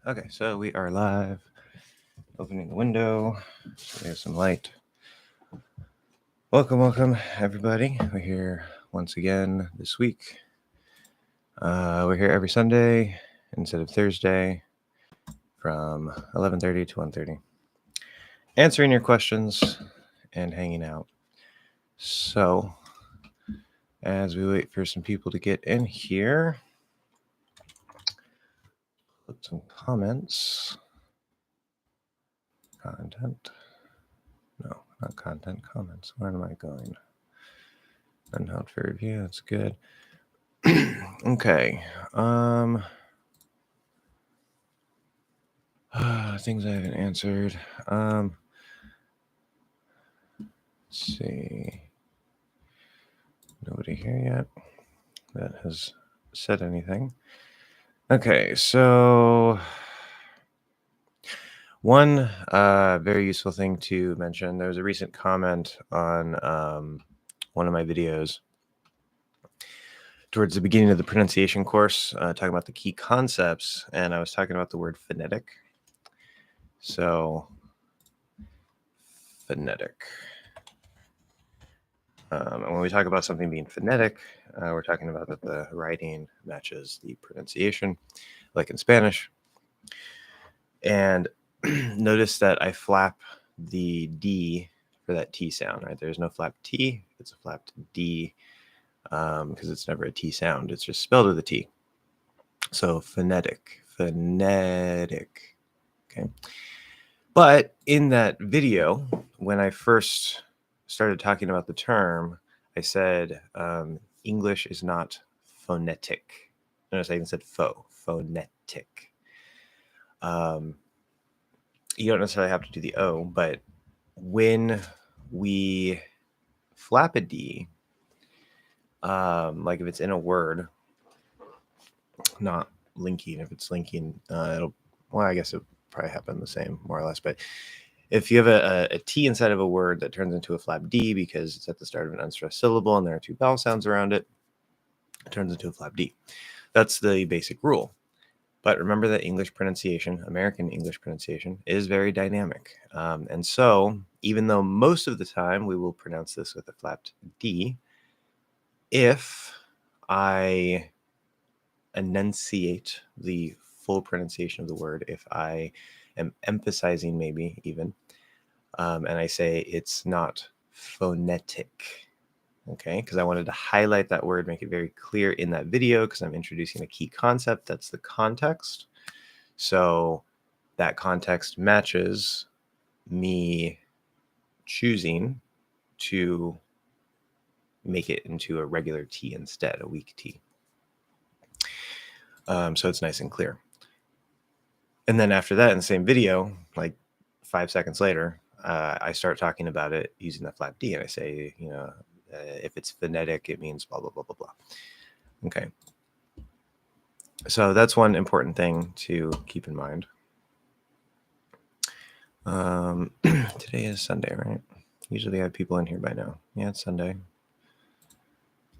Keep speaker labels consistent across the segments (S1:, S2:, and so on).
S1: Okay, so we are live. Opening the window so we have some light. Welcome, everybody. We're here once again this week. We're here every Sunday instead of Thursday from 11:30 to 1:30, answering your questions and hanging out. So, as we wait for some people to get in here, put some comments. Content. No, not content. Comments. Where am I going? Unheld for review. That's good. Okay. Things I haven't answered. Let's see. Nobody here yet that has said anything. Okay, so one very useful thing to mention. There was a recent comment on one of my videos towards the beginning of the pronunciation course, talking about the key concepts, and I was talking about the word phonetic. So, phonetic. And when we talk about something being phonetic, we're talking about that the writing matches the pronunciation, like in Spanish. And notice that I flap the D for that T sound, right? There's no flap T, it's a flapped D because it's never a T sound. It's just spelled with a T. So phonetic. Okay. But in that video, when I first started talking about the term, I said English is not phonetic. Notice I even said phonetic. You don't necessarily have to do the O, but when we flap a D, like if it's in a word, not linking, if it's linking, I guess it'll probably happen the same, more or less, but if you have a T inside of a word that turns into a flap D because it's at the start of an unstressed syllable and there are two vowel sounds around it, it turns into a flap D. That's the basic rule. But remember that English pronunciation, American English pronunciation, is very dynamic. And so even though most of the time we will pronounce this with a flapped D, if I enunciate the full pronunciation of the word, if I am emphasizing maybe even, and I say it's not phonetic, okay? Because I wanted to highlight that word, make it very clear in that video because I'm introducing a key concept. That's the context. So that context matches me choosing to make it into a regular T instead, a weak T. So it's nice and clear. And then after that, in the same video, like 5 seconds later, I start talking about it using the flap D, and I say, if it's phonetic, it means blah, blah, blah, blah, blah. Okay. So that's one important thing to keep in mind. Today is Sunday, right? Usually I have people in here by now. Yeah, it's Sunday.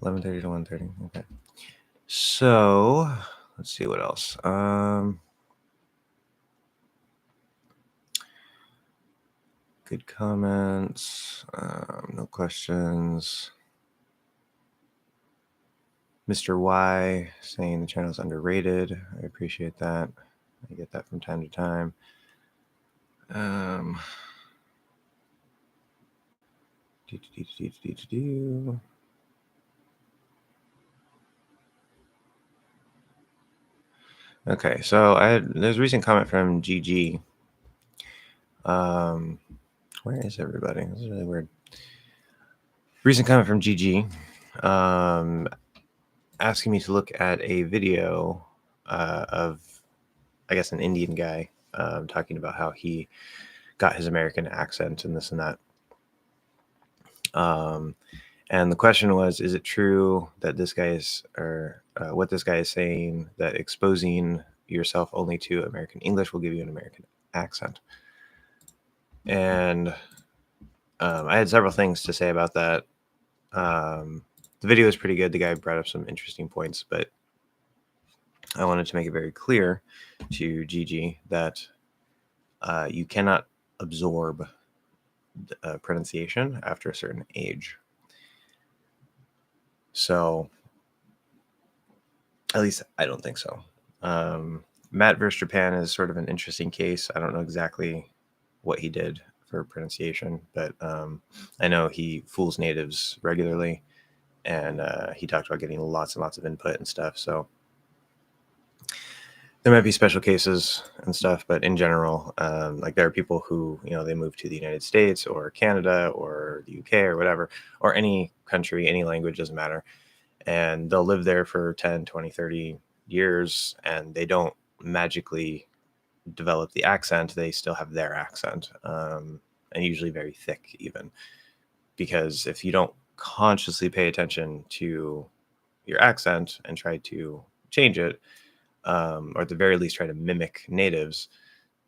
S1: 11:30 to 1:30. Okay. So let's see what else. Good comments. No questions. Mr. Y saying the channel is underrated. I appreciate that. I get that from time to time. Okay, so there's a recent comment from GG. Where is everybody? This is really weird. Recent comment from GG asking me to look at a video of, I guess, an Indian guy talking about how he got his American accent and this and that. And the question was, is it true that this guy is, or what this guy is saying, that exposing yourself only to American English will give you an American accent? And I had several things to say about that. The video is pretty good. The guy brought up some interesting points, but I wanted to make it very clear to Gigi that you cannot absorb pronunciation after a certain age. So, at least I don't think so. Matt versus Japan is sort of an interesting case. I don't know exactly what he did for pronunciation, but I know he fools natives regularly, and he talked about getting lots and lots of input and stuff. So there might be special cases and stuff, but in general, like there are people who, they move to the United States or Canada or the UK or whatever, or any country, any language, doesn't matter. And they'll live there for 10, 20, 30 years, and they don't magically develop the accent. They still have their accent, and usually very thick even, because if you don't consciously pay attention to your accent and try to change it, or at the very least try to mimic natives,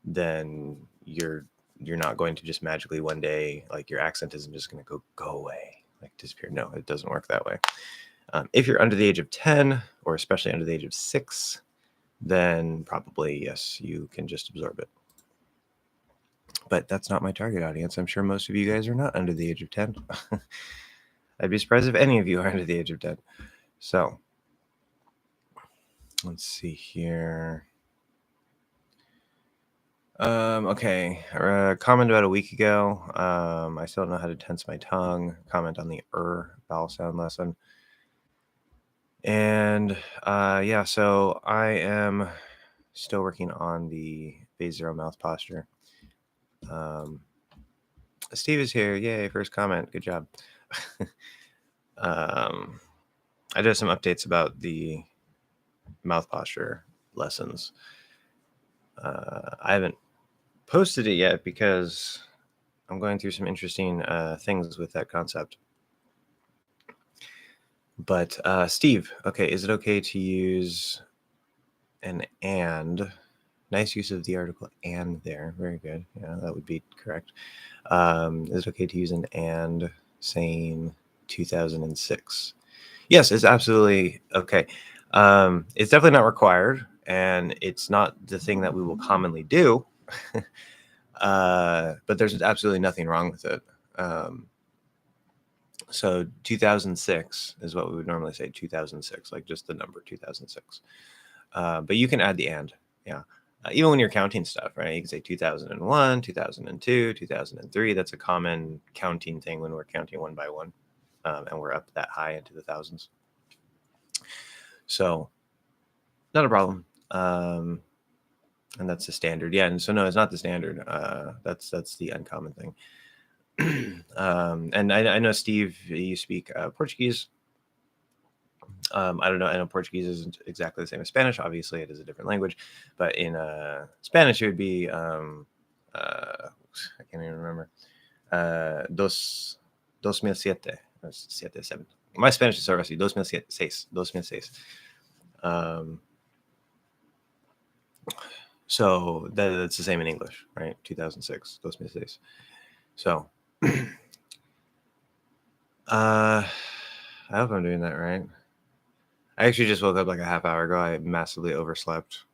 S1: then you're not going to just magically one day, like your accent isn't just going to go away, like disappear. No, it doesn't work that way. If you're under the age of 10, or especially under the age of 6, then probably, yes, you can just absorb it. But that's not my target audience. I'm sure most of you guys are not under the age of 10. I'd be surprised if any of you are under the age of 10. So let's see here. Okay. Comment about a week ago. I still don't know how to tense my tongue. Comment on the vowel sound lesson. And yeah, so I am still working on the phase 0 mouth posture. Steve is here. Yay, first comment. Good job. I did some updates about the mouth posture lessons. I haven't posted it yet because I'm going through some interesting things with that concept. But Steve, okay, is it okay to use an and? Nice use of the article and there. Very good. Yeah, that would be correct. Is it okay to use an and saying 2006? Yes, it's absolutely okay. It's definitely not required, and it's not the thing that we will commonly do. But there's absolutely nothing wrong with it. So 2006 is what we would normally say, 2006, like just the number 2006. But you can add the and, yeah. Even when you're counting stuff, right? You can say 2001, 2002, 2003. That's a common counting thing when we're counting one by one, and we're up that high into the thousands. So not a problem. And that's the standard. Yeah. And so no, it's not the standard. That's the uncommon thing. And I know, Steve, you speak Portuguese. I don't know. I know Portuguese isn't exactly the same as Spanish. Obviously, it is a different language. But in Spanish, it would be I can't even remember. 2007. My Spanish is already 2006. 2006. So that's the same in English, right? 2006. 2006. So I hope I'm doing that right. I actually just woke up like a half hour ago. I massively overslept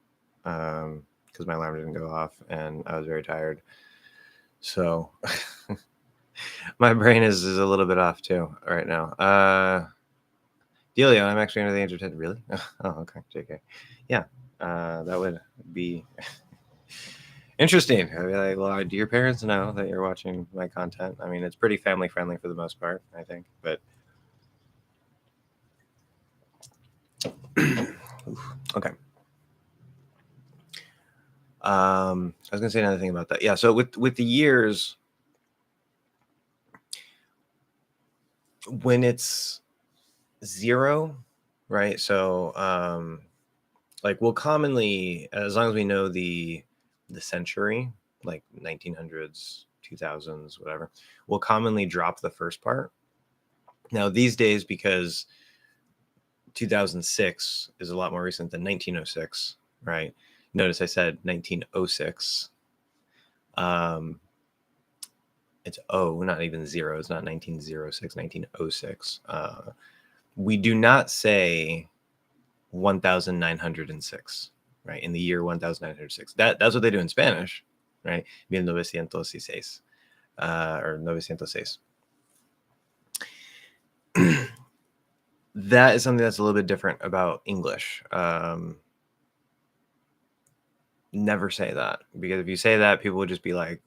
S1: because my alarm didn't go off, and I was very tired. So my brain is a little bit off too right now. Delia, I'm actually under the age of 10. Really? Oh, okay. JK. Yeah, that would be interesting. I'd be like, well, do your parents know that you're watching my content? I mean, it's pretty family friendly for the most part, I think. But okay. I was gonna say another thing about that. Yeah. So with the years, when it's 0, right? So like we'll commonly, as long as we know the century, like 1900s, 2000s, whatever, we'll commonly drop the first part. Now these days, because 2006 is a lot more recent than 1906, right? Notice I said 1906. It's not even 0. It's not 1906, 1906. We do not say 1906, right? In the year 1906. That's what they do in Spanish, right? 1906, or 906. That is something that's a little bit different about English. Never say that, because if you say that, people would just be like,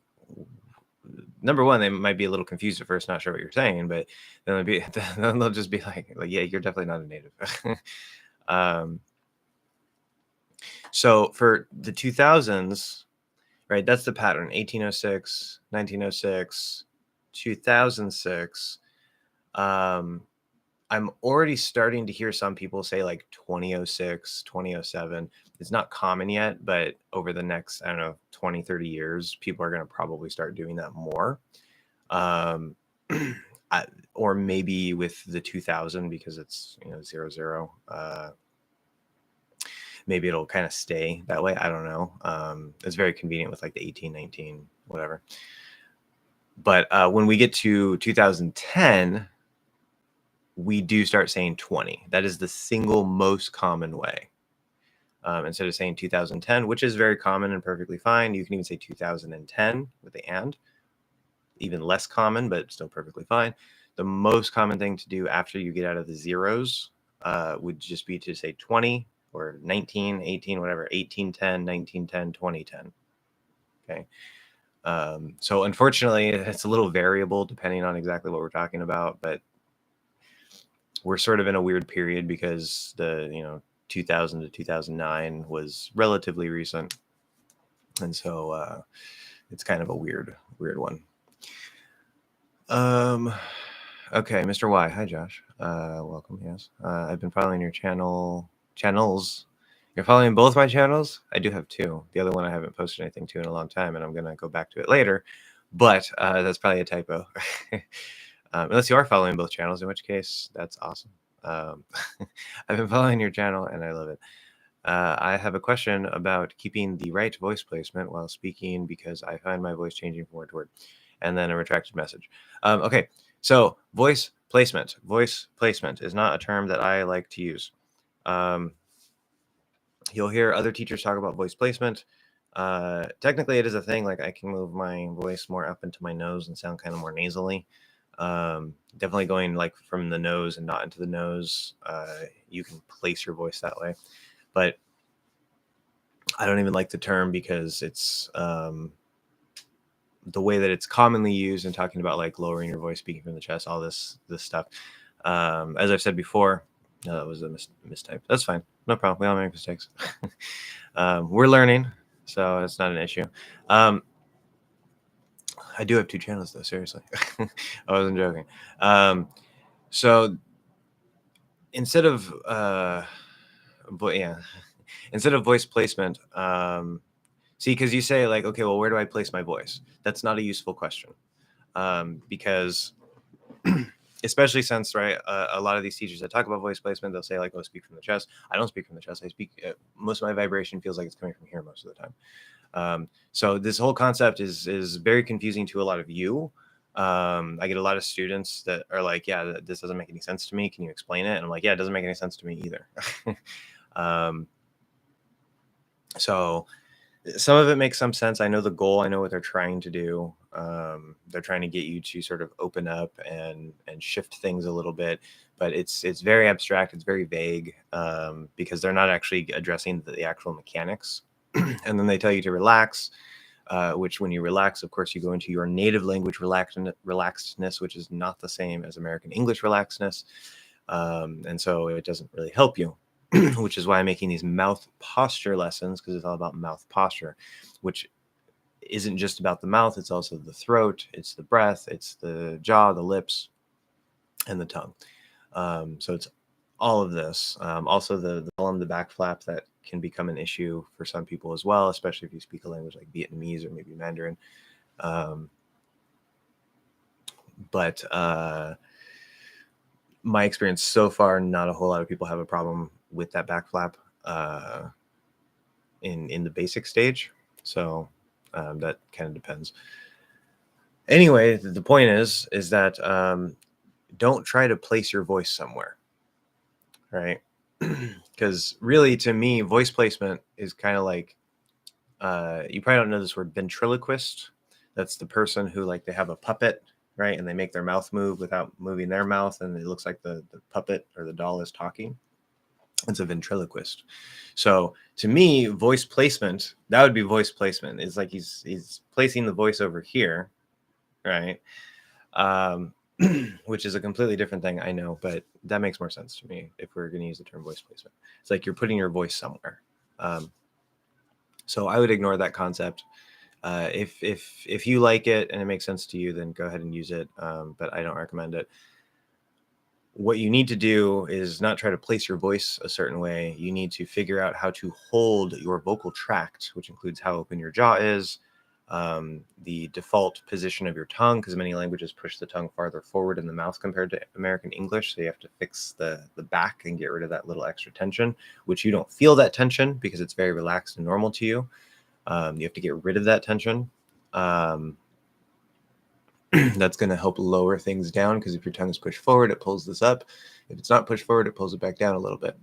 S1: number one, they might be a little confused at first, not sure what you're saying, but then they'll just be like, yeah, you're definitely not a native. So for the 2000s, right, that's the pattern: 1806, 1906, 2006. I'm already starting to hear some people say like 2006, 2007. It's not common yet, but over the next, I don't know, 20, 30 years, people are going to probably start doing that more. Or maybe with the 2000, because it's, 00. Maybe it'll kind of stay that way. I don't know. It's very convenient with like the 1819, whatever. But when we get to 2010, we do start saying 20. That is the single most common way. Instead of saying 2010, which is very common and perfectly fine, you can even say 2010 with the and. Even less common, but still perfectly fine. The most common thing to do after you get out of the zeros would just be to say 20 or 19, 18, whatever, 1810, 1910, 2010. Okay. So unfortunately, it's a little variable depending on exactly what we're talking about, but we're sort of in a weird period because the 2000 to 2009 was relatively recent, and so it's kind of a weird one. Okay, Mr. Y. Hi, Josh. Welcome. Yes, I've been following your channels. You're following both my channels? I do have two. The other one I haven't posted anything to in a long time, and I'm gonna go back to it later. But that's probably a typo. Unless you are following both channels, in which case that's awesome. I've been following your channel and I love it. I have a question about keeping the right voice placement while speaking, because I find my voice changing from word to word. And then a retracted message. Okay, so voice placement. Voice placement is not a term that I like to use. You'll hear other teachers talk about voice placement. Technically, it is a thing. Like, I can move my voice more up into my nose and sound kind of more nasally. Definitely going like from the nose and not into the nose. You can place your voice that way, but I don't even like the term because it's the way that it's commonly used in talking about like lowering your voice, speaking from the chest, all this stuff. As I've said before, no, that was a mistype. That's fine. No problem. We all make mistakes. We're learning, so it's not an issue. I do have two channels though, seriously. I wasn't joking. So instead of instead of voice placement, see, because you say like, okay, well, where do I place my voice? That's not a useful question, because especially since, right, a lot of these teachers that talk about voice placement, they'll say like, oh, speak from the chest. I don't speak from the chest. I speak, most of my vibration feels like it's coming from here most of the time. So this whole concept is very confusing to a lot of you. I get a lot of students that are like, yeah, this doesn't make any sense to me. Can you explain it? And I'm like, yeah, it doesn't make any sense to me either. So some of it makes some sense. I know the goal. I know what they're trying to do. They're trying to get you to sort of open up and shift things a little bit, but it's very abstract. It's very vague, because they're not actually addressing the actual mechanics. And then they tell you to relax, which when you relax, of course, you go into your native language relaxedness, which is not the same as American English relaxedness. And so it doesn't really help you. Which is why I'm making these mouth posture lessons, because it's all about mouth posture, which isn't just about the mouth. It's also the throat, it's the breath, it's the jaw, the lips, and the tongue. So it's all of this. Also the column, the back flap, that can become an issue for some people as well, especially if you speak a language like Vietnamese or maybe Mandarin. But my experience so far, not a whole lot of people have a problem with that back flap in the basic stage. So that kind of depends. Anyway, the point is that don't try to place your voice somewhere, right? Because really, to me, voice placement is kind of like, you probably don't know this word, ventriloquist. That's the person who, like, they have a puppet, right? And they make their mouth move without moving their mouth. And it looks like the puppet or the doll is talking. It's a ventriloquist. So to me, voice placement, that would be voice placement. It's like he's placing the voice over here, right? Which is a completely different thing, I know, but that makes more sense to me if we're going to use the term voice placement. It's like you're putting your voice somewhere. So I would ignore that concept. If you like it and it makes sense to you, then go ahead and use it. But I don't recommend it. What you need to do is not try to place your voice a certain way. You need to figure out how to hold your vocal tract, which includes how open your jaw is, the default position of your tongue, because many languages push the tongue farther forward in the mouth compared to American English. So you have to fix the back and get rid of that little extra tension, which you don't feel that tension because it's very relaxed and normal to you. You have to get rid of that tension. That's going to help lower things down, because if your tongue is pushed forward, it pulls this up. If it's not pushed forward, it pulls it back down a little bit.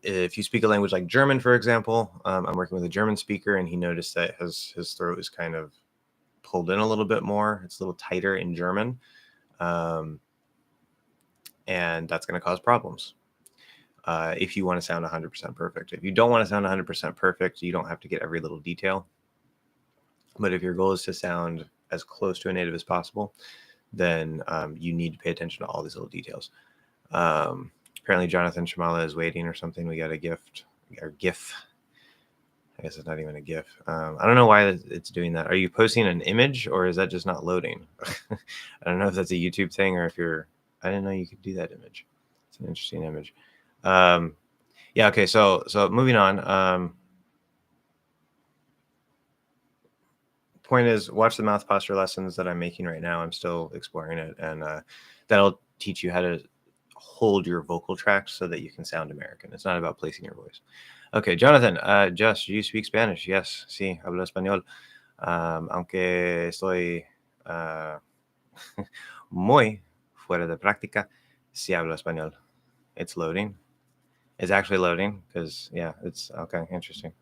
S1: If you speak a language like German, for example, I'm working with a German speaker, and he noticed that his throat is kind of pulled in a little bit more. It's a little tighter in German. And that's going to cause problems. If you want to sound 100% perfect. If you don't want to sound 100% perfect, you don't have to get every little detail. But if your goal is to sound as close to a native as possible, then you need to pay attention to all these little details. Apparently Jonathan Shamala is waiting or something. We got a gift or GIF. I guess it's not even a GIF. I don't know why it's doing that. Are you posting an image, or is that just not loading? I don't know if that's a YouTube thing, or if you're, I didn't know you could do that image. It's an interesting image. Yeah. Okay. So moving on. Point is, watch the mouth posture lessons that I'm making right now. I'm still exploring it, and that'll teach you how to hold your vocal tract so that you can sound American. It's not about placing your voice. Okay, Jonathan, Just, you speak Spanish? Yes, sí, hablo español. Aunque estoy muy fuera de práctica, sí hablo español. It's loading. It's actually loading, because, yeah, it's okay. Interesting.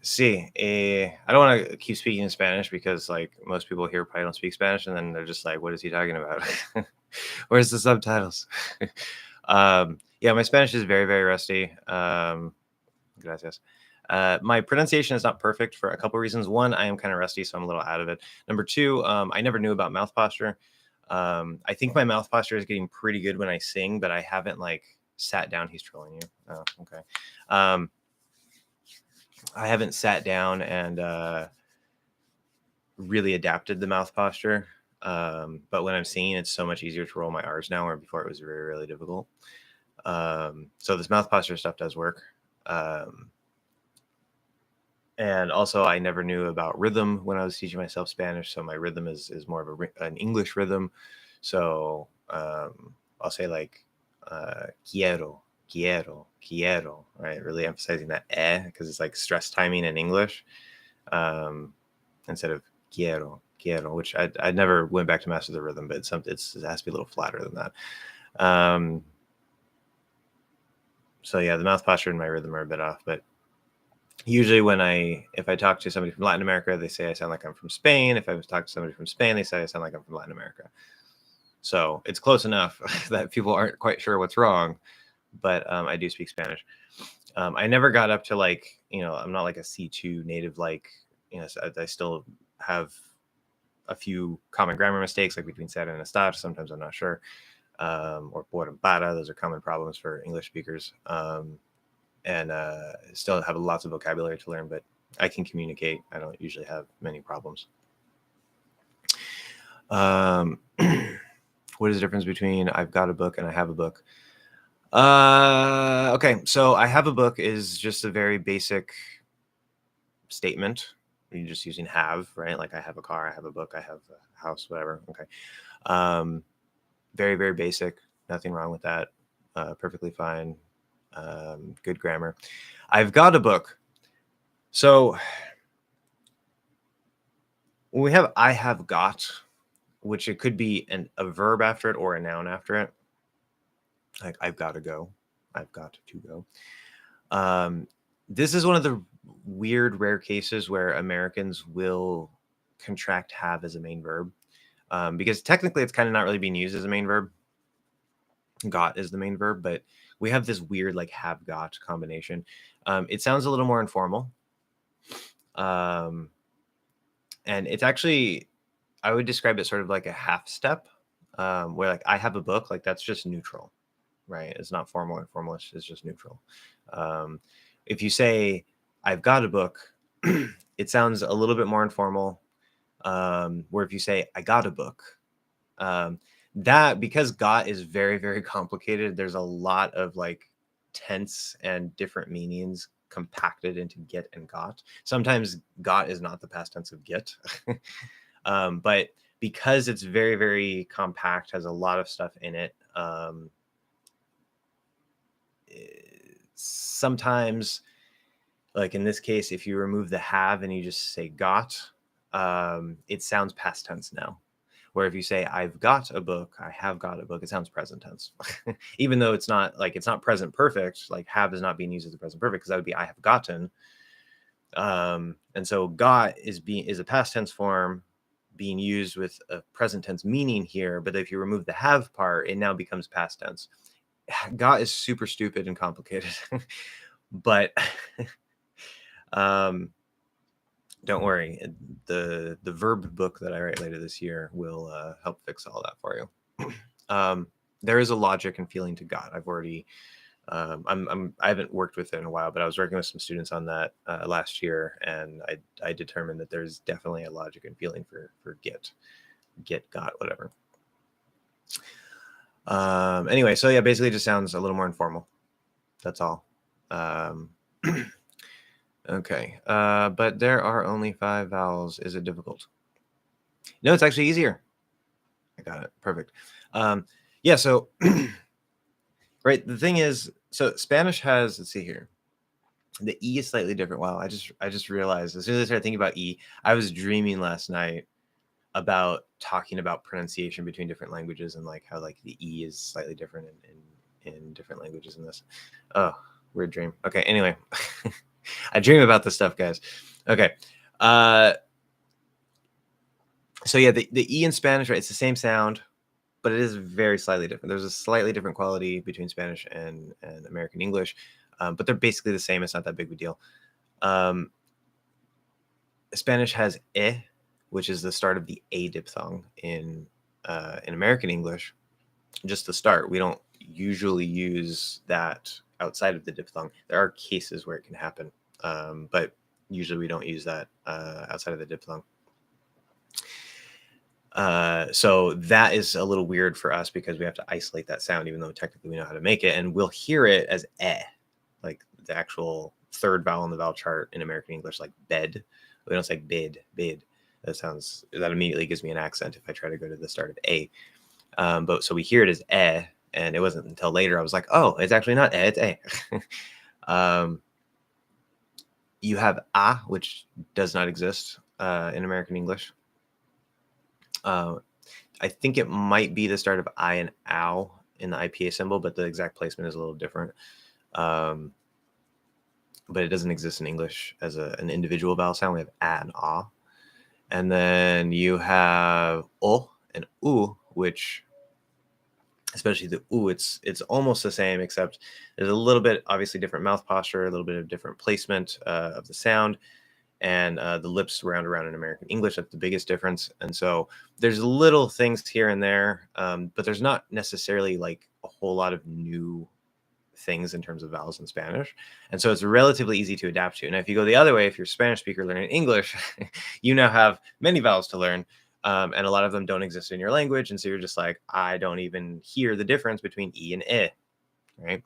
S1: See, I don't want to keep speaking in Spanish, because, like, most people here probably don't speak Spanish, and then they're just like, "What is he talking about? Where's the subtitles?" Yeah, my Spanish is very, very rusty. Gracias. My pronunciation is not perfect for a couple reasons. One, I am kind of rusty, so I'm a little out of it. Number two, I never knew about mouth posture. I think my mouth posture is getting pretty good when I sing, but I haven't, like, sat down. He's trolling you. Oh, okay. I haven't sat down and really adapted the mouth posture. But when I'm singing, it's so much easier to roll my R's now, where before it was really, really difficult. So this mouth posture stuff does work. And also, I never knew about rhythm when I was teaching myself Spanish. So my rhythm is more of an English rhythm. So I'll say, like, quiero, quiero, quiero, right? Really emphasizing that because it's like stress timing in English, instead of quiero, quiero, which I never went back to master the rhythm, but it has to be a little flatter than that. So yeah, the mouth posture and my rhythm are a bit off, but usually if I talk to somebody from Latin America, they say I sound like I'm from Spain. If I talk to somebody from Spain, they say I sound like I'm from Latin America. So it's close enough that people aren't quite sure what's wrong, but I do speak Spanish. I never got up to, like, I'm not like a C2 native, like, so I still have a few common grammar mistakes, like between ser and estar. Sometimes I'm not sure. Or por and para. Those are common problems for English speakers. And still have lots of vocabulary to learn, but I can communicate. I don't usually have many problems. What is the difference between I've got a book and I have a book? Okay, so I have a book is just a very basic statement. You're just using have, right? Like, I have a car, I have a book, I have a house, whatever. Okay. Very, very basic. Nothing wrong with that. Perfectly fine. Good grammar. I've got a book. So When we have I have got, which it could be a verb after it or a noun after it, like I've got to go, I've got to go. This is one of the weird, rare cases where Americans will contract have as a main verb, because technically it's kind of not really being used as a main verb. Got is the main verb, but we have this weird like have got combination. It sounds a little more informal. And it's actually, I would describe it sort of like a half step, where like I have a book, like that's just neutral, right? It's not formal or informal, it's just neutral. If you say I've got a book, it sounds a little bit more informal. Where if you say I got a book, that, because got is very, very complicated, there's a lot of like tense and different meanings compacted into get and got. Sometimes got is not the past tense of get. But because it's very, very compact, has a lot of stuff in it, sometimes, like in this case, if you remove the have and you just say got, it sounds past tense now. Where if you say I've got a book, I have got a book, it sounds present tense. Even though it's not present perfect, like have is not being used as a present perfect, because that would be I have gotten. And so got is a past tense form being used with a present tense meaning here, but if you remove the have part, it now becomes past tense. Got is super stupid and complicated. But don't worry, the verb book that I write later this year will help fix all that for you. There is a logic and feeling to got. I've already I haven't worked with it in a while, but I was working with some students on that last year, and I determined that there's definitely a logic and feeling for get, got, whatever. Anyway, so yeah, basically it just sounds a little more informal. That's all. Okay, but there are only 5 vowels. Is it difficult? No, it's actually easier. I got it. Perfect. Yeah, so right, the thing is, so Spanish has, let's see here. The E is slightly different. Wow, I just realized as soon as I started thinking about E, I was dreaming last night about talking about pronunciation between different languages and like how like the E is slightly different in different languages in this. Oh, weird dream. Okay, anyway. I dream about this stuff, guys. Okay. So yeah, the E in Spanish, right? It's the same sound, but it is very slightly different. There's a slightly different quality between Spanish and American English, but they're basically the same. It's not that big of a deal. Spanish has e, which is the start of the a diphthong in American English. Just the start. We don't usually use that outside of the diphthong. There are cases where it can happen, but usually we don't use that outside of the diphthong. So that is a little weird for us because we have to isolate that sound, even though technically we know how to make it, and we'll hear it as eh, like the actual third vowel in the vowel chart in American English, like bed. We don't say bid, bid. That immediately gives me an accent if I try to go to the start of a. But so we hear it as eh, and it wasn't until later I was like, oh, it's actually not eh, it's eh. You have a, which does not exist in American English. I think it might be the start of I and ow in the IPA symbol, but the exact placement is a little different. But it doesn't exist in English as an individual vowel sound. We have a and ah. And then you have o and u, which, especially the u, it's almost the same, except there's a little bit, obviously, different mouth posture, a little bit of different placement of the sound. And the lips round around in American English. That's the biggest difference. And so there's little things here and there, but there's not necessarily like a whole lot of new things in terms of vowels in Spanish. And so it's relatively easy to adapt to. Now, if you go the other way, if you're a Spanish speaker learning English, you now have many vowels to learn. And a lot of them don't exist in your language. And so you're just like, I don't even hear the difference between E and I, right?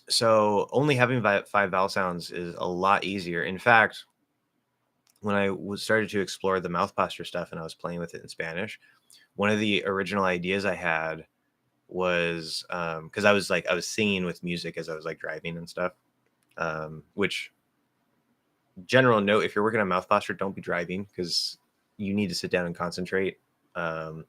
S1: So only having 5 vowel sounds is a lot easier. In fact, when I started to explore the mouth posture stuff and I was playing with it in Spanish, one of the original ideas I had was because I was singing with music as I was like driving and stuff, which general note, if you're working on mouth posture, don't be driving, because you need to sit down and concentrate. And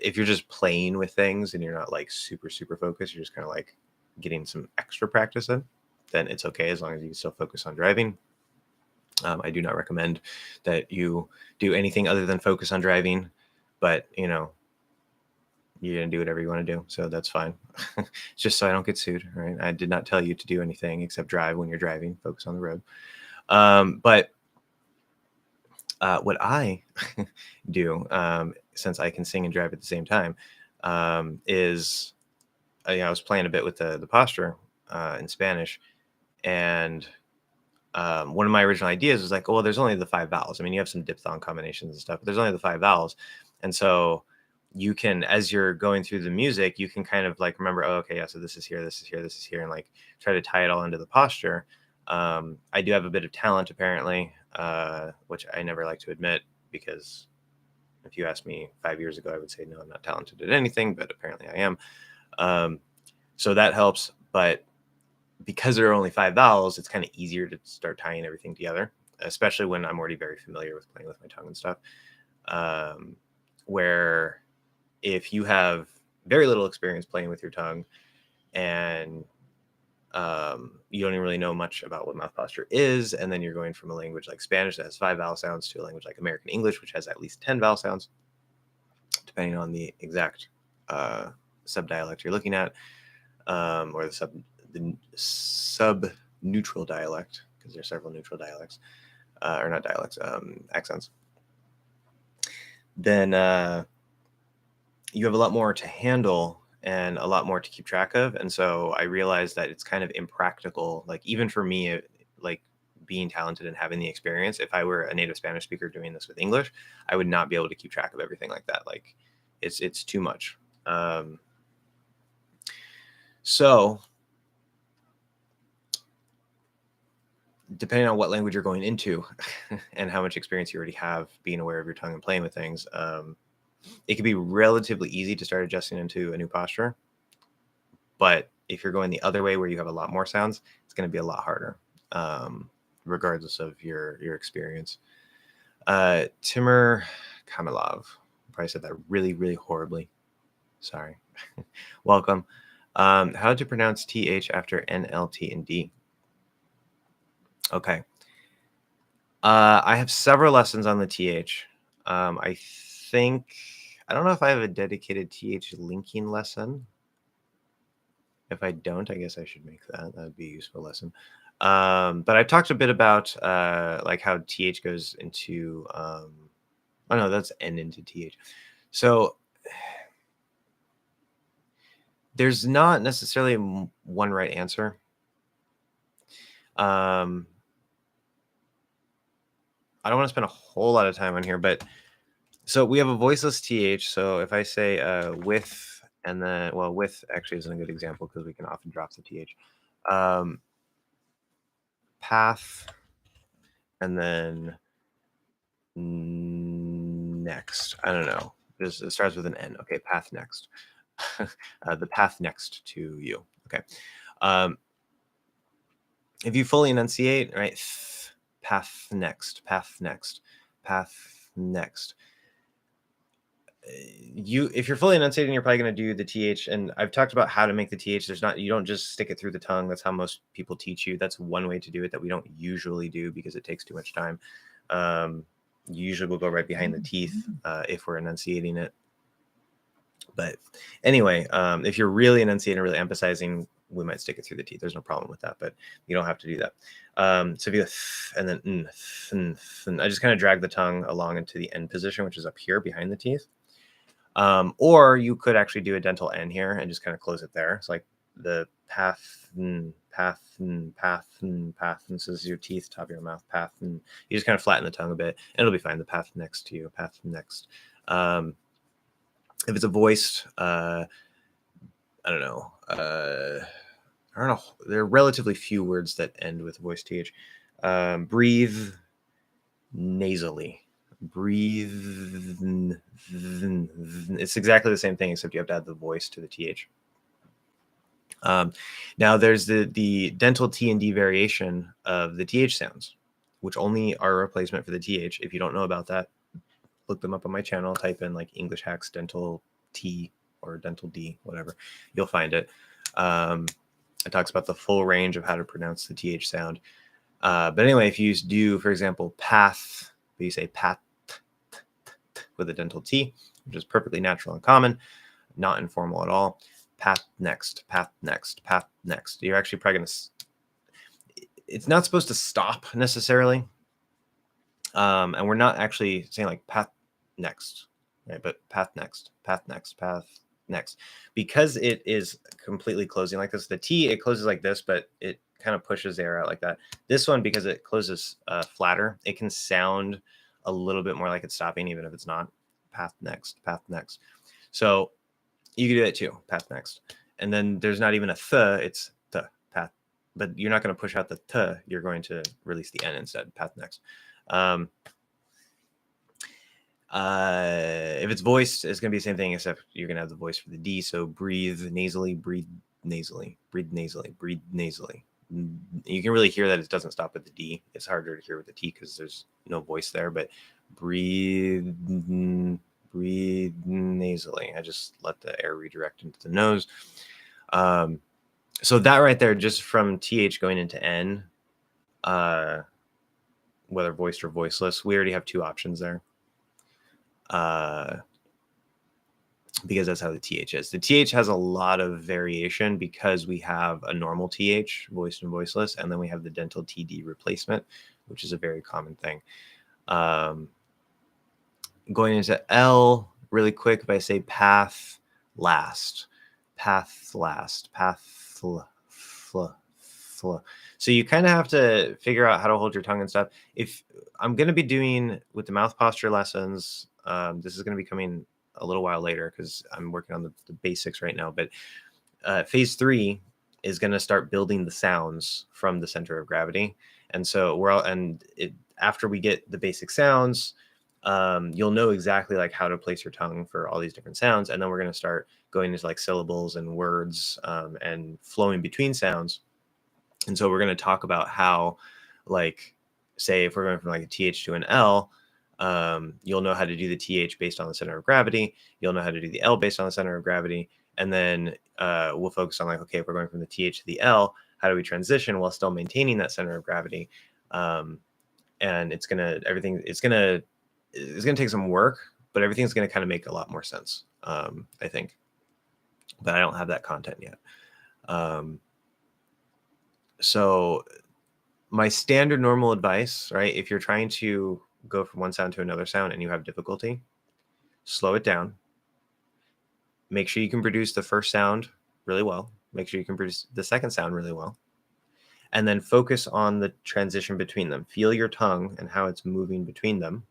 S1: if you're just playing with things and you're not like super focused, you're just kind of like getting some extra practice in, then it's okay as long as you can still focus on driving. I do not recommend that you do anything other than focus on driving, but you know, you're gonna do whatever you want to do, so that's fine. Just so I don't get sued, right? I did not tell you to do anything except drive when you're driving. Focus on the road. But what I do, since I can sing and drive at the same time, is I was playing a bit with the posture in Spanish, and one of my original ideas was like, oh, well, there's only the 5 vowels. I mean, you have some diphthong combinations and stuff, but there's only the 5 vowels. And so you can, as you're going through the music, you can kind of like remember, oh, okay, yeah, so this is here, this is here, this is here, and like try to tie it all into the posture. I do have a bit of talent, apparently, which I never like to admit, because if you asked me 5 years ago, I would say, no, I'm not talented at anything, but apparently I am. So that helps. But because there are only 5 vowels, it's kind of easier to start tying everything together, especially when I'm already very familiar with playing with my tongue and stuff. Where if you have very little experience playing with your tongue and you don't even really know much about what mouth posture is, and then you're going from a language like Spanish that has 5 vowel sounds to a language like American English, which has at least 10 vowel sounds, depending on the exact subdialect you're looking at, or the sub neutral dialect, because there's several neutral dialects, or not dialects, accents. Then you have a lot more to handle and a lot more to keep track of. And so I realized that it's kind of impractical, like even for me, like being talented and having the experience, if I were a native Spanish speaker doing this with English, I would not be able to keep track of everything like that. Like it's too much. So depending on what language you're going into and how much experience you already have being aware of your tongue and playing with things, it can be relatively easy to start adjusting into a new posture. But if you're going the other way where you have a lot more sounds, it's going to be a lot harder, regardless of your experience. Timur Kamilov, probably said that really horribly. Sorry. Welcome. How to pronounce TH after N, L, T, and D? Okay. I have several lessons on the TH. I don't know if I have a dedicated TH linking lesson. If I don't, I guess I should make that. That would be a useful lesson. But I talked a bit about like how TH goes into, oh no, that's N into TH. So there's not necessarily one right answer. I don't want to spend a whole lot of time on here, but so we have a voiceless TH. So if I say with, and then, well, with actually isn't a good example because we can often drop the TH. Path, and then next. I don't know. It starts with an N. Okay, path next. The path next to you. Okay. If you fully enunciate, right? Path next. Path next. Path next. If you're fully enunciating, you're probably going to do the TH. And I've talked about how to make the TH. You don't just stick it through the tongue. That's how most people teach you. That's one way to do it that we don't usually do because it takes too much time. Usually we'll go right behind the teeth if we're enunciating it. But anyway, if you're really enunciating, really emphasizing, we might stick it through the teeth. There's no problem with that, but you don't have to do that. So if you go and then I just kind of drag the tongue along into the end position, which is up here behind the teeth. Or you could actually do a dental N here and just kind of close it there. It's like the path, path, path, path. And so this is your teeth, top of your mouth, path. And you just kind of flatten the tongue a bit and it'll be fine. The path next to you, path next. If it's a voiced, I don't know. There are relatively few words that end with voiced TH. Breathe nasally. Breathe. It's exactly the same thing, except you have to add the voice to the TH. Now there's the dental T and D variation of the TH sounds, which only are a replacement for the TH. If you don't know about that, look them up on my channel, type in like English Hacks Dental T or Dental D, whatever, you'll find it. It talks about the full range of how to pronounce the TH sound. But anyway, if you do, for example, path, but you say path with a dental T, which is perfectly natural and common, not informal at all. Path next, path next, path next. You're actually probably going to, it's not supposed to stop necessarily. And we're not actually saying like path next, right? But path next, path next, path next. Because it is completely closing like this, the T, it closes like this, but it kind of pushes the air out like that. This one, because it closes flatter, it can sound a little bit more like it's stopping, even if it's not. Path next, path next. So you can do that too, path next. And then there's not even a th, it's th, path. But you're not going to push out the th, you're going to release the n instead, path next. If it's voiced, it's going to be the same thing, except you're going to have the voice for the D. So breathe nasally, breathe nasally, breathe nasally, breathe nasally. You can really hear that it doesn't stop at the D. It's harder to hear with the T because there's no voice there, but breathe nasally. I just let the air redirect into the nose. So that right there, just from TH going into N, whether voiced or voiceless, we already have two options there. Because that's how the TH is. The TH has a lot of variation because we have a normal TH, voiced and voiceless, and then we have the dental TD replacement, which is a very common thing. Going into L really quick, if I say path last, path last, path fl. So you kind of have to figure out how to hold your tongue and stuff. If I'm going to be doing with the mouth posture lessons, this is going to be coming a little while later because I'm working on the basics right now. But phase 3 is going to start building the sounds from the center of gravity. And so after we get the basic sounds, you'll know exactly like how to place your tongue for all these different sounds. And then we're going to start going into like syllables and words and flowing between sounds. And so we're going to talk about how, like, say if we're going from like a TH to an L, you'll know how to do the TH based on the center of gravity. You'll know how to do the L based on the center of gravity. And then we'll focus on like, okay, if we're going from the TH to the L, how do we transition while still maintaining that center of gravity? And it's going to take some work, but everything's going to kind of make a lot more sense, I think. But I don't have that content yet. So my standard normal advice, right? If you're trying to go from one sound to another sound and you have difficulty, slow it down. Make sure you can produce the first sound really well. Make sure you can produce the second sound really well. And then focus on the transition between them. Feel your tongue and how it's moving between them.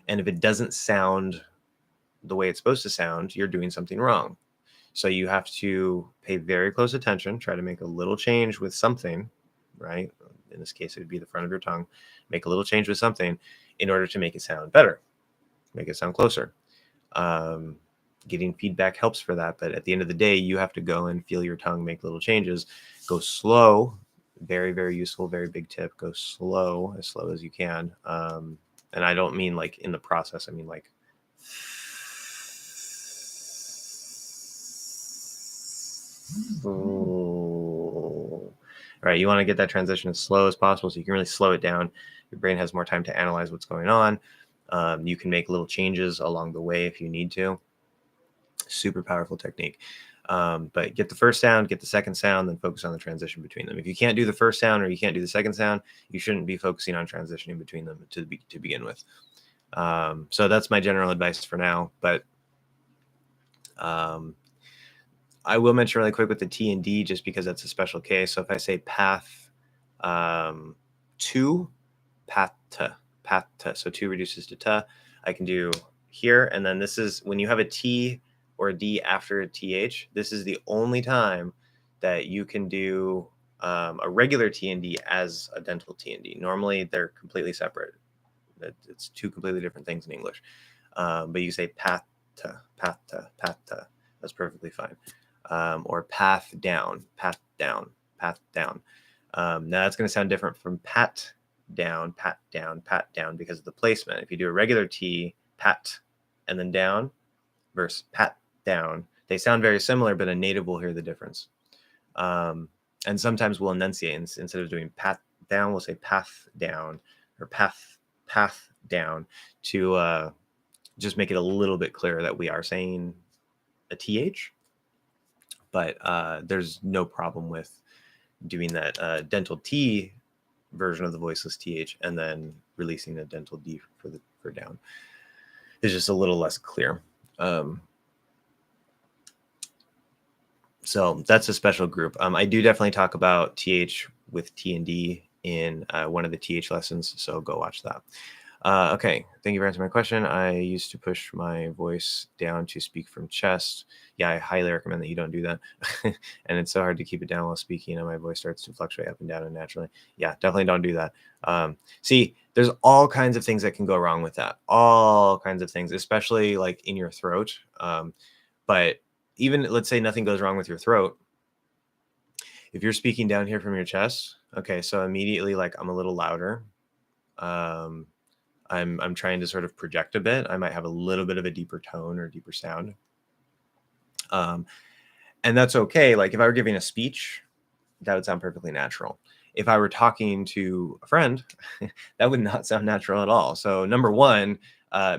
S1: And if it doesn't sound the way it's supposed to sound, you're doing something wrong. So you have to pay very close attention, try to make a little change with something, right? In this case, it would be the front of your tongue. Make a little change with something in order to make it sound better, make it sound closer. Getting feedback helps for that. But at the end of the day, you have to go and feel your tongue, make little changes, go slow. Very, very useful, very big tip. Go slow as you can. And I don't mean like in the process. I mean like right, you want to get that transition as slow as possible so you can really slow it down. Your brain has more time to analyze what's going on. You can make little changes along the way if you need to. Super powerful technique. But get the first sound, get the second sound, then focus on the transition between them. If you can't do the first sound or you can't do the second sound, you shouldn't be focusing on transitioning between them to begin with. So that's my general advice for now. But I will mention really quick with the T and D, just because that's a special case. So if I say path to, path to, so to reduces to ta, I can do here. And then this is when you have a T or a D after a TH, this is the only time that you can do a regular T and D as a dental T and D. Normally they're completely separate. It's two completely different things in English. But you say path to, path to, path to. That's perfectly fine. or path down, path down, path down. Now that's going to sound different from pat down, because of the placement. If you do a regular T, pat, and then down, versus pat down, they sound very similar, but a native will hear the difference. And sometimes we'll enunciate, instead of doing pat down, we'll say path down, or path down, to just make it a little bit clearer that we are saying a TH. But there's no problem with doing that dental T version of the voiceless TH and then releasing a dental D for down. It's just a little less clear. So that's a special group. I do definitely talk about TH with T and D in one of the TH lessons, so go watch that. Okay, thank you for answering my question. I used to push my voice down to speak from chest. Yeah, I highly recommend that you don't do that. And it's so hard to keep it down while speaking, and my voice starts to fluctuate up and down unnaturally. Yeah, definitely don't do that. See, there's all kinds of things that can go wrong with that. All kinds of things, especially like in your throat. But even, let's say nothing goes wrong with your throat. If you're speaking down here from your chest, okay, so immediately, like, I'm a little louder. I'm trying to sort of project a bit. I might have a little bit of a deeper tone or deeper sound. And that's okay. Like if I were giving a speech, that would sound perfectly natural. If I were talking to a friend, that would not sound natural at all. So number one,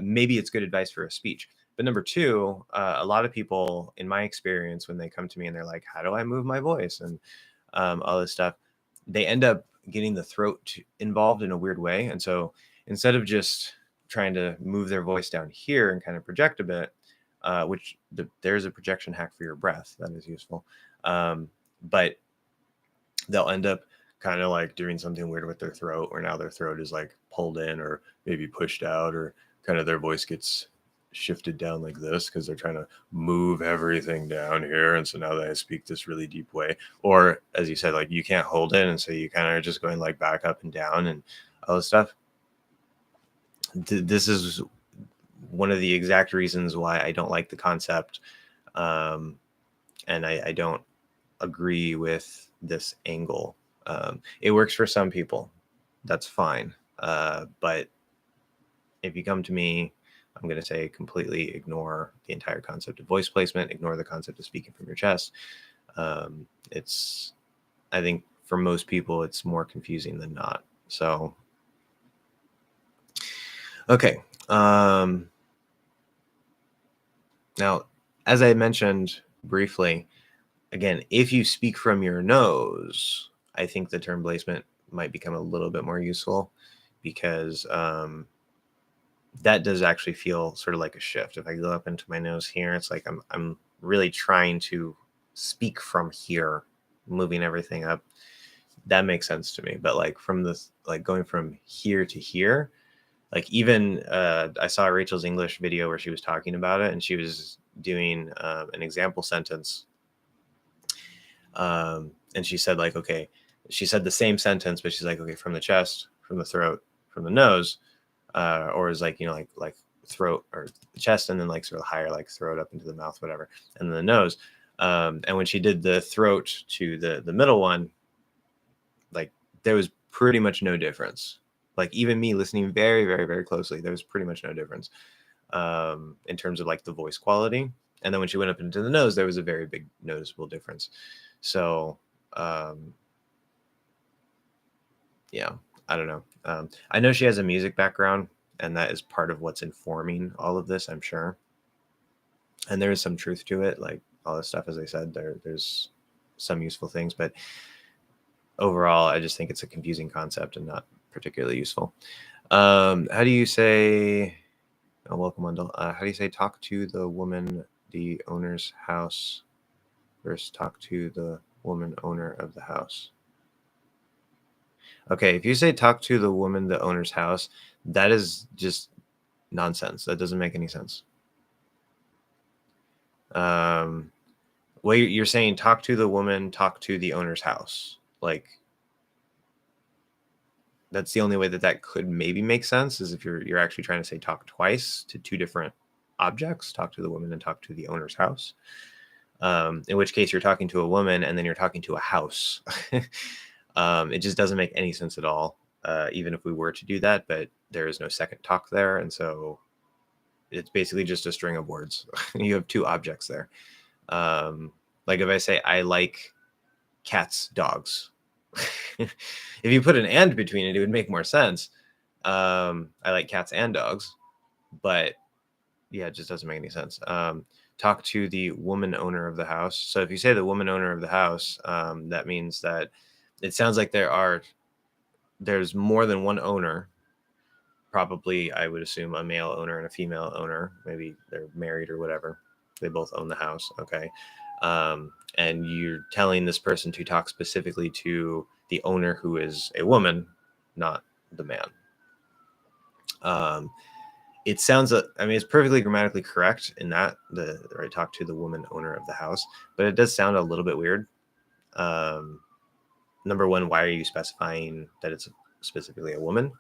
S1: maybe it's good advice for a speech. But number two, a lot of people, in my experience, when they come to me and they're like, how do I move my voice? And all this stuff, they end up getting the throat involved in a weird way. And so instead of just trying to move their voice down here and kind of project a bit, which there's a projection hack for your breath that is useful. But they'll end up kind of like doing something weird with their throat, where now their throat is like pulled in or maybe pushed out, or kind of their voice gets shifted down like this because they're trying to move everything down here. And so now they speak this really deep way. Or as you said, like you can't hold it. And so you kind of are just going like back up and down and all this stuff. This is one of the exact reasons why I don't like the concept. And I don't agree with this angle. It works for some people. That's fine. But if you come to me, I'm going to say completely ignore the entire concept of voice placement, ignore the concept of speaking from your chest. I think for most people, it's more confusing than not. So, okay. Now, as I mentioned briefly, again, if you speak from your nose, I think the term placement might become a little bit more useful, because that does actually feel sort of like a shift. If I go up into my nose here, it's like I'm really trying to speak from here, moving everything up. That makes sense to me. But like from this, like going from here to here, like even I saw Rachel's English video where she was talking about it, and she was doing an example sentence. And she said like, okay, she said the same sentence, but she's like, okay, from the chest, from the throat, from the nose, or is like, you know, like throat or chest, and then like sort of higher, like throat up into the mouth, whatever, and then the nose. And when she did the throat to the middle one, like there was pretty much no difference. Like even me listening very, very, very closely, there was pretty much no difference in terms of like the voice quality. And then when she went up into the nose, there was a very big noticeable difference. So yeah, I don't know. I know she has a music background, and that is part of what's informing all of this, I'm sure. And there is some truth to it. Like all this stuff, as I said, there's some useful things, but overall, I just think it's a confusing concept and not particularly useful. How do you say, oh, welcome, Wendell. How do you say talk to the woman, the owner's house, versus talk to the woman owner of the house? Okay, if you say talk to the woman, the owner's house, that is just nonsense. That doesn't make any sense. Well, you're saying talk to the woman, talk to the owner's house. Like, that's the only way that could maybe make sense, is if you're actually trying to say talk twice to two different objects, talk to the woman and talk to the owner's house. in which case you're talking to a woman and then you're talking to a house. It just doesn't make any sense at all, even if we were to do that, but there is no second talk there. And so it's basically just a string of words. You have two objects there. Like if I say, I like cats, dogs. If you put an and between it, it would make more sense. I like cats and dogs, but yeah, it just doesn't make any sense. Talk to the woman owner of the house. So if you say the woman owner of the house, that means that it sounds like there's more than one owner. Probably, I would assume a male owner and a female owner. Maybe they're married or whatever. They both own the house. Okay. And you're telling this person to talk specifically to the owner who is a woman, not the man. It sounds, I mean, it's perfectly grammatically correct in that the right, talk to the woman owner of the house, but it does sound a little bit weird. Number one, why are you specifying that it's specifically a woman?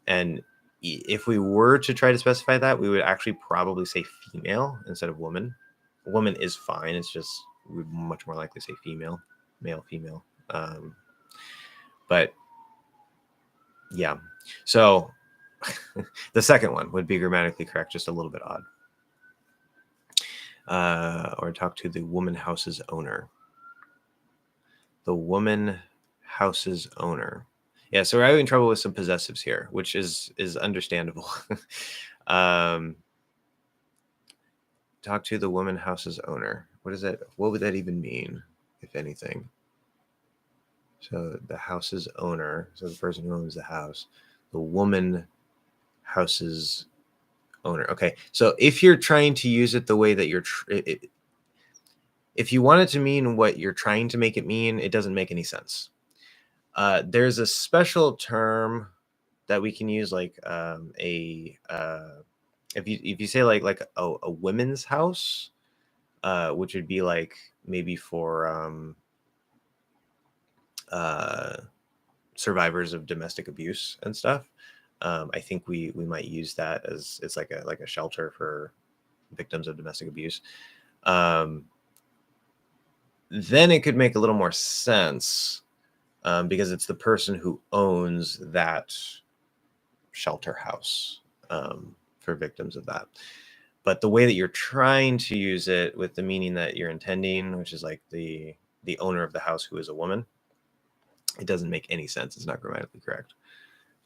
S1: And if we were to try to specify that, we would actually probably say female instead of woman. Woman is fine. It's just we would much more likely say female, male, female. But yeah, so the second one would be grammatically correct, just a little bit odd. Or talk to the woman house's owner. The woman house's owner. Yeah, so we're having trouble with some possessives here, which is understandable. Talk to the woman house's owner. What is that? What would that even mean, if anything? So the house's owner, so the person who owns the house, the woman house's owner. Okay, so if you're trying to use it the way that you're, if you want it to mean what you're trying to make it mean, it doesn't make any sense. There's a special term that we can use, like if you say like a women's house, which would be like maybe for survivors of domestic abuse and stuff. I think we might use that as it's like a shelter for victims of domestic abuse. Then it could make a little more sense because it's the person who owns that shelter house for victims of that. But the way that you're trying to use it with the meaning that you're intending, which is like the owner of the house who is a woman, it doesn't make any sense. It's not grammatically correct.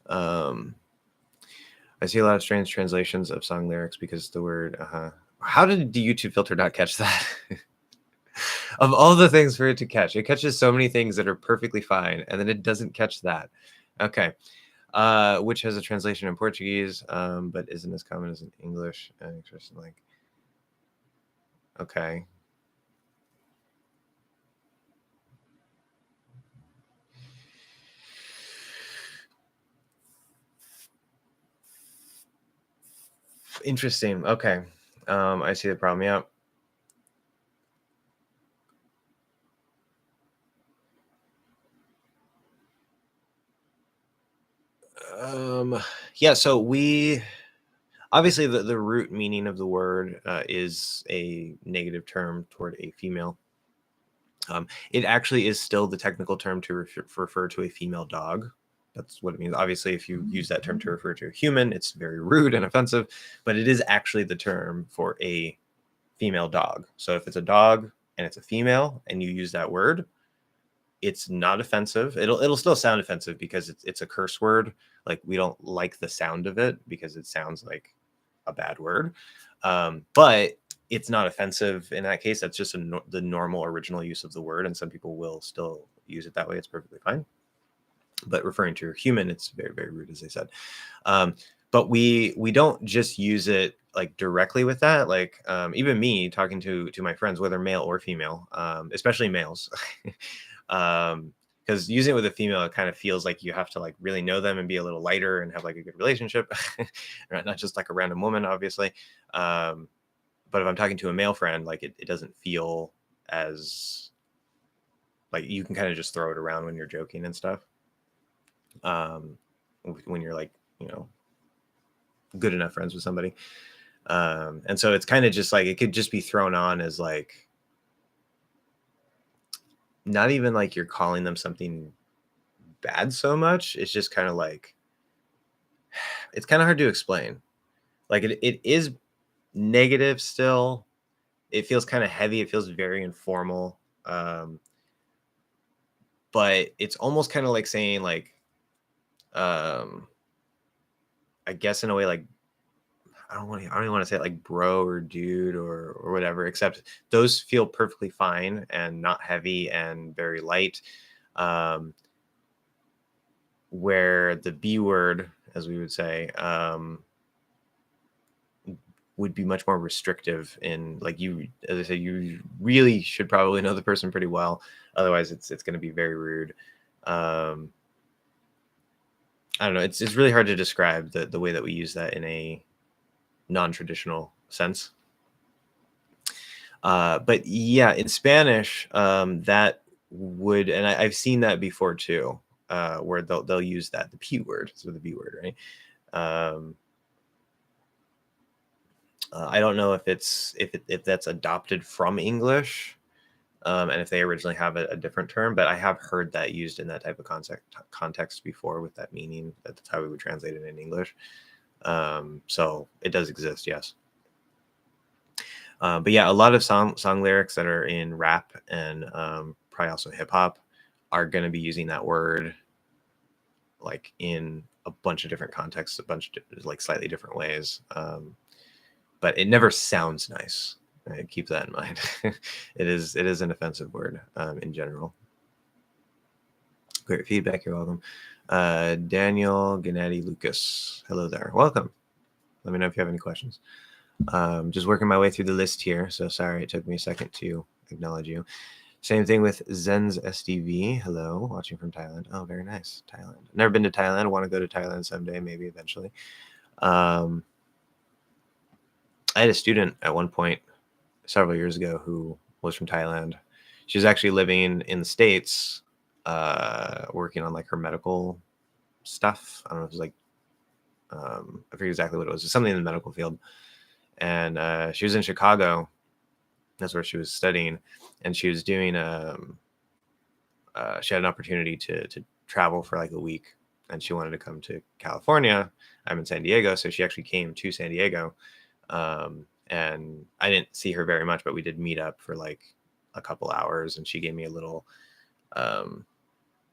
S1: I see a lot of strange translations of song lyrics because the word how did the YouTube filter not catch that? Of all the things for it to catch, it catches so many things that are perfectly fine, and then it doesn't catch that. Okay. Which has a translation in Portuguese, but isn't as common as in English. Interesting, like, okay. Interesting. Okay. I see the problem. Yeah. Yeah, so we obviously the root meaning of the word is a negative term toward a female. It actually is still the technical term to refer to a female dog. That's what it means. Obviously, if you use that term to refer to a human, it's very rude and offensive, but it is actually the term for a female dog. So if it's a dog and it's a female and you use that word, it's not offensive. It'll still sound offensive because it's a curse word. Like we don't like the sound of it because it sounds like a bad word. But it's not offensive in that case. That's just the normal original use of the word, and some people will still use it that way. It's perfectly fine. But referring to a human, it's very, very rude, as I said. But we don't just use it like directly with that. Like even me talking to my friends, whether male or female, especially males. Because using it with a female, it kind of feels like you have to like really know them and be a little lighter and have like a good relationship, not just like a random woman, obviously. But if I'm talking to a male friend, like it doesn't feel as like you can kind of just throw it around when you're joking and stuff. When you're like, good enough friends with somebody. And so it's kind of just like, it could just be thrown on as like, not even like you're calling them something bad so much. It's just kind of like, it's kind of hard to explain. Like it is negative still. It feels kind of heavy. It feels very informal. But it's almost kind of like saying like, I guess in a way, like, I don't even want to say it like bro or dude or whatever, except those feel perfectly fine and not heavy and very light. Um, where the B word, as we would say, would be much more restrictive in, like, you, as I said, you really should probably know the person pretty well. Otherwise it's going to be very rude. I don't know. It's really hard to describe the way that we use that in a non-traditional sense. But yeah, in Spanish, that would, and I've seen that before too, where they'll use that, the P word, so the B word, right? I don't know if if that's adopted from English, and if they originally have a different term, but I have heard that used in that type of context before with that meaning. That's how we would translate it in English. So it does exist, yes. But yeah, a lot of song lyrics that are in rap and probably also hip hop are going to be using that word like in a bunch of different contexts, a bunch of like slightly different ways. But it never sounds nice. Right? Keep that in mind. It is an offensive word in general. Great feedback. You're welcome. Daniel Gennady Lucas. Hello there. Welcome. Let me know if you have any questions. Just working my way through the list here. So sorry, it took me a second to acknowledge you. Same thing with Zen's SDV. Hello, watching from Thailand. Oh, very nice. Thailand. Never been to Thailand. Want to go to Thailand someday, maybe eventually. I had a student at one point several years ago who was from Thailand. She was actually living in the States, working on like her medical stuff. I don't know if it was like, I forget exactly what it was. It was something in the medical field. And she was in Chicago. That's where she was studying. And she was doing, she had an opportunity to travel for like a week. And she wanted to come to California. I'm in San Diego. So she actually came to San Diego. And I didn't see her very much, but we did meet up for like a couple hours, and she gave me a little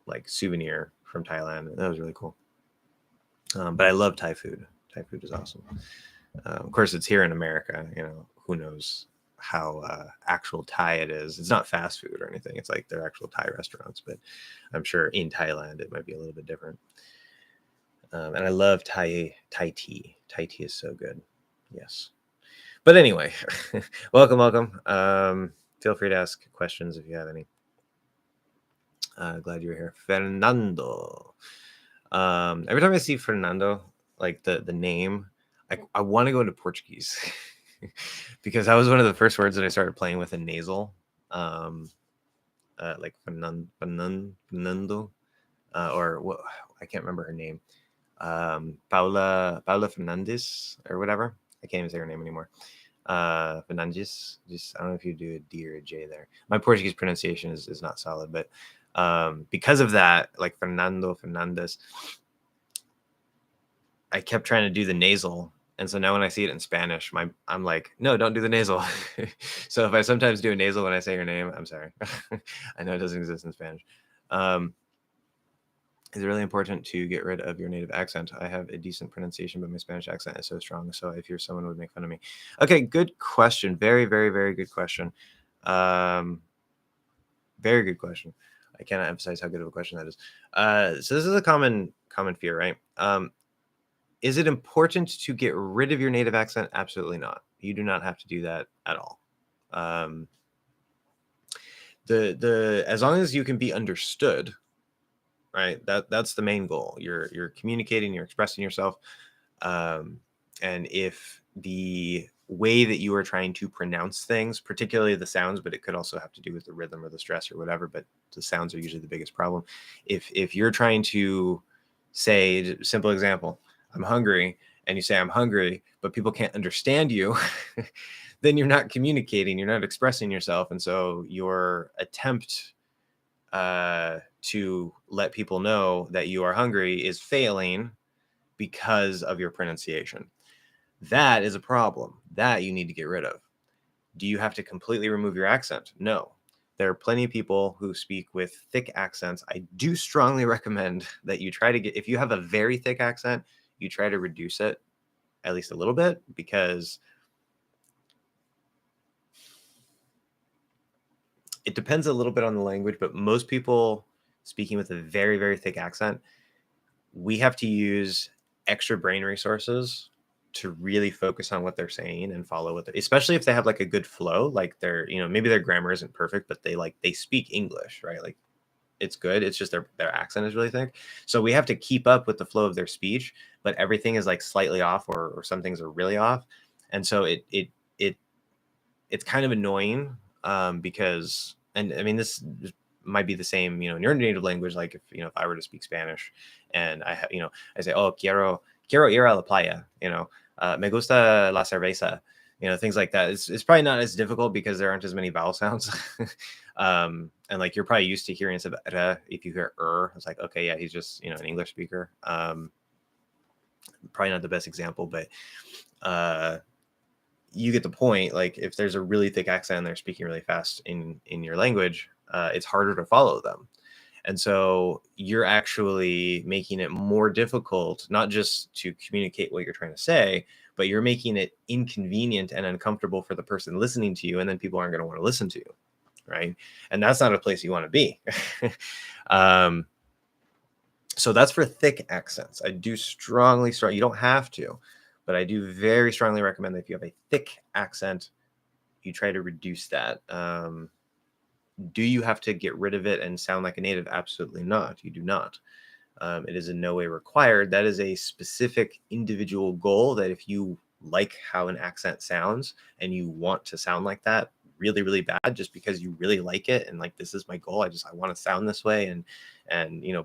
S1: like souvenir from Thailand. That was really cool. But I love Thai food. Thai food is awesome. Of course, it's here in America. You know, who knows how actual Thai it is. It's not fast food or anything. It's like they're actual Thai restaurants, but I'm sure in Thailand it might be a little bit different. And I love Thai tea. Thai tea is so good. Yes. But anyway, welcome. Feel free to ask questions if you have any. Glad you're here. Fernando. Every time I see Fernando, like the name, I want to go into Portuguese because that was one of the first words that I started playing with a nasal, like Fernando, or what, I can't remember her name. Paula Fernandes or whatever. I can't even say her name anymore. Fernandes. Just, I don't know if you do a D or a J there. My Portuguese pronunciation is not solid, but because of that, like Fernando Fernandes, I kept trying to do the nasal. And so now when I see it in Spanish, I'm like, no, don't do the nasal. So if I sometimes do a nasal when I say your name, I'm sorry. I know it doesn't exist in Spanish. It's really important to get rid of your native accent. I have a decent pronunciation, but my Spanish accent is so strong. So if you're someone who would make fun of me. Okay, good question. Very, very, very good question. Very good question. I cannot emphasize how good of a question that is. So this is a common fear, right? Is it important to get rid of your native accent? Absolutely not. You do not have to do that at all. As long as you can be understood, right? That's the main goal. You're communicating, you're expressing yourself. And if the way that you are trying to pronounce things, particularly the sounds, but it could also have to do with the rhythm or the stress or whatever, but the sounds are usually the biggest problem. If you're trying to say, simple example, I'm hungry, and you say I'm hungry, but people can't understand you, then you're not communicating, you're not expressing yourself. And so your attempt to let people know that you are hungry is failing because of your pronunciation. That is a problem that you need to get rid of. Do you have to completely remove your accent? No. There are plenty of people who speak with thick accents. I do strongly recommend that you try to get, if you have a very thick accent, you try to reduce it at least a little bit, because it depends a little bit on the language, but most people speaking with a very, very thick accent, we have to use extra brain resources to really focus on what they're saying and follow with it, especially if they have like a good flow, like they're, maybe their grammar isn't perfect, but they speak English, right? Like it's good. It's just their accent is really thick. So we have to keep up with the flow of their speech, but everything is like slightly off, or some things are really off. And so it's kind of annoying, because, and I mean, this might be the same, in your native language. Like if I were to speak Spanish and I say, oh, quiero ir a la playa, me gusta la cerveza, things like that. It's probably not as difficult because there aren't as many vowel sounds. And like, you're probably used to hearing instead of if you hear it's like, okay, yeah, he's just, an English speaker. Probably not the best example, but, you get the point. Like if there's a really thick accent and they're speaking really fast in your language, it's harder to follow them. And so you're actually making it more difficult, not just to communicate what you're trying to say, but you're making it inconvenient and uncomfortable for the person listening to you. And then people aren't going to want to listen to you. Right. And that's not a place you want to be. So that's for thick accents. I do strongly, you don't have to, but I do very strongly recommend that if you have a thick accent, you try to reduce that. Do you have to get rid of it and sound like a native? Absolutely not. You do not. It is in no way required. That is a specific individual goal that if you like how an accent sounds and you want to sound like that really, really bad, just because you really like it and like, this is my goal, I want to sound this way and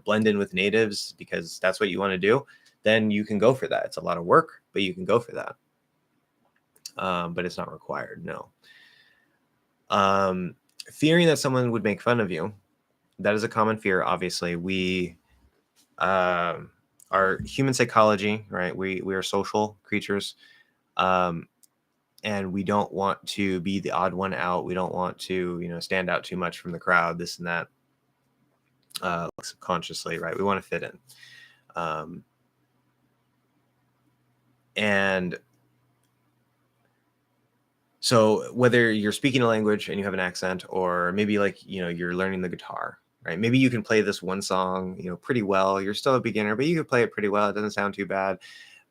S1: blend in with natives because that's what you want to do, then you can go for that. It's a lot of work, but you can go for that. But it's not required. No. Fearing that someone would make fun of you, that is a common fear. Obviously, we our human psychology, right? We are social creatures, and we don't want to be the odd one out. We don't want to stand out too much from the crowd, this and that, subconsciously, right? We want to fit in, and so whether you're speaking a language and you have an accent, or maybe like you're learning the guitar, right? Maybe you can play this one song pretty well. You're still a beginner, but you can play it pretty well. It doesn't sound too bad.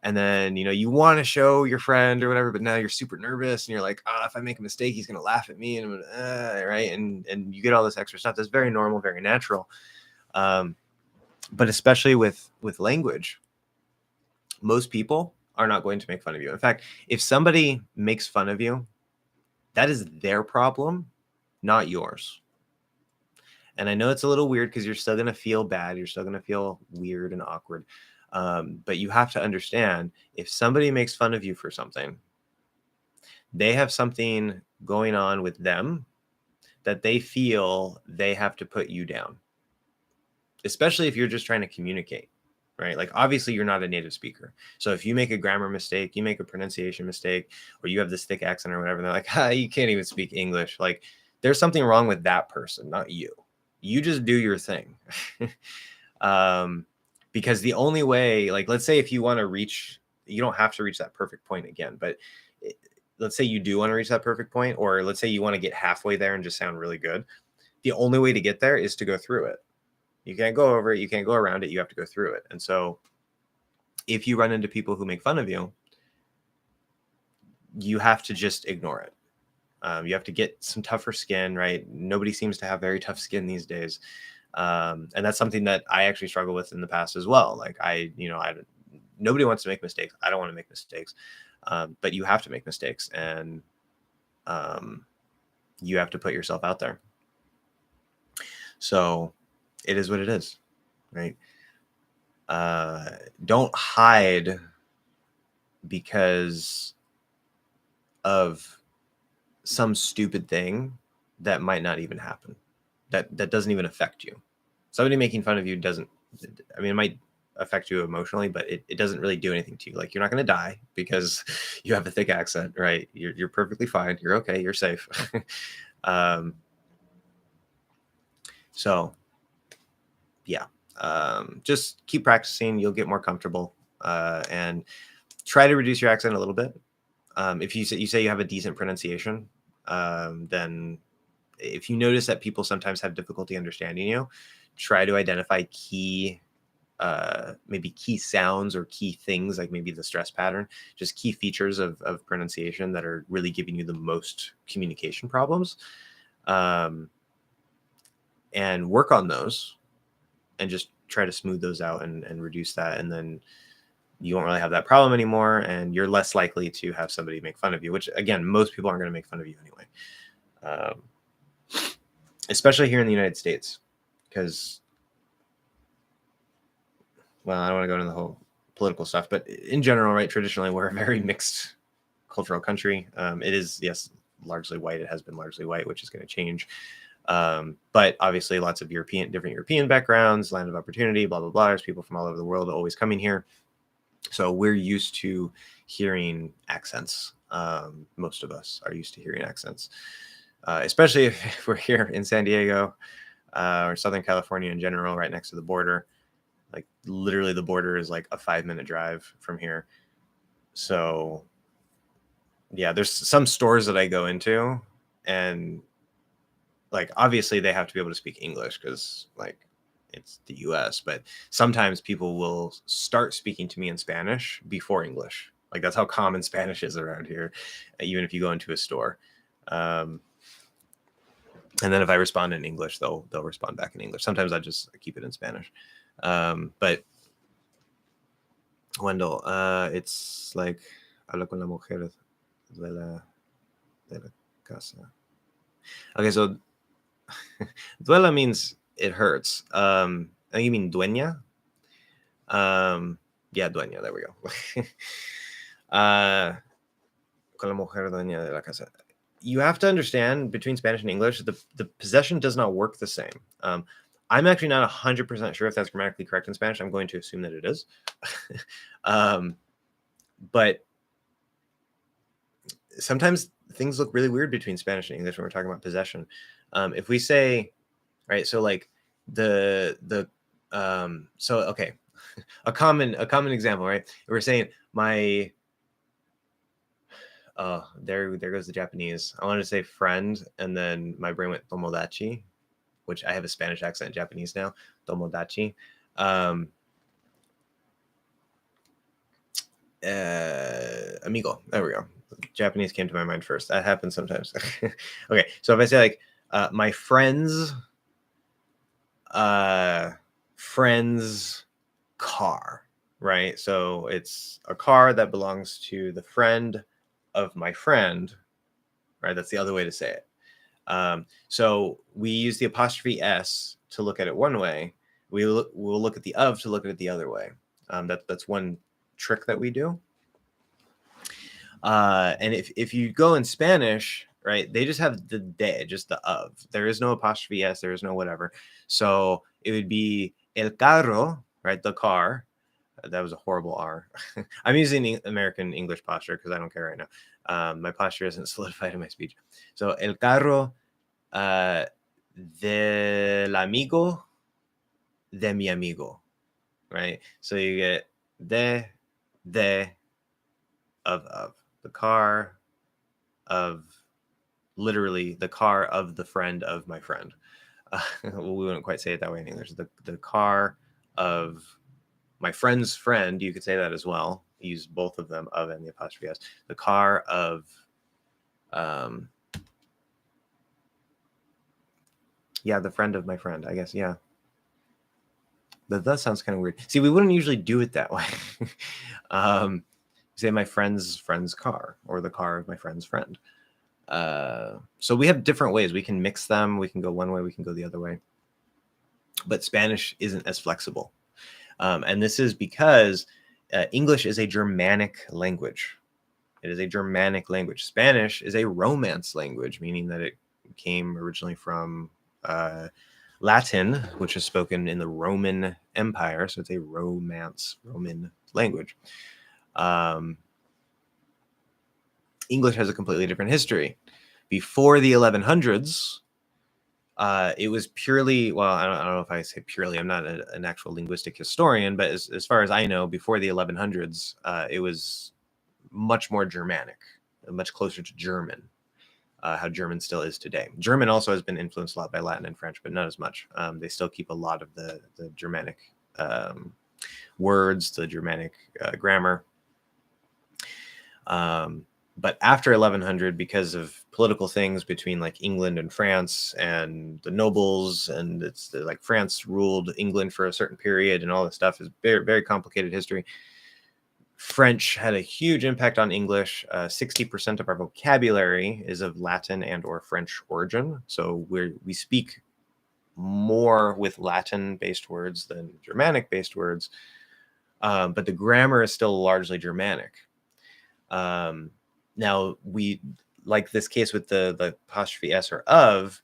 S1: And then you want to show your friend or whatever, but now you're super nervous and you're like, if I make a mistake, he's gonna laugh at me, and right, and you get all this extra stuff. That's very normal, very natural. But especially with language, most people are not going to make fun of you. In fact, if somebody makes fun of you, that is their problem, not yours. And I know it's a little weird because you're still going to feel bad. You're still going to feel weird and awkward. But you have to understand, if somebody makes fun of you for something, they have something going on with them that they feel they have to put you down, especially if you're just trying to communicate, right? Like, obviously you're not a native speaker. So if you make a grammar mistake, you make a pronunciation mistake, or you have this thick accent or whatever, they're like, you can't even speak English. Like, there's something wrong with that person, not you. You just do your thing. Because the only way, like, let's say if you want to reach, you don't have to reach that perfect point again, but let's say you do want to reach that perfect point, or let's say you want to get halfway there and just sound really good. The only way to get there is to go through it. You can't go over it. You can't go around it. You have to go through it. And so if you run into people who make fun of you, you have to just ignore it. You have to get some tougher skin, right? Nobody seems to have very tough skin these days. And that's something that I actually struggled with in the past as well. Like nobody wants to make mistakes. I don't want to make mistakes. But you have to make mistakes, and you have to put yourself out there. So it is what it is, right? Don't hide because of some stupid thing that might not even happen, that doesn't even affect you. Somebody making fun of you doesn't, I mean, it might affect you emotionally, but it doesn't really do anything to you. Like, you're not going to die because you have a thick accent, right? You're perfectly fine. You're okay. You're safe. So yeah, just keep practicing. You'll get more comfortable, and try to reduce your accent a little bit. If you say you have a decent pronunciation, then if you notice that people sometimes have difficulty understanding you, try to identify maybe key sounds or key things, like maybe the stress pattern, just key features of pronunciation that are really giving you the most communication problems, and work on those and just try to smooth those out and reduce that. And then you won't really have that problem anymore, and you're less likely to have somebody make fun of you, which, again, most people aren't going to make fun of you anyway, especially here in the United States, because, well, I don't want to go into the whole political stuff, but in general, right, traditionally, we're a very mixed cultural country. It is, yes, largely white. It has been largely white, which is going to change. But obviously lots of different European backgrounds, land of opportunity, blah, blah, blah. There's people from all over the world always coming here. So we're used to hearing accents. Most of us are used to hearing accents, especially if we're here in San Diego, or Southern California in general, right next to the border. Like, literally the border is like a 5-minute drive from here. So yeah, there's some stores that I go into, and like, obviously they have to be able to speak English because, like, it's the US, but sometimes people will start speaking to me in Spanish before English. Like, that's how common Spanish is around here, even if you go into a store. And then if I respond in English, they'll respond back in English. Sometimes I just keep it in Spanish. But Wendell, it's like, habla con la mujer de la casa. Okay, so duela means it hurts. I think you mean dueña. Yeah, dueña. There we go. Con la mujer dueña de la casa. You have to understand, between Spanish and English, the possession does not work the same. I'm actually not 100% sure if that's grammatically correct in Spanish. I'm going to assume that it is. But sometimes things look really weird between Spanish and English when we're talking about possession. If we say, right, so like so okay, a common example, right? We're saying there goes the Japanese. I wanted to say friend, and then my brain went tomodachi, which I have a Spanish accent in Japanese now. Tomodachi. Amigo. There we go. Japanese came to my mind first. That happens sometimes. Okay, so if I say like my friend's car, right? So it's a car that belongs to the friend of my friend, right? That's the other way to say it. So we use the apostrophe S to look at it one way. We'll look at the of to look at it the other way. That's one trick that we do. And if you go in Spanish, right, they just have the de, just the of. There is no apostrophe S. There is no whatever. So it would be el carro, right, the car. That was a horrible R. I'm using American English posture because I don't care right now. My posture isn't solidified in my speech. So el carro del amigo de mi amigo, right? So you get de, of. The car of, literally the car of the friend of my friend. Well, we wouldn't quite say it that way in English. The car of my friend's friend, you could say that as well. Use both of them, of and the apostrophe S. The car of, yeah, the friend of my friend, I guess. Yeah. That sounds kind of weird. See, we wouldn't usually do it that way. Say my friend's car, or the car of my friend's friend. So we have different ways. We can mix them. We can go one way. We can go the other way. But Spanish isn't as flexible. And this is because English is a Germanic language. It is a Germanic language. Spanish is a Romance language, meaning that it came originally from Latin, which is spoken in the Roman Empire. So it's a Roman language. English has a completely different history. Before the 1100s, it was purely, well, I don't know if I say purely, I'm not an actual linguistic historian, but as far as I know, before the 1100s, it was much more Germanic, much closer to German, how German still is today. German also has been influenced a lot by Latin and French, but not as much. They still keep a lot of the Germanic words, the Germanic grammar. But after 1100, because of political things between like England and France and the nobles, and it's like France ruled England for a certain period and all this stuff, is very, very complicated history. French had a huge impact on English. 60% of our vocabulary is of Latin and or French origin. So we speak more with Latin-based words than Germanic-based words. But the grammar is still largely Germanic. Now, we, like this case with the apostrophe S or of,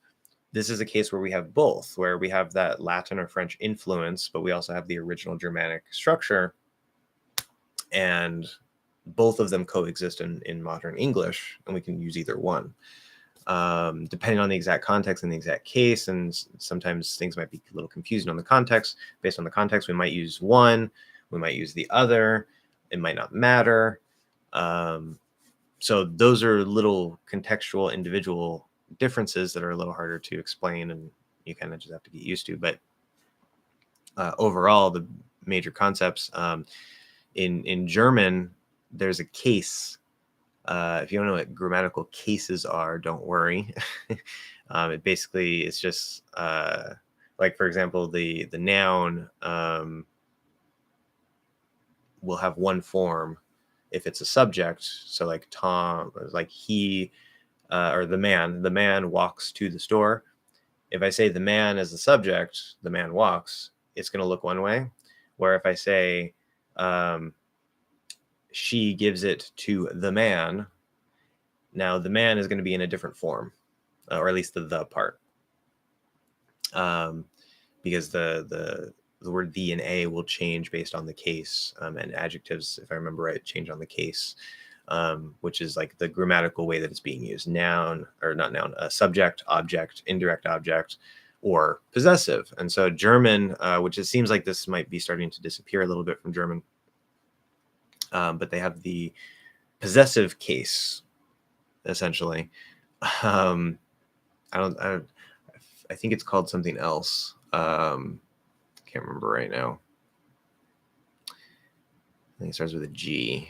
S1: this is a case where we have both, where we have that Latin or French influence, but we also have the original Germanic structure. And both of them coexist in modern English, and we can use either one. Depending on the exact context and the exact case, and sometimes things might be a little confusing on the context. Based on the context, we might use one, we might use the other, it might not matter. So those are little contextual individual differences that are a little harder to explain, and you kind of just have to get used to. But overall, the major concepts, in German, there's a case. If you don't know what grammatical cases are, don't worry. It basically is just like, for example, the noun will have one form if it's a subject. So like Tom, like he, or the man walks to the store. If I say the man as the subject, the man walks, it's going to look one way. Where if I say she gives it to the man, now the man is going to be in a different form, or at least the part, because the word the and a will change based on the case, and adjectives, if I remember right, change on the case, which is like the grammatical way that it's being used. Noun, or not noun, subject, object, indirect object, or possessive. And so German, which it seems like this might be starting to disappear a little bit from German, but they have the possessive case, essentially. I think it's called something else. Can't remember right now. I think it starts with a G.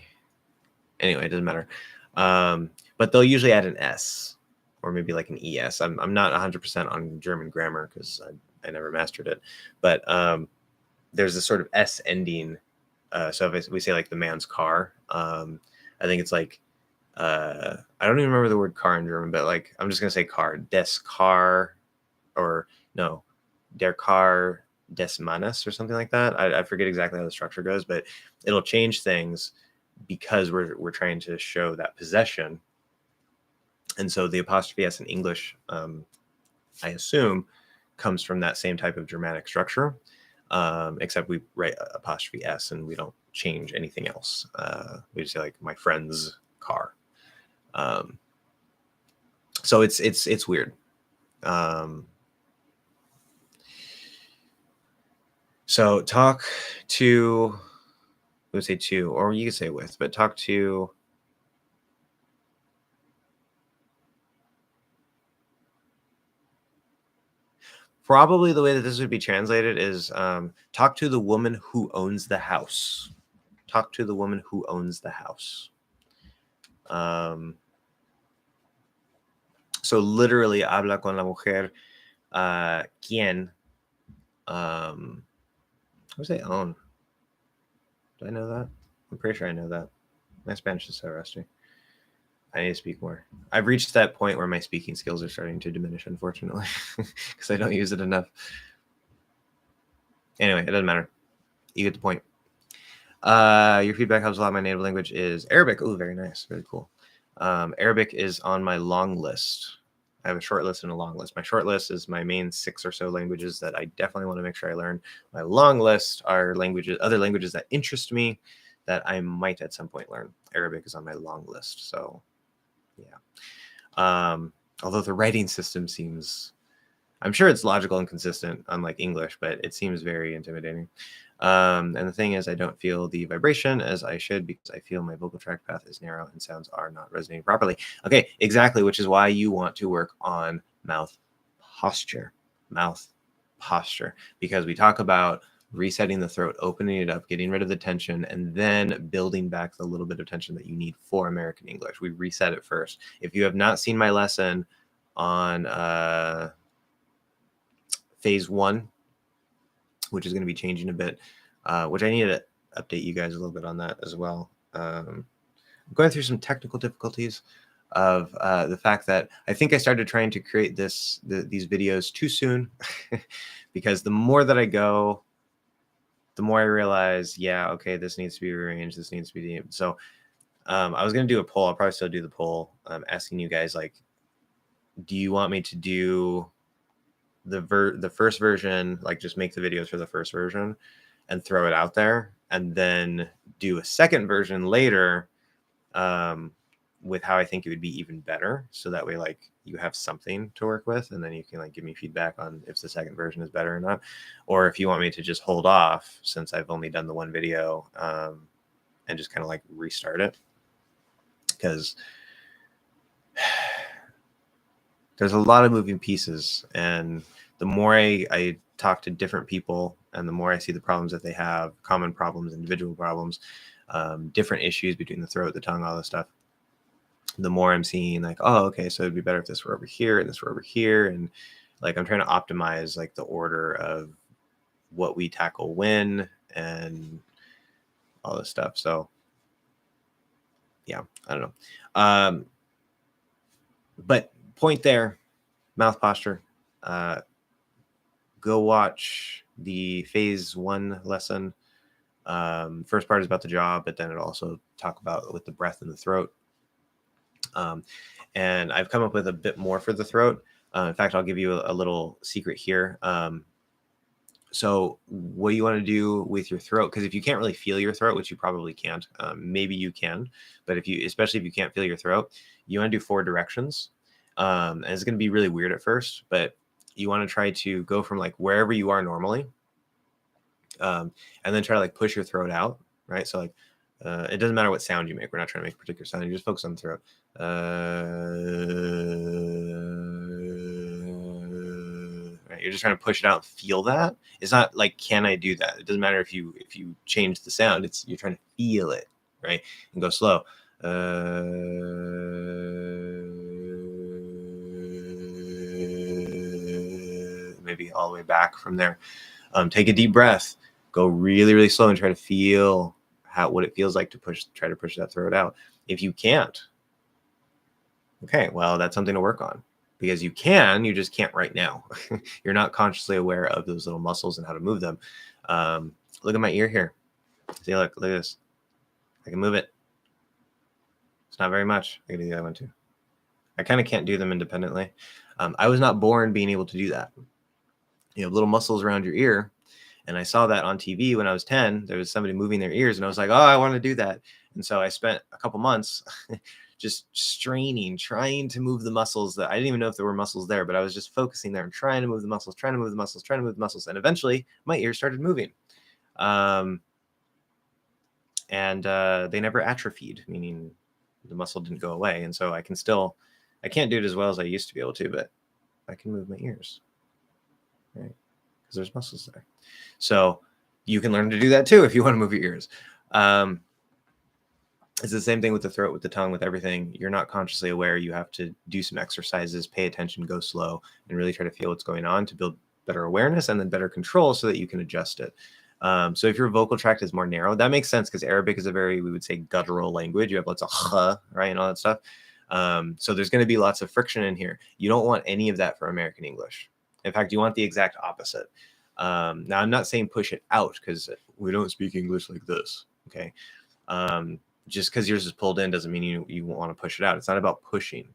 S1: Anyway, it doesn't matter. But they'll usually add an S, or maybe like an ES. I'm not 100% on German grammar because I never mastered it. But there's this sort of S ending. So if we say like the man's car, I think it's like, I don't even remember the word car in German, but like, I'm just going to say car, des Car, or no, der Car des Mannes or something like that. I forget exactly how the structure goes, but it'll change things because we're trying to show that possession. And so the apostrophe S in English, I assume, comes from that same type of Germanic structure, except we write apostrophe S and we don't change anything else. We just say like my friend's car. So it's weird. So talk to, we would say to, or you could say with, but talk to. Probably the way that this would be translated is talk to the woman who owns the house. Talk to the woman who owns the house. So literally, habla con la mujer quien. What does they own? Do I know that? I'm pretty sure I know that. My Spanish is so rusty. I need to speak more. I've reached that point where my speaking skills are starting to diminish, unfortunately, because I don't use it enough. Anyway, it doesn't matter. You get the point. Your feedback helps a lot. My native language is Arabic. Oh, very nice. Very cool. Arabic is on my long list. I have a short list and a long list. My short list is my main 6 or so languages that I definitely want to make sure I learn. My long list are other languages that interest me that I might at some point learn. Arabic is on my long list. So, yeah. Although the writing system seems, I'm sure it's logical and consistent, unlike English, but it seems very intimidating. And the thing is, I don't feel the vibration as I should because I feel my vocal tract path is narrow and sounds are not resonating properly. Okay, exactly, which is why you want to work on mouth posture. Mouth posture, because we talk about resetting the throat, opening it up, getting rid of the tension, and then building back the little bit of tension that you need for American English. We reset it first. If you have not seen my lesson on phase 1, which is going to be changing a bit, which I need to update you guys a little bit on that as well. I'm going through some technical difficulties of the fact that I think I started trying to create these videos too soon because the more that I go, the more I realize, yeah, okay, this needs to be rearranged. This needs to be so. I was going to do a poll. I'll probably still do the poll, asking you guys, like, do you want me to do the first version, like just make the videos for the first version and throw it out there, and then do a second version later with how I think it would be even better, so that way like you have something to work with, and then you can like give me feedback on if the second version is better or not, or if you want me to just hold off since I've only done the one video and just kind of like restart it, because there's a lot of moving pieces, and the more I talk to different people and the more I see the problems that they have, common problems, individual problems, different issues between the throat, the tongue, all this stuff, the more I'm seeing like, oh, okay, so it'd be better if this were over here and this were over here. And like, I'm trying to optimize like the order of what we tackle when and all this stuff. So yeah, I don't know. But point there, mouth posture. Go watch the phase 1 lesson. First part is about the jaw, but then it also talk about with the breath in the throat. And I've come up with a bit more for the throat. In fact, I'll give you a little secret here. So what you want to do with your throat, because if you can't really feel your throat, which you probably can't, maybe you can, but especially if you can't feel your throat, you want to do 4 directions. And it's going to be really weird at first, but you want to try to go from like wherever you are normally, and then try to like push your throat out, right? So like, it doesn't matter what sound you make. We're not trying to make a particular sound. You just focus on the throat. Right? You're just trying to push it out and feel that. It's not like, can I do that? It doesn't matter if you change the sound. It's you're trying to feel it, right? And go slow. Maybe all the way back from there. Take a deep breath. Go really, really slow and try to feel what it feels like to try to push that throat out. If you can't, okay, well, that's something to work on, because you just can't right now. You're not consciously aware of those little muscles and how to move them. Look at my ear here. See, look at this. I can move it. It's not very much. I can do the other one too. I kind of can't do them independently. I was not born being able to do that. You have little muscles around your ear. And I saw that on TV when I was 10. There was somebody moving their ears, and I was like, oh, I want to do that. And so I spent a couple months just straining, trying to move the muscles that I didn't even know if there were muscles there, but I was just focusing there and trying to move the muscles, trying to move the muscles, trying to move the muscles. And eventually my ears started moving. And they never atrophied, meaning the muscle didn't go away. And so I can't do it as well as I used to be able to, but I can move my ears, right? Because there's muscles there. So you can learn to do that too if you want to move your ears. It's the same thing with the throat, with the tongue, with everything. You're not consciously aware. You have to do some exercises, pay attention, go slow, and really try to feel what's going on to build better awareness and then better control so that you can adjust it. So if your vocal tract is more narrow, that makes sense, because Arabic is a very, we would say, guttural language. You have lots of right, and all that stuff. So there's going to be lots of friction in here. You don't want any of that for American English. In fact, you want the exact opposite. Now, I'm not saying push it out, because we don't speak English like this. Okay. Just because yours is pulled in doesn't mean you want to push it out. It's not about pushing.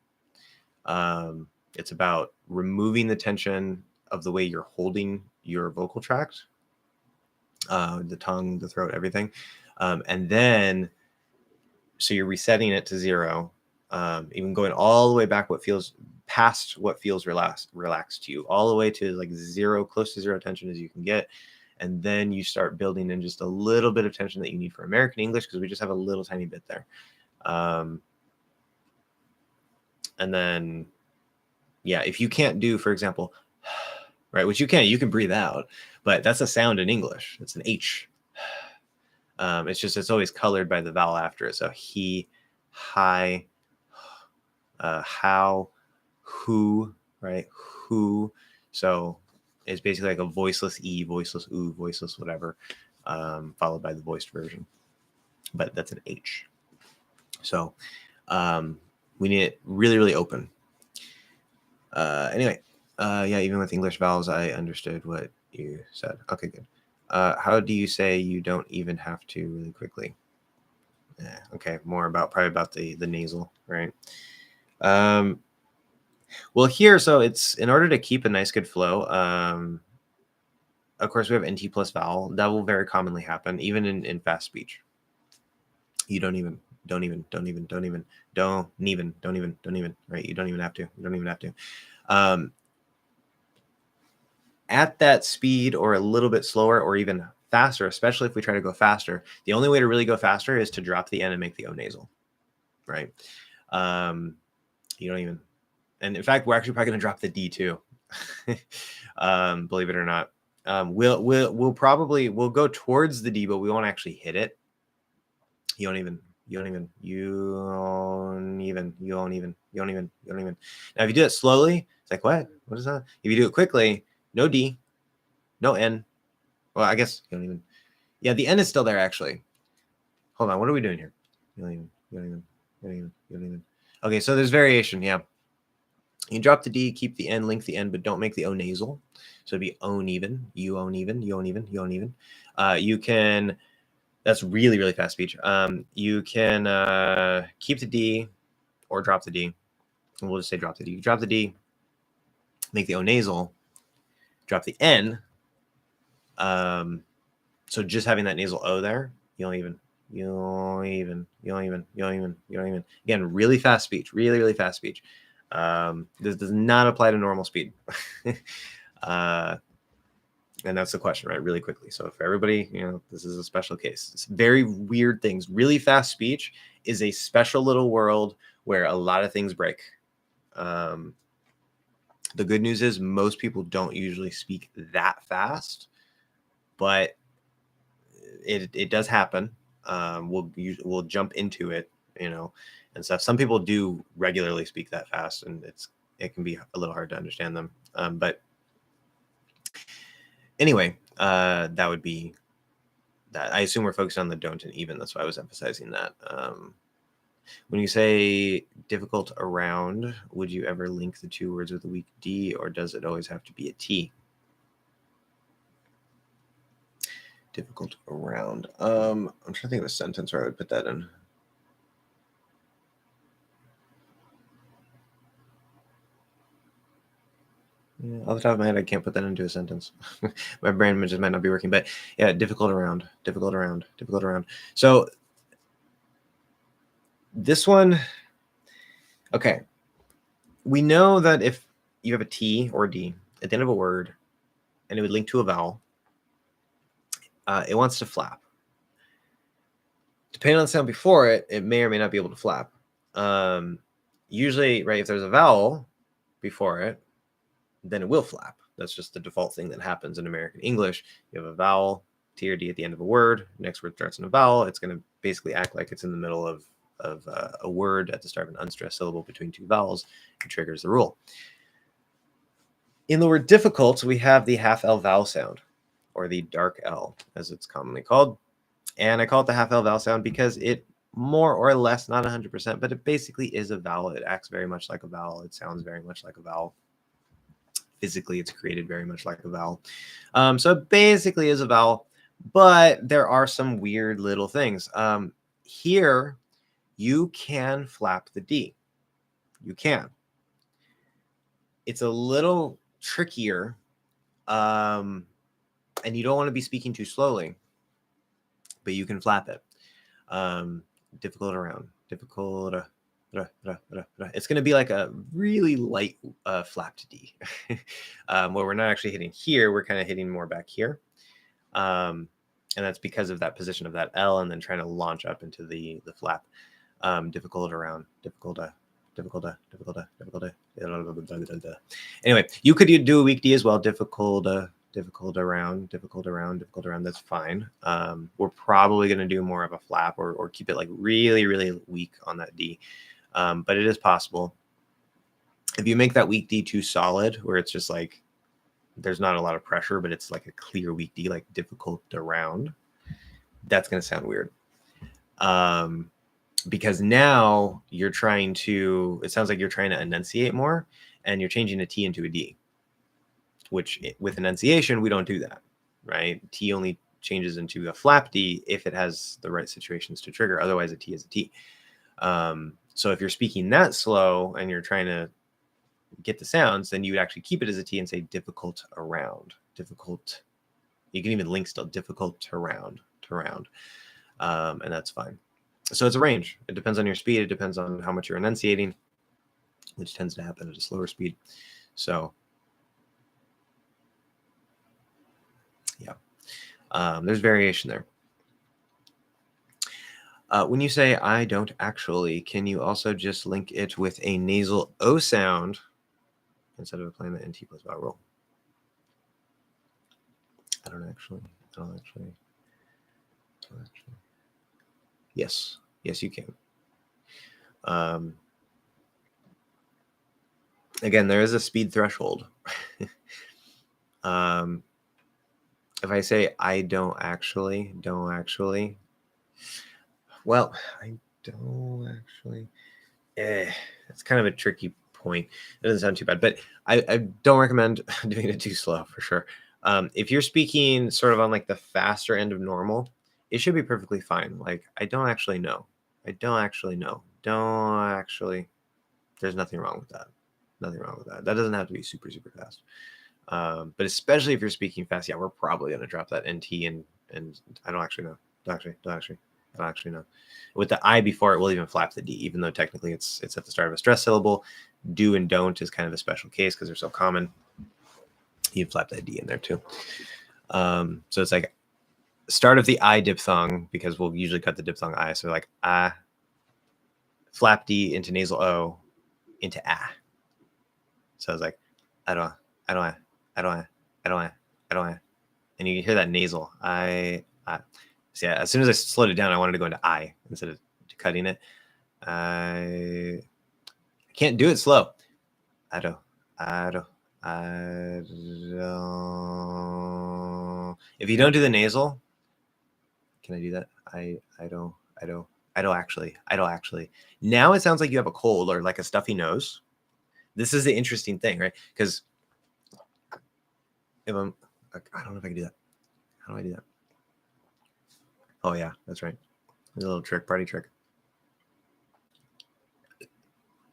S1: It's about removing the tension of the way you're holding your vocal tract, the tongue, the throat, everything. And then, so you're resetting it to 0, even going all the way back what feels past what feels relaxed to you, all the way to like 0, close to 0 tension as you can get. And then you start building in just a little bit of tension that you need for American English, because we just have a little tiny bit there. And then, yeah, if you can't do, for example, right, which you can breathe out, but that's a sound in English. It's an H. It's just, it's always colored by the vowel after it. So he, hi, how, who, right? Who. So it's basically like a voiceless E, voiceless oo, voiceless whatever, followed by the voiced version. But that's an H. So we need it really, really open. Anyway, yeah, even with English vowels, I understood what you said. Okay, good. How do you say you don't even have to really quickly? Okay, more about probably about the nasal, right? Well, here, so it's in order to keep a nice good flow. Of course, we have NT plus vowel. That will very commonly happen, even in fast speech. You don't even, right? You don't even have to. At that speed or a little bit slower or even faster, especially if we try to go faster, the only way to really go faster is to drop the N and make the O nasal, right? You don't even, and in fact, we're actually probably going to drop the D too. Believe it or not. We'll go towards the D, but we won't actually hit it. You don't even. Now, if you do it slowly, it's like, what is that? If you do it quickly, no D, no N. Well, I guess you don't even. Yeah, the N is still there, actually. Hold on. What are we doing here? You don't even. Okay, so there's variation. Yeah. You drop the D, keep the N, link the N, but don't make the O nasal. So it'd be own even, you own even, you own even, you own even. You can, that's really, really fast speech. You can keep the D or drop the D. And we'll just say drop the D. You drop the D, make the O nasal, drop the N. So just having that nasal O there, you don't even. Again, really fast speech, really, really fast speech. This does not apply to normal speed. And that's the question, right? Really quickly. So if everybody, this is a special case. It's very weird things. Really fast speech is a special little world where a lot of things break. The good news is most people don't usually speak that fast, but it does happen. We'll jump into it, and stuff. Some people do regularly speak that fast, and it can be a little hard to understand them. But anyway, that would be that. I assume we're focused on the don't and even. That's why I was emphasizing that. When you say difficult around, would you ever link the two words with a weak D, or does it always have to be a T? Difficult around. I'm trying to think of a sentence where I would put that in. Yeah, off the top of my head, I can't put that into a sentence. My brain just might not be working, but yeah, difficult around. So this one, okay. We know that if you have a T or a D at the end of a word, and it would link to a vowel, it wants to flap. Depending on the sound before it, it may or may not be able to flap. Usually, right, if there's a vowel before it, then it will flap. That's just the default thing that happens in American English. You have a vowel, T or D at the end of a word. Next word starts in a vowel. It's going to basically act like it's in the middle of a word at the start of an unstressed syllable between two vowels. It triggers the rule. In the word difficult, we have the half L vowel sound, or the dark L, as it's commonly called. And I call it the half L vowel sound because it more or less, not 100%, but it basically is a vowel. It acts very much like a vowel. It sounds very much like a vowel. Physically, it's created very much like a vowel. So it basically is a vowel, But there are some weird little things. Here, you can flap the D. You can. It's a little trickier, and you don't want to be speaking too slowly, but you can flap it. Difficult around, difficult. It's going to be like a really light flapped D, where we're not actually hitting here. We're kind of hitting more back here. And that's because of that position of that L and then trying to launch up into the flap. Difficult around, difficult. Anyway, you could do a weak D as well. Difficult around. That's fine. We're probably going to do more of a flap or keep it like really, really weak on that D. But it is possible. If you make that weak D too solid, where it's just like there's not a lot of pressure, but it's like a clear weak D, like difficult around, that's going to sound weird. Because now you're trying to, it sounds like you're trying to enunciate more and you're changing a T into a D, which with enunciation, we don't do that, right? T only changes into a flap D if it has the right situations to trigger. Otherwise, a T is a T. So if you're speaking that slow and you're trying to get the sounds, then you would actually keep it as a T and say difficult around. Difficult. You can even link still difficult to round. And that's fine. So it's a range. It depends on your speed. It depends on how much you're enunciating, which tends to happen at a slower speed. So yeah, there's variation there. When you say I don't actually, can you also just link it with a nasal O sound instead of playing the NT plus vowel roll? I don't actually. Yes, you can. Again, there is a speed threshold. If I say I don't actually, well, I don't actually. It's kind of a tricky point. It doesn't sound too bad, but I don't recommend doing it too slow for sure. If you're speaking sort of on like the faster end of normal, it should be perfectly fine. Like, I don't actually know. Don't actually. There's nothing wrong with that. That doesn't have to be super, super fast. But especially if you're speaking fast, yeah, we're probably going to drop that NT and I don't actually know. Don't actually know. With the I before it, we'll even flap the D, even though technically it's at the start of a stress syllable. Do and don't is kind of a special case because they're so common. You flap that D in there too. So it's like start of the I diphthong, because we'll usually cut the diphthong I. So like ah, flap D into nasal O into ah. So it's like I don't, and you can hear that nasal I. So yeah, as soon as I slowed it down, I wanted to go into I instead of cutting it. I can't do it slow. I don't. If you don't do the nasal, can I do that? I don't actually. Now it sounds like you have a cold or like a stuffy nose. This is the interesting thing, right? Because if I'm, I don't know if I can do that. How do I do that? Oh yeah, that's right. There's a little trick, party trick.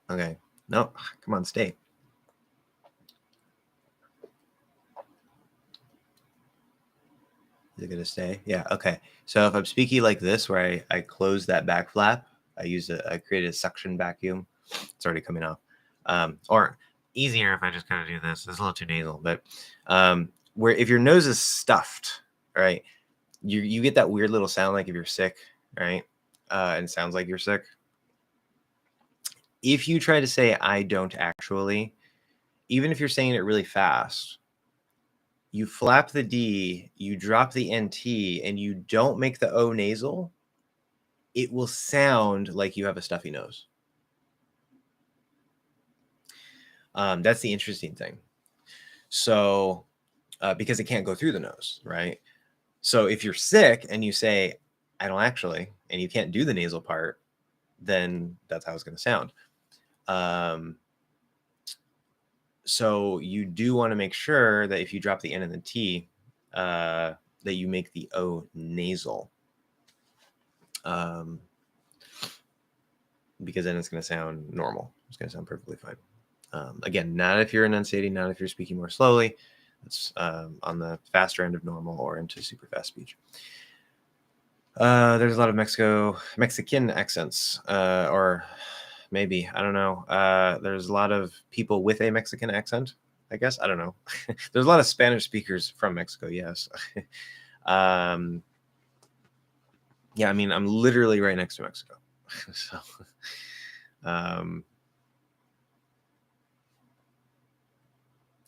S1: Okay. No, come on, stay. Is it gonna stay? Yeah. Okay. So if I'm speaking like this, where I close that back flap, I created a suction vacuum. It's already coming off. Or easier if I just kind of do this. It's a little too nasal, but where if your nose is stuffed, right, you get that weird little sound like if you're sick, right, and it sounds like you're sick. If you try to say I don't actually, even if you're saying it really fast, you flap the D, you drop the NT, and you don't make the O nasal, it will sound like you have a stuffy nose. That's the interesting thing. So, because it can't go through the nose, right? So if you're sick and you say, I don't actually, and you can't do the nasal part, then that's how it's going to sound. So you do want to make sure that if you drop the N and the T, that you make the O nasal. Because then it's going to sound normal. It's going to sound perfectly fine. Again, not if you're enunciating, not if you're speaking more slowly. It's on the faster end of normal or into super fast speech. There's a lot of Mexican accents, or maybe, I don't know. There's a lot of people with a Mexican accent, I guess. I don't know. There's a lot of Spanish speakers from Mexico, yes. Yeah, I mean, I'm literally right next to Mexico. So,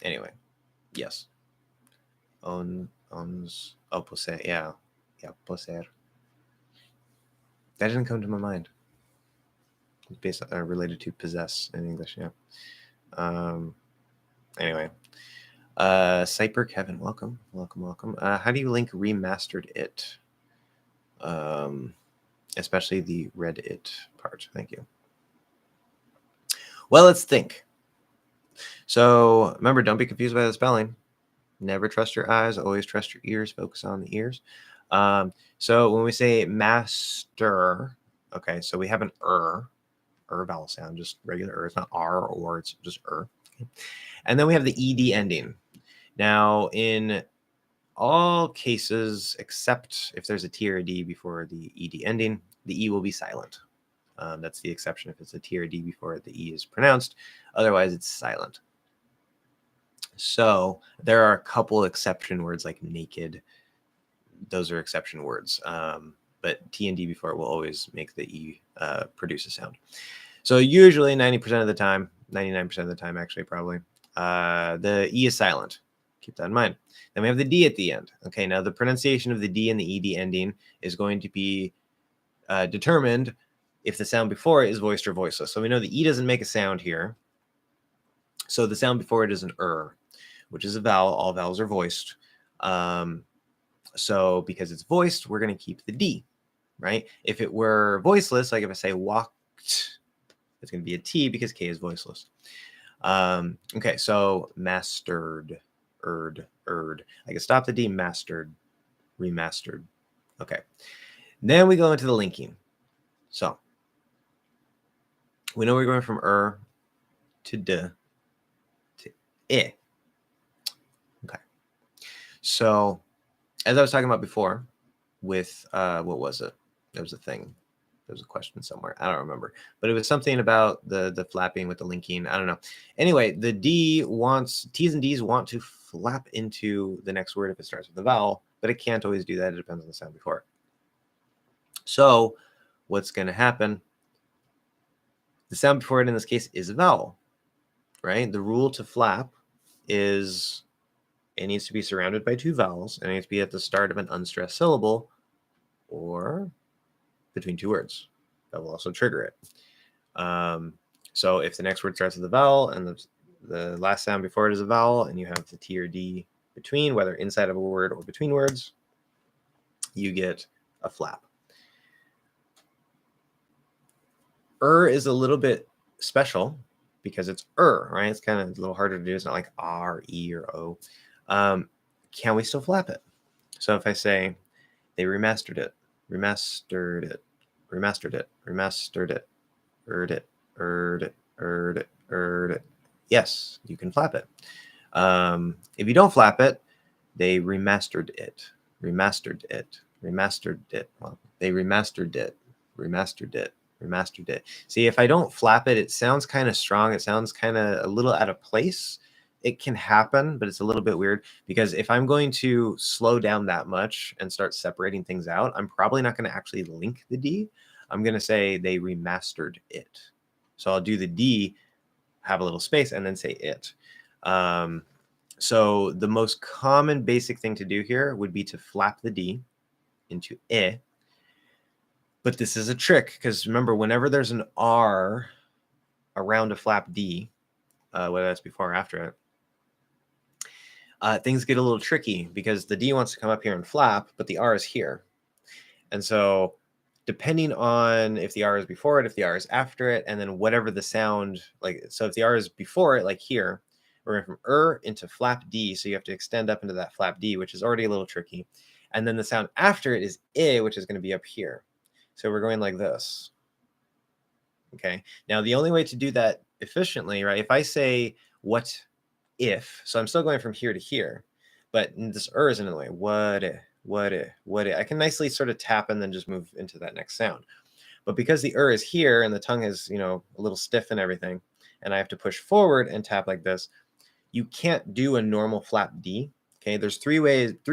S1: anyway, yes. Ons, poseer, yeah, poseer. That didn't come to my mind. It's based related to possess in English, yeah. Anyway, Cyper Kevin, welcome. How do you link remastered it? Especially the read it part. Thank you. Well, let's think. So remember, don't be confused by the spelling. Never trust your eyes. Always trust your ears. Focus on the ears. So when we say master, okay, so we have an vowel sound, just regular it's not R or it's just Okay. And then we have the ed ending. Now, in all cases, except if there's a T or a D before the ed ending, the E will be silent. That's the exception if it's a T or a D before the E is pronounced. Otherwise, it's silent. So there are a couple exception words like naked. Those are exception words. But T and D before it will always make the E produce a sound. So usually 90% of the time, 99% of the time, actually, probably, the E is silent. Keep that in mind. Then we have the D at the end. Okay, now the pronunciation of the D and the ED ending is going to be determined if the sound before it is voiced or voiceless. So we know the E doesn't make a sound here. So the sound before it is an which is a vowel. All vowels are voiced. So because it's voiced, we're going to keep the D, right? If it were voiceless, like if I say walked, it's going to be a T because K is voiceless. Okay, so mastered, erd. I can stop the D, mastered, remastered. Okay. Then we go into the linking. So we know we're going from to d to I. Okay. So as I was talking about before with, what was it? There was a thing. There was a question somewhere. I don't remember. But it was something about the flapping with the linking. I don't know. Anyway, the T's and D's want to flap into the next word if it starts with a vowel, but it can't always do that. It depends on the sound before it. So what's going to happen? The sound before it in this case is a vowel, right? The rule to flap is it needs to be surrounded by two vowels, and it needs to be at the start of an unstressed syllable or between two words. That will also trigger it. So if the next word starts with a vowel and the last sound before it is a vowel, and you have the T or D between, whether inside of a word or between words, you get a flap. Is a little bit special because it's right? It's kind of a little harder to do. It's not like R, E, or O. Can we still flap it? So if I say they remastered it, remastered it, remastered it, remastered it, erd it, erd it, erd it, erd it. Yes, you can flap it. If you don't flap it, they remastered it, remastered it, remastered it. Well, they remastered it, remastered it, remastered it. See, if I don't flap it, it sounds kind of strong. It sounds kind of a little out of place. It can happen, but it's a little bit weird because if I'm going to slow down that much and start separating things out, I'm probably not going to actually link the D. I'm going to say they remastered it. So I'll do the D, have a little space, and then say it. So the most common basic thing to do here would be to flap the D into I. But this is a trick because remember, whenever there's an R around a flap D, whether that's before or after it, things get a little tricky because the D wants to come up here and flap, but the R is here. And so depending on if the R is before it, if the R is after it, and then whatever the sound, like, so if the R is before it, like here, we're going from into flap D. So you have to extend up into that flap D, which is already a little tricky. And then the sound after it is I, which is going to be up here. So we're going like this. Okay. Now, the only way to do that efficiently, right? If I say what if, so I'm still going from here to here, but this is in the way. What if. I can nicely sort of tap and then just move into that next sound. But because the is here and the tongue is, a little stiff and everything, and I have to push forward and tap like this, you can't do a normal flap D. Okay, there's three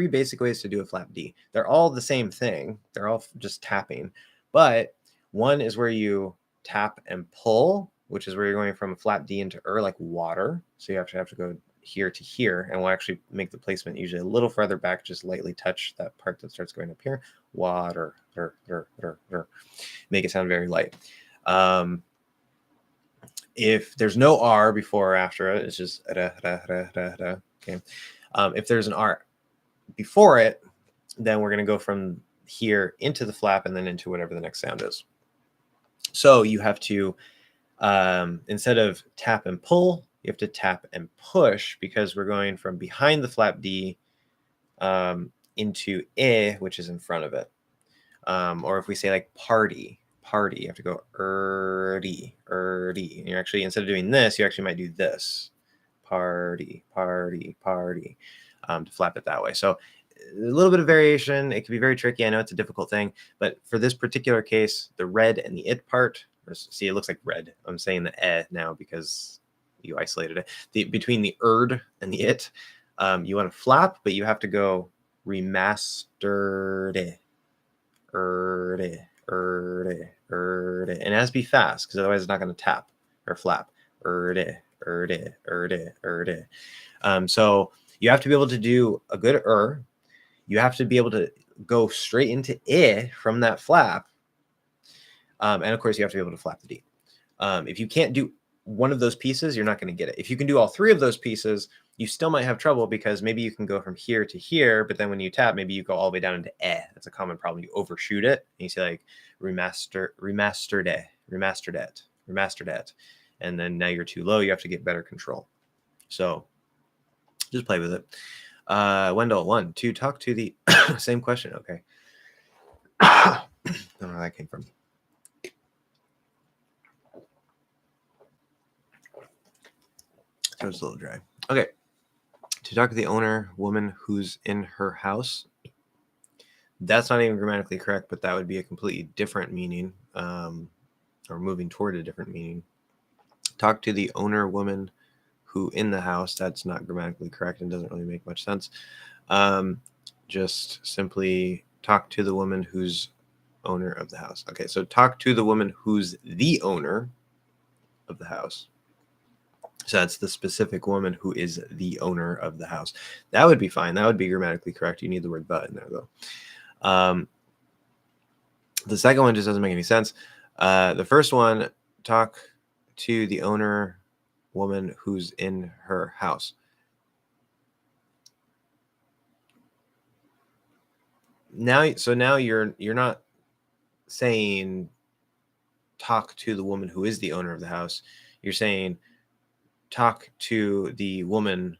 S1: basic ways to do a flap D. They're all the same thing. They're all just tapping. But one is where you tap and pull, which is where you're going from a flap D into like water. So you actually have to go here to here, and we'll actually make the placement usually a little further back, just lightly touch that part that starts going up here. Water, make it sound very light. If there's no R before or after it, it's just okay. If there's an R before it, then we're going to go from here into the flap and then into whatever the next sound is. So you have to, instead of tap and pull, you have to tap and push, because we're going from behind the flap D into I, which is in front of it. Or if we say like party, you have to go erdy. And you're actually, instead of doing this, you actually might do this. Party, to flap it that way. So a little bit of variation. It can be very tricky. I know it's a difficult thing, but for this particular case, the red and the it part, see, it looks like red. I'm saying the now because you isolated it. Between the and the it, you want to flap, but you have to go remastered. And it has to be fast, because otherwise it's not going to tap or flap. So you have to be able to do a good You have to be able to go straight into I from that flap. And of course, you have to be able to flap the D. If you can't do one of those pieces, you're not going to get it. If you can do all three of those pieces, you still might have trouble, because maybe you can go from here to here, but then when you tap, maybe you go all the way down into That's a common problem. You overshoot it, and you say like remastered it, and then now you're too low. You have to get better control. So just play with it. Wendell, 1, 2, talk to the same question. Okay. I don't know where that came from. So it's a little dry. Okay. To talk to the owner, woman who's in her house. That's not even grammatically correct, but that would be a completely different meaning, or moving toward a different meaning. Talk to the owner, woman who in the house. That's not grammatically correct and doesn't really make much sense. Just simply talk to the woman who's owner of the house. Okay, so talk to the woman who's the owner of the house. So that's the specific woman who is the owner of the house. That would be fine. That would be grammatically correct. You need the word "the" in there, though. The second one just doesn't make any sense. The first one, talk to the owner, woman who's in her house. Now you're not saying talk to the woman who is the owner of the house. You're saying talk to the woman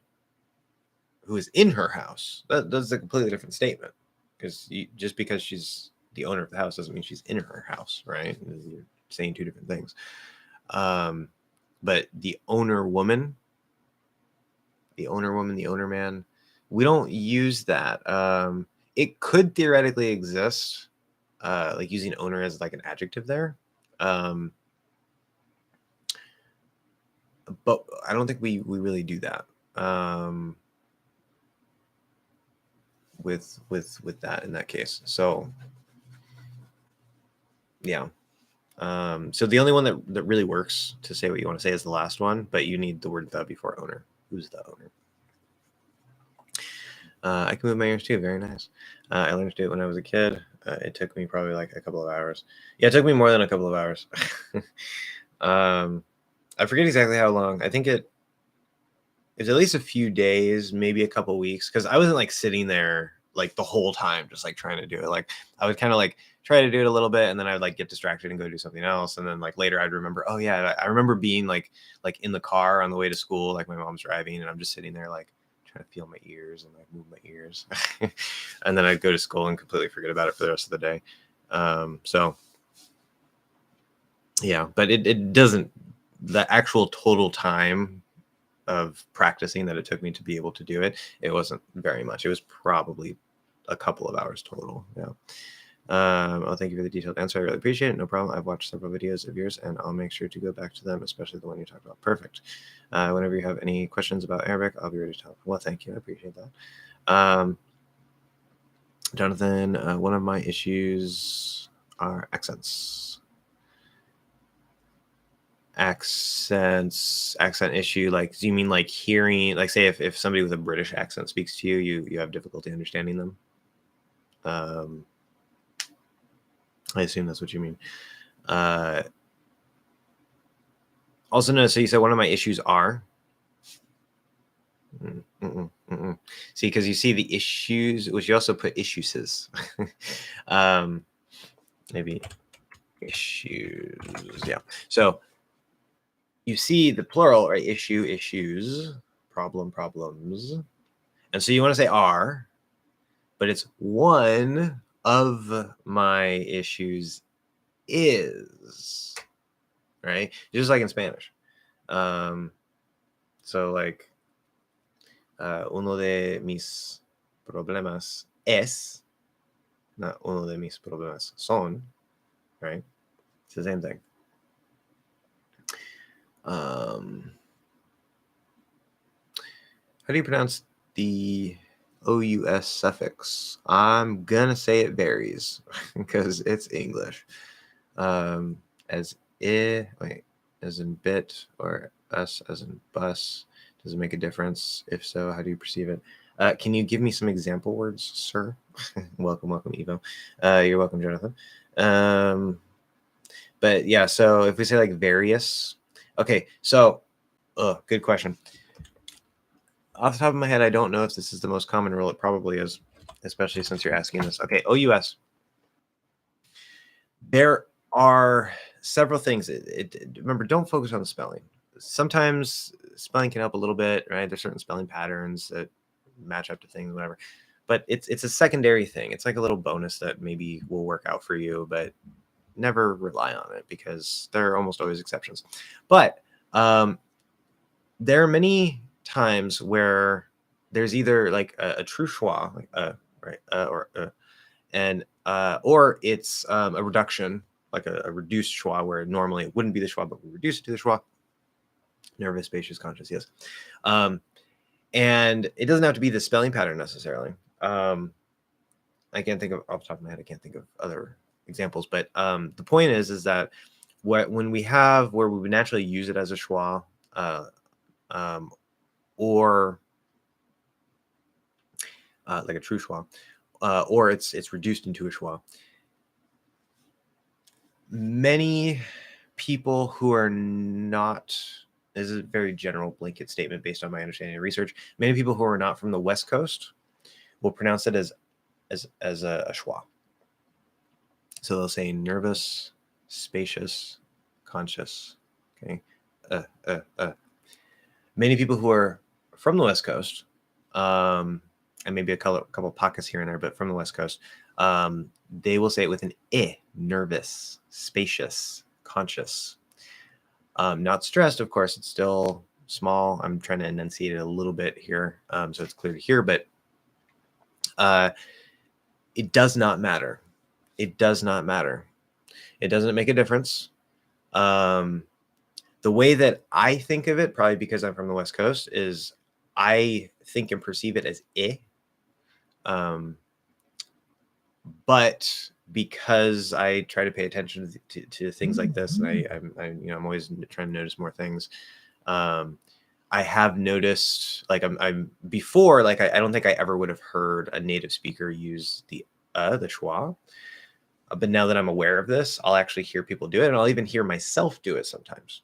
S1: who is in her house. That's a completely different statement, because just because she's the owner of the house doesn't mean she's in her house, right? You're saying two different things. But the owner woman, the owner man, we don't use that. It could theoretically exist, like using owner as like an adjective there. But I don't think we really do that with that in that case. So yeah. So the only one that really works to say what you want to say is the last one, but you need the word "the" before owner. Who's the owner? I can move my ears too. Very nice. I learned to do it when I was a kid. It took me probably like a couple of hours. Yeah, it took me more than a couple of hours. I forget exactly how long. I think it was at least a few days, maybe a couple of weeks, because I wasn't like sitting there like the whole time just like trying to do it. Like I would kind of like try to do it a little bit, and then I would like get distracted and go do something else, and then like later I'd remember, oh yeah, I remember being like in the car on the way to school, like my mom's driving, and I'm just sitting there like trying to feel my ears and like move my ears. And then I'd go to school and completely forget about it for the rest of the day. So yeah, but it doesn't, the actual total time of practicing that it took me to be able to do it, it wasn't very much. It was probably a couple of hours total. Yeah. Oh, thank you for the detailed answer. I really appreciate it. No problem. I've watched several videos of yours and I'll make sure to go back to them, especially the one you talked about. Perfect. Whenever you have any questions about Arabic, I'll be ready to talk. Well, thank you. I appreciate that. Jonathan, one of my issues are accent issue. Like, do you mean like hearing, like say if somebody with a British accent speaks to you, you have difficulty understanding them? I assume that's what you mean. Also notice, so you said one of my issues are see, because you see the issues, which you also put issues. Maybe issues. Yeah. So you see the plural, right? Issue, issues, problem, problems. And so you want to say are, but it's one of my issues is, right? Just like in Spanish. So like, uno de mis problemas es, not uno de mis problemas son, right? It's the same thing. How do you pronounce the OUS suffix? I'm gonna say it varies because it's English. As in bit, or us as in bus. Does it make a difference? If so, how do you perceive it? Can you give me some example words, sir? welcome, Evo. You're welcome, Jonathan. But yeah, so if we say like various, okay, so good question. Off the top of my head, I don't know if this is the most common rule. It probably is, especially since you're asking this. Okay, OUS. There are several things. Remember, don't focus on the spelling. Sometimes spelling can help a little bit, right? There's certain spelling patterns that match up to things, whatever. But it's a secondary thing. It's like a little bonus that maybe will work out for you, but never rely on it because there are almost always exceptions. But there are many times where there's either like a true schwa, like right, or it's a reduction, like a reduced schwa, where normally it wouldn't be the schwa, but we reduce it to the schwa. Nervous, spacious, conscious, yes. And it doesn't have to be the spelling pattern necessarily. I can't think of, off the top of my head, I can't think of other examples, but the point is that when we have where we would naturally use it as a schwa, or like a true schwa, or it's reduced into a schwa. Many people who are not, this is a very general blanket statement based on my understanding of research, many people who are not from the West Coast will pronounce it as a schwa. So they'll say nervous, spacious, conscious. Okay. Many people who are from the West Coast, and maybe a couple pockets here and there, but from the West Coast, they will say it with an nervous, spacious, conscious. Not stressed, of course, it's still small. I'm trying to enunciate it a little bit here, so it's clear to hear, but it does not matter. It does not matter. It doesn't make a difference. The way that I think of it, probably because I'm from the West Coast, is I think and perceive it as but because I try to pay attention to things like this, and I'm always trying to notice more things. I have noticed, like I'm before, like I don't think I ever would have heard a native speaker use the schwa. But now that I'm aware of this, I'll actually hear people do it, and I'll even hear myself do it sometimes.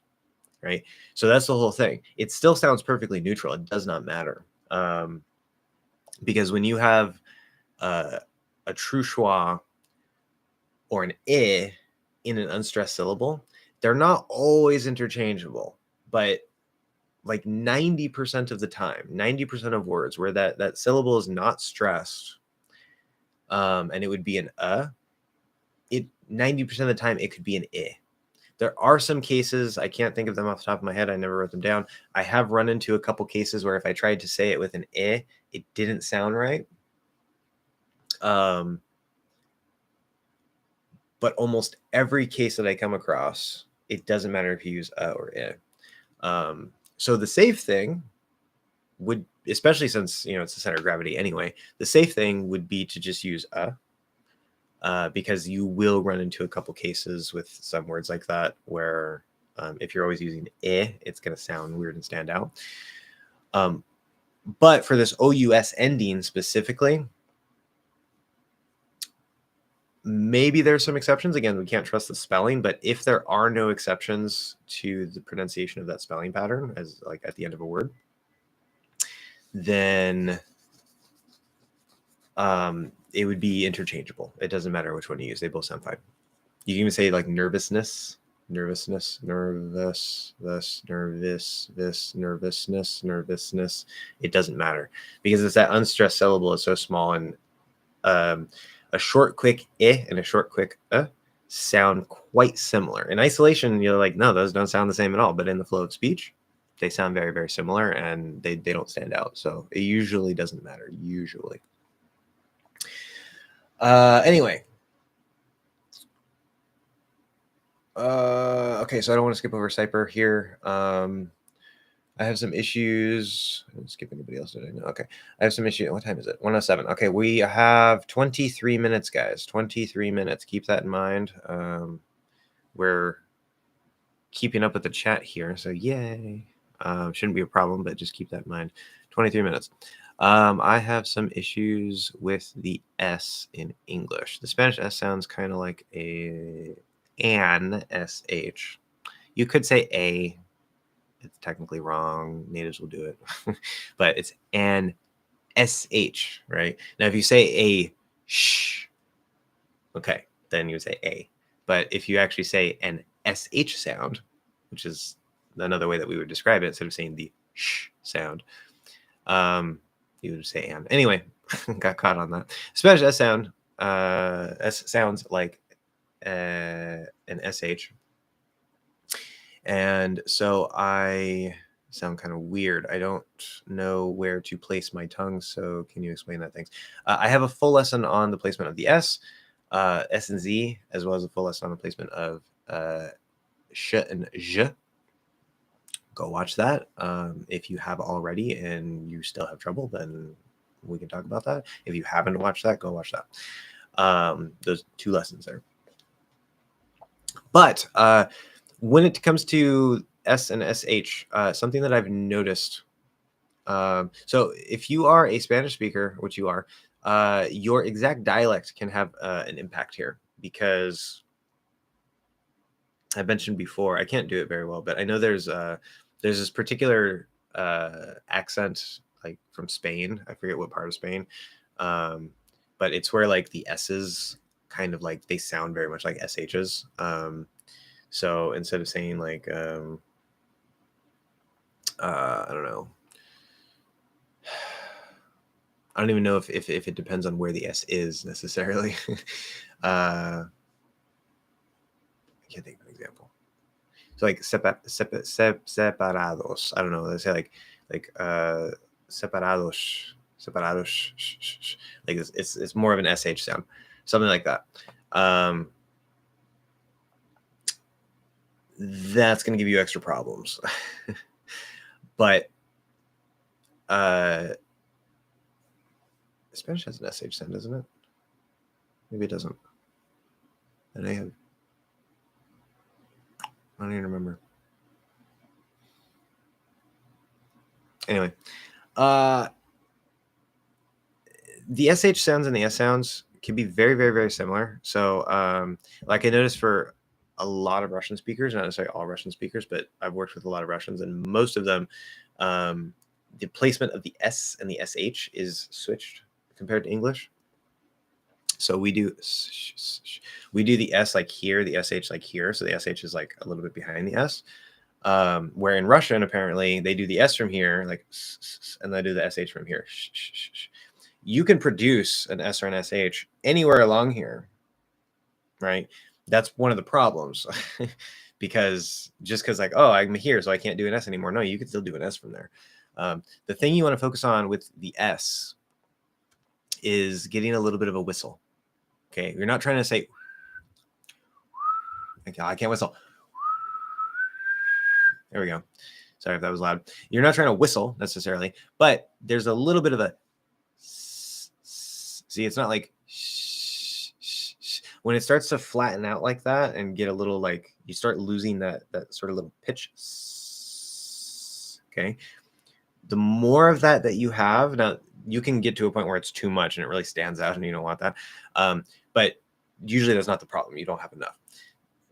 S1: Right. So that's the whole thing. It still sounds perfectly neutral. It does not matter. Because when you have a true schwa or an in an unstressed syllable, they're not always interchangeable. But like 90% of the time, 90% of words where that syllable is not stressed, and it would be an it 90% of the time it could be an I. There are some cases, I can't think of them off the top of my head. I never wrote them down. I have run into a couple cases where if I tried to say it with an I, it didn't sound right. But almost every case that I come across, it doesn't matter if you use or I. So the safe thing would, especially since it's the center of gravity anyway, the safe thing would be to just use because you will run into a couple cases with some words like that where if you're always using it's going to sound weird and stand out. But for this OUS ending specifically, maybe there's some exceptions. Again, we can't trust the spelling, but if there are no exceptions to the pronunciation of that spelling pattern as like at the end of a word, then it would be interchangeable. It doesn't matter which one you use. They both sound fine. You can even say like nervousness, nervous, nervousness. It doesn't matter because it's that unstressed syllable is so small, and a short, quick and a short, quick sound quite similar. In isolation, you're like, no, those don't sound the same at all. But in the flow of speech, they sound very, very similar, and they don't stand out. So it usually doesn't matter. Usually. Anyway. Okay, so I don't want to skip over Cyper here. I have some issues. I didn't skip anybody else, did I? No. Okay. I have some issues. What time is it? 1:07. Okay, we have 23 minutes, guys. 23 minutes. Keep that in mind. We're keeping up with the chat here, so yay. Shouldn't be a problem, but just keep that in mind. 23 minutes. I have some issues with the S in English. The Spanish S sounds kind of like an SH. You could say a. It's technically wrong. Natives will do it, but it's an SH, right? Now, if you say a sh, okay, then you would say a. But if you actually say an SH sound, which is another way that we would describe it, instead of saying the sh sound, you would say an. Anyway, got caught on that. Spanish S sound, S sounds like an SH. And so I sound kind of weird. I don't know where to place my tongue. So can you explain that? Thanks. I have a full lesson on the placement of the S and Z, as well as a full lesson on the placement of sh and j. Go watch that. If you have already and you still have trouble, then we can talk about that. If you haven't watched that, go watch that. Those two lessons there. But when it comes to S and SH, something that I've noticed. So if you are a Spanish speaker, which you are, your exact dialect can have an impact here, because I mentioned before, I can't do it very well, but I know there's this particular accent, like from Spain. I forget what part of Spain, but it's where like the S's kind of like they sound very much like SH's. So instead of saying like, I don't know. I don't even know if it depends on where the S is necessarily. I can't think of an example. So like separados. I don't know. They say like separados. Like it's more of an SH sound, something like that. That's going to give you extra problems. But Spanish has an SH sound, doesn't it? Maybe it doesn't. And I don't even remember. Anyway, the SH sounds and the S sounds can be very, very, very similar. So, like I noticed for a lot of Russian speakers, not necessarily all Russian speakers, but I've worked with a lot of Russians, and most of them, the placement of the S and the SH is switched compared to English. So we do the S like here, the SH like here. So the SH is like a little bit behind the S. Where in Russian, apparently, they do the S from here, like, and they do the SH from here. You can produce an S or an SH anywhere along here, right? That's one of the problems. Because like, oh, I'm here, so I can't do an S anymore. No, you can still do an S from there. The thing you want to focus on with the S is getting a little bit of a whistle. Okay, you're not trying to say, okay, I can't whistle. There we go. Sorry if that was loud. You're not trying to whistle necessarily, but there's a little bit of a, see, it's not like, when it starts to flatten out like that and get a little like, you start losing that sort of little pitch. Okay. The more of that you have, now you can get to a point where it's too much and it really stands out and you don't want that. But usually that's not the problem. You don't have enough.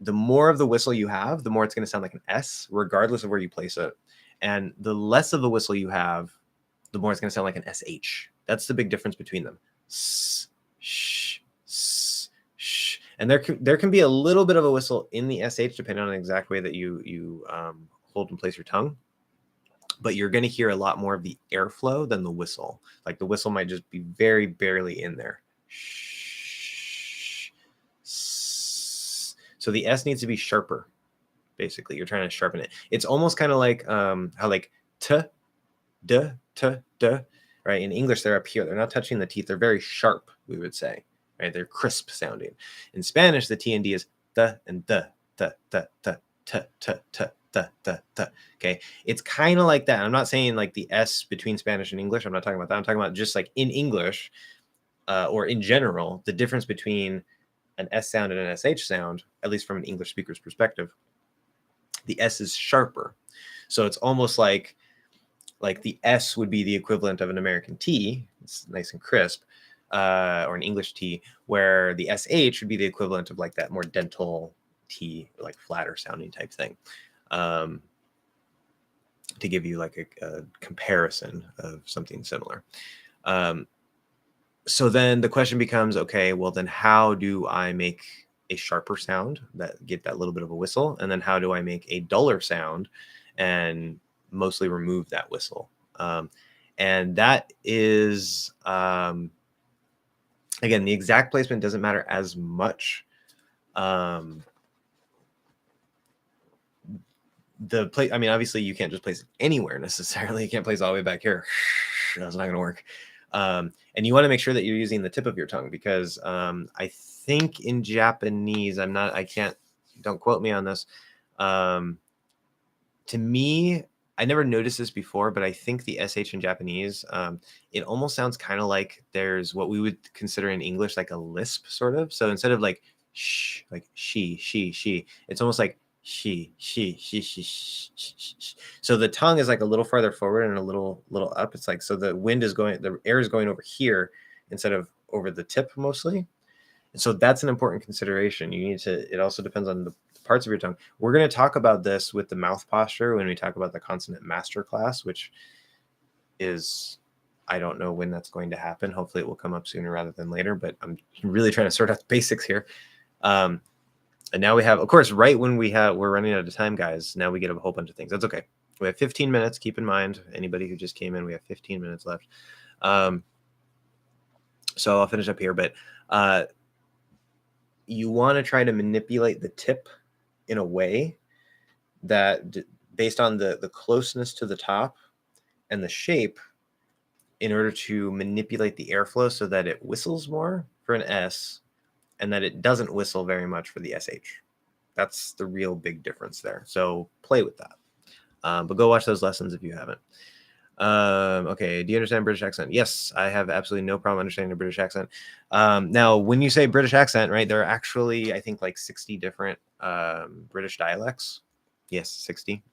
S1: The more of the whistle you have, the more it's going to sound like an S, regardless of where you place it. And the less of the whistle you have, the more it's going to sound like an SH. That's the big difference between them. S, sh, s, sh. And there can be a little bit of a whistle in the SH depending on the exact way that you hold and place your tongue. But you're going to hear a lot more of the airflow than the whistle. Like the whistle might just be very barely in there. So the S needs to be sharper. Basically, you're trying to sharpen it. It's almost kind of like how like t, d, t, d, right? In English, they're up here. They're not touching the teeth. They're very sharp, we would say, right? They're crisp sounding. In Spanish, the T and D is the and the, t, t, t, t, t, t. Okay, it's kind of like that. I'm not saying like the S between Spanish and English. I'm not talking about that. I'm talking about just like in English or in general, the difference between an S sound and an SH sound, at least from an English speaker's perspective. The S is sharper. So it's almost like the S would be the equivalent of an American T. It's nice and crisp, or an English T, where the SH would be the equivalent of like that more dental T, like flatter sounding type thing. To give you like a comparison of something similar. So then the question becomes, okay, well then how do I make a sharper sound that get that little bit of a whistle? And then how do I make a duller sound and mostly remove that whistle? And that is, again, the exact placement doesn't matter as much. The place, I mean, obviously you can't just place it anywhere necessarily. You can't place it all the way back here. That's not going to work. And you want to make sure that you're using the tip of your tongue because I think in Japanese, don't quote me on this. To me, I never noticed this before, but I think the SH in Japanese, it almost sounds kind of like there's what we would consider in English like a lisp sort of. So instead of like sh, like she, it's almost like she. So the tongue is like a little farther forward and a little up. It's like, so the air is going over here instead of over the tip mostly. And so that's an important consideration. It also depends on the parts of your tongue. We're going to talk about this with the mouth posture when we talk about the consonant master class, which is, I don't know when that's going to happen. Hopefully it will come up sooner rather than later, but I'm really trying to sort out the basics here. And now we have, of course, right when we're running out of time, guys. Now we get a whole bunch of things. That's okay. We have 15 minutes. Keep in mind, anybody who just came in, we have 15 minutes left. So I'll finish up here, but you want to try to manipulate the tip in a way that, based on the closeness to the top and the shape, in order to manipulate the airflow so that it whistles more for an S and that it doesn't whistle very much for the SH. That's the real big difference there. So play with that. But go watch those lessons if you haven't. Okay, do you understand British accent? Yes, I have absolutely no problem understanding a British accent. Now, when you say British accent, right, there are actually, I think, like 60 different British dialects. Yes, 60.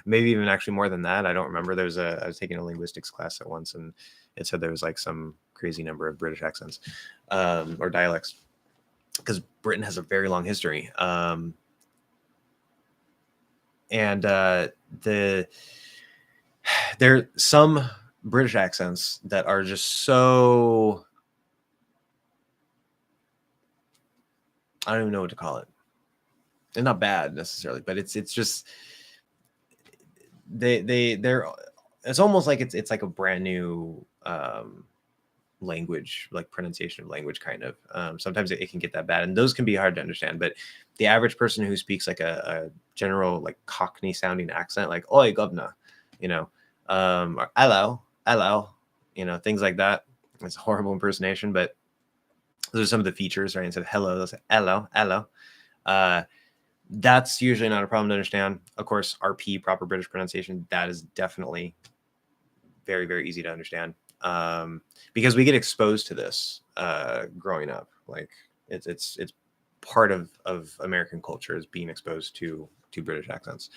S1: Maybe even actually more than that. I don't remember. I was taking a linguistics class at once, and it said there was like some crazy number of British accents or dialects, because Britain has a very long history. And there are some British accents that are just so, I don't even know what to call it. They're not bad necessarily, but it's just, they're it's almost like it's like a brand new language, like pronunciation of language, kind of. Sometimes it can get that bad, and those can be hard to understand. But the average person who speaks like a general like Cockney sounding accent, like "Oi, governor," you know, or "Hello, hello," you know, things like that. It's a horrible impersonation, but those are some of the features, right? Instead of hello, they'll say hello, hello. That's usually not a problem to understand. Of course, RP, proper British pronunciation, that is definitely very, very easy to understand, because we get exposed to this growing up. Like it's part of American culture, is being exposed to British accents,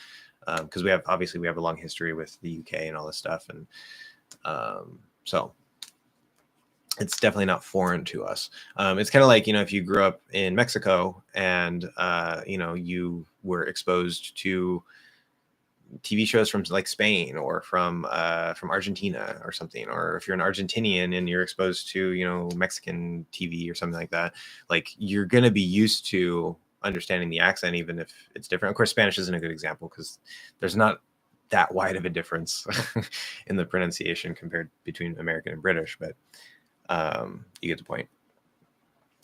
S1: because we have a long history with the UK and all this stuff, and so it's definitely not foreign to us. It's kind of like, if you grew up in Mexico and you were exposed to TV shows from like Spain or from Argentina or something, or if you're an Argentinian and you're exposed to Mexican TV or something like that, like you're gonna be used to understanding the accent even if it's different. Of course, Spanish isn't a good example because there's not that wide of a difference in the pronunciation compared between American and British, but you get the point.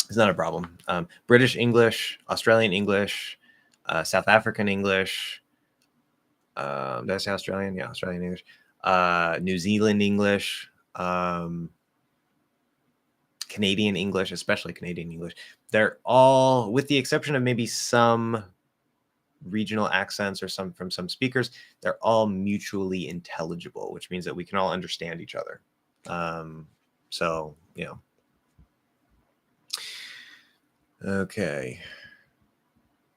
S1: It's not a problem. British English, Australian English, South African English. Did I say Australian? Yeah, Australian English. New Zealand English. Canadian English, especially Canadian English. They're all, with the exception of maybe some regional accents or from some speakers, they're all mutually intelligible, which means that we can all understand each other. So, okay.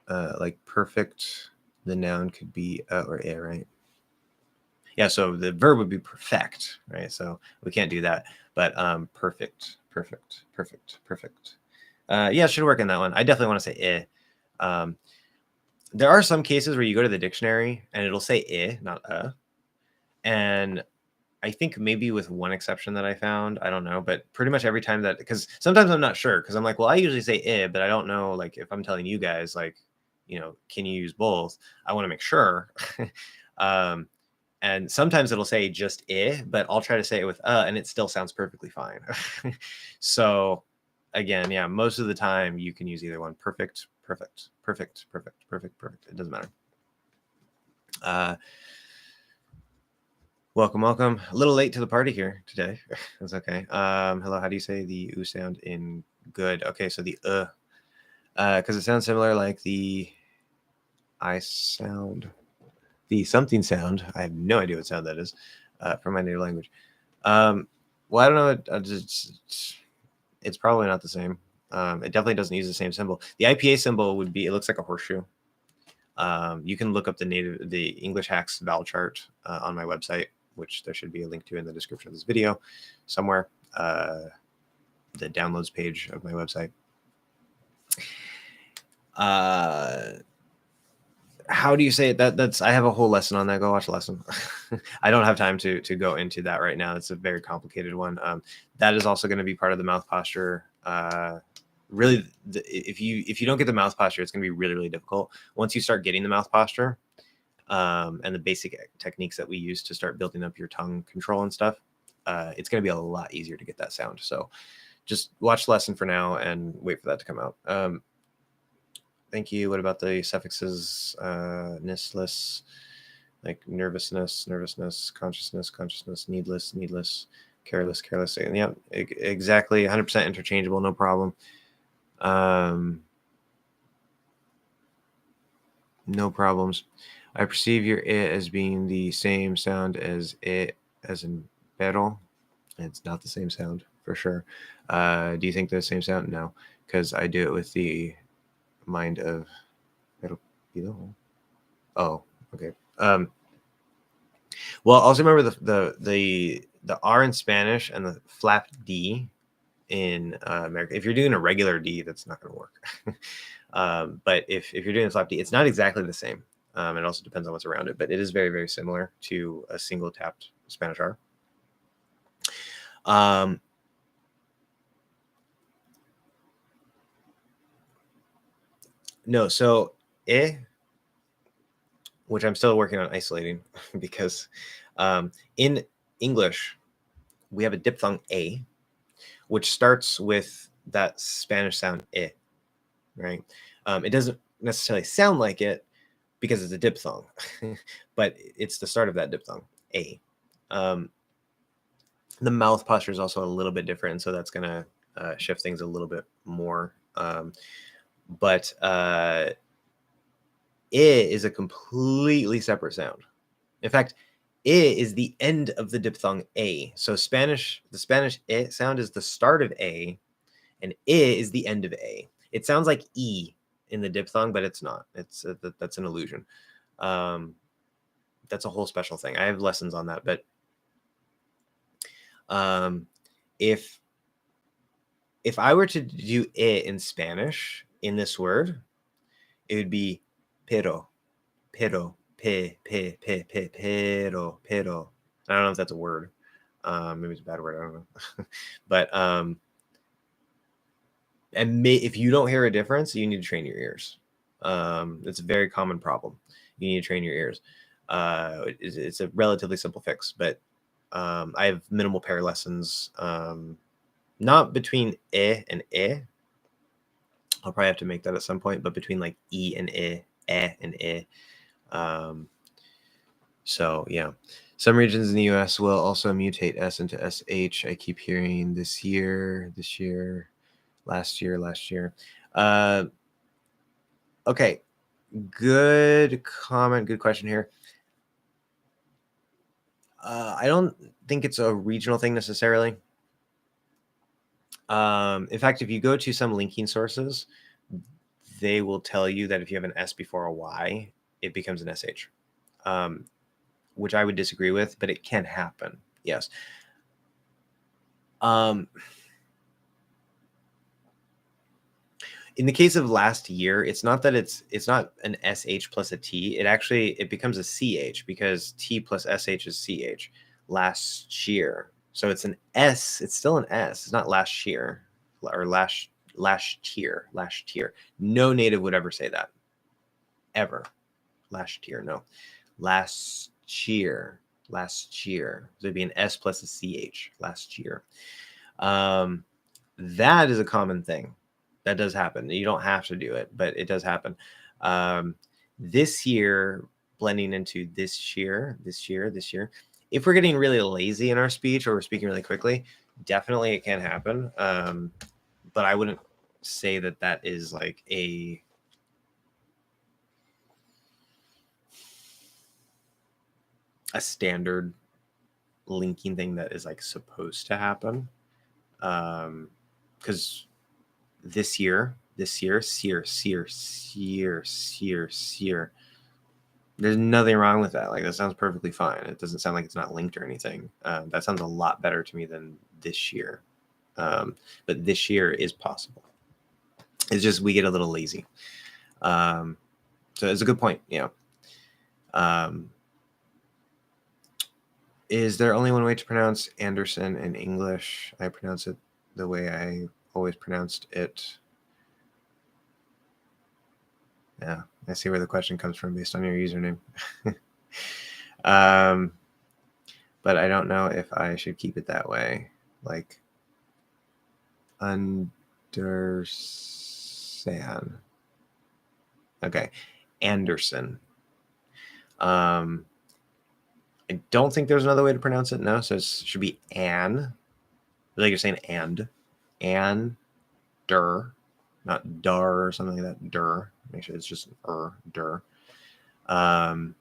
S1: Like perfect, the noun could be or a, right? Yeah, so the verb would be perfect, right? So we can't do that, but perfect. Yeah, should work in that one. I definitely want to say eh. There are some cases where you go to the dictionary and it'll say eh, not and I think maybe with one exception that I found, I don't know, but pretty much every time that, because sometimes I'm not sure, because I'm like, well, I usually say but I don't know, like if I'm telling you guys, like, can you use both? I want to make sure. And sometimes it'll say just but I'll try to say it with and it still sounds perfectly fine. So again, yeah, most of the time you can use either one. Perfect. It doesn't matter. Welcome. A little late to the party here today. That's okay. Hello, how do you say the oo sound in good? Okay, so the because it sounds similar like the I sound, the something sound. I have no idea what sound that is from my native language. Well, I don't know. It's probably not the same. It definitely doesn't use the same symbol. The IPA symbol would be, it looks like a horseshoe. You can look up the English Hacks vowel chart on my website, which there should be a link to in the description of this video somewhere. The downloads page of my website. How do you say it? That's I have a whole lesson on that. Go watch a lesson. I don't have time to go into that right now. It's a very complicated one. That is also going to be part of the mouth posture. Really, if you don't get the mouth posture, it's going to be really, really difficult. Once you start getting the mouth posture, and the basic techniques that we use to start building up your tongue control and stuff, it's going to be a lot easier to get that sound. So just watch the lesson for now and wait for that to come out. Thank you. What about the suffixes? Nessless, like nervousness, consciousness, needless, careless. And yeah, exactly. 100% interchangeable. No problem. No problems. I perceive your it as being the same sound as it, as in pero. It's not the same sound for sure. Do you think the same sound? No, because I do it with the mind of. Oh, okay. Well, also remember the R in Spanish and the flap D in America. If you're doing a regular D, that's not going to work. But if you're doing a flap D, it's not exactly the same. It also depends on what's around it, but it is very, very similar to a single tapped Spanish R. No, so which I'm still working on isolating because in English, we have a diphthong A, which starts with that Spanish sound I, right? It doesn't necessarily sound like it because it's a diphthong, but it's the start of that diphthong, A. The mouth posture is also a little bit different, so that's going to shift things a little bit more. But I is a completely separate sound. In fact, I is the end of the diphthong A. So the Spanish I sound is the start of A, and I is the end of A. It sounds like E in the diphthong, but it's not. It's that's an illusion. That's a whole special thing. I have lessons on that, but if I were to do I in Spanish in this word, it would be pero, pero, pero. I don't know if that's a word. Maybe it's a bad word. I don't know. But if you don't hear a difference, you need to train your ears. It's a very common problem. You need to train your ears. It's a relatively simple fix, but I have minimal pair lessons, not between I and I. I'll probably have to make that at some point, but between like E and I, and I. So yeah, some regions in the U.S. will also mutate S into SH. I keep hearing this year, last year. Okay, good comment, good question here. I don't think it's a regional thing necessarily. In fact, if you go to some linking sources, they will tell you that if you have an S before a Y, it becomes an SH, which I would disagree with, but it can happen. Yes. In the case of last year, it's not that it's not an SH plus a T. It becomes a CH because T plus SH is CH. Last year. So it's an S. It's still an S. It's not last year or last year. No native would ever say that. Ever. Last year. No. Last year. So it'd be an S plus a CH. Last year. That is a common thing. That does happen. You don't have to do it, but it does happen. This year, blending into this year. If we're getting really lazy in our speech or we're speaking really quickly, definitely it can happen. But I wouldn't say that is like a standard linking thing that is like supposed to happen. Because this year, sear. There's nothing wrong with that. Like, that sounds perfectly fine. It doesn't sound like it's not linked or anything. That sounds a lot better to me than this year. But this year is possible. It's just we get a little lazy. So it's a good point. Yeah. Is there only one way to pronounce Anderson in English? I pronounce it the way I always pronounced it. Yeah, I see where the question comes from based on your username. But I don't know if I should keep it that way. Like, understand. Okay, Anderson. I don't think there's another way to pronounce it. No, so it should be Ann. Like you're saying and, der, not dar or something like that. Der. Make sure it's just der. And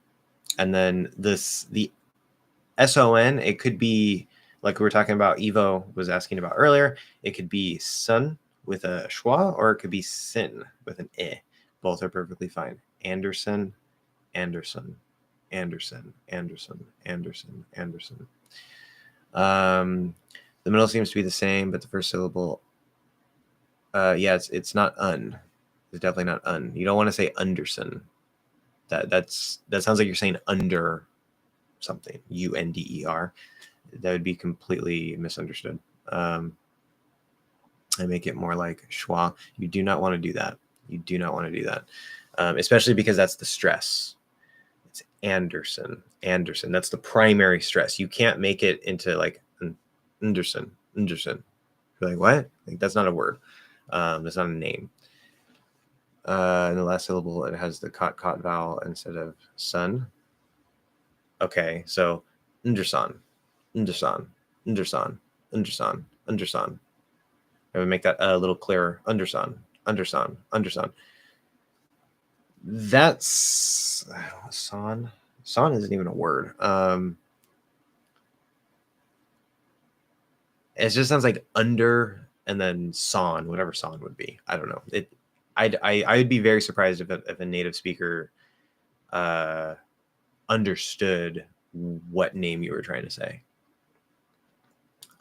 S1: then the SON, it could be like we were talking about. Evo was asking about earlier. It could be sun with a schwa, or it could be sin with an I. Both are perfectly fine. Anderson. The middle seems to be the same, but the first syllable, yeah, it's not un. It's definitely not un. You don't want to say Underson. That sounds like you're saying under something. UNDER. That would be completely misunderstood. I make it more like schwa. You do not want to do that. Especially because that's the stress. It's Anderson. Anderson. That's the primary stress. You can't make it into like Anderson. Anderson. You're like, what? Like, that's not a word. That's not a name. In the last syllable, it has the cot vowel instead of son. Okay, so Anderson. Anderson. Anderson. Anderson. Anderson. I would make that a little clearer. Anderson. Anderson. Anderson. That's son. Son isn't even a word. It just sounds like under and then son, whatever son would be. I don't know. I would be very surprised if a native speaker understood what name you were trying to say.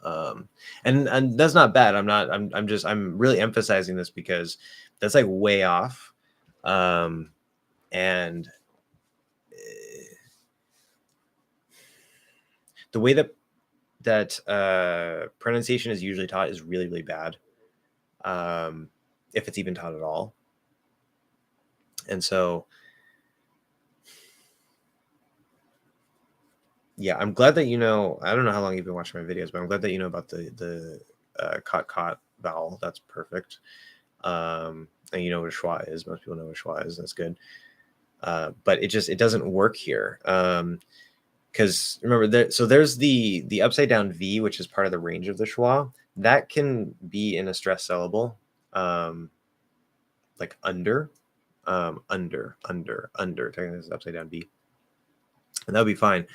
S1: And that's not bad. I'm really emphasizing this because that's like way off. And the way that pronunciation is usually taught is really, really bad. If it's even taught at all. And so, yeah, I'm glad that you know. I don't know how long you've been watching my videos, but I'm glad that you know about the cot vowel. That's perfect. And you know what a schwa is. Most people know what a schwa is. That's good. But it doesn't work here. Because remember, there's the upside down V, which is part of the range of the schwa. That can be in a stress syllable, like under. Under. Technically, it's upside down V, and that would be fine.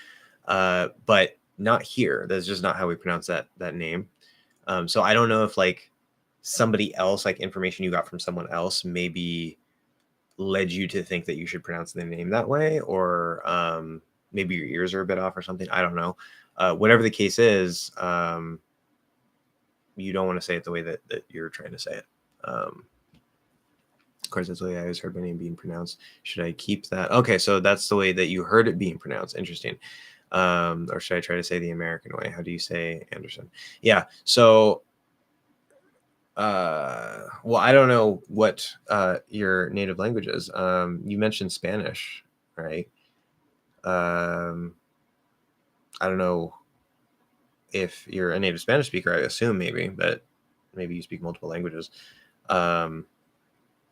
S1: But not here. That's just not how we pronounce that name. So I don't know if like somebody else, like information you got from someone else, maybe led you to think that you should pronounce the name that way, or maybe your ears are a bit off or something. I don't know. Whatever the case is, you don't want to say it the way that you're trying to say it. Of course, that's the way I always heard my name being pronounced. Should I keep that? Okay, so that's the way that you heard it being pronounced. Interesting. Or should I try to say the American way? How do you say Anderson? Yeah. So, well, I don't know what your native language is. You mentioned Spanish, right? I don't know if you're a native Spanish speaker. I assume maybe, but maybe you speak multiple languages.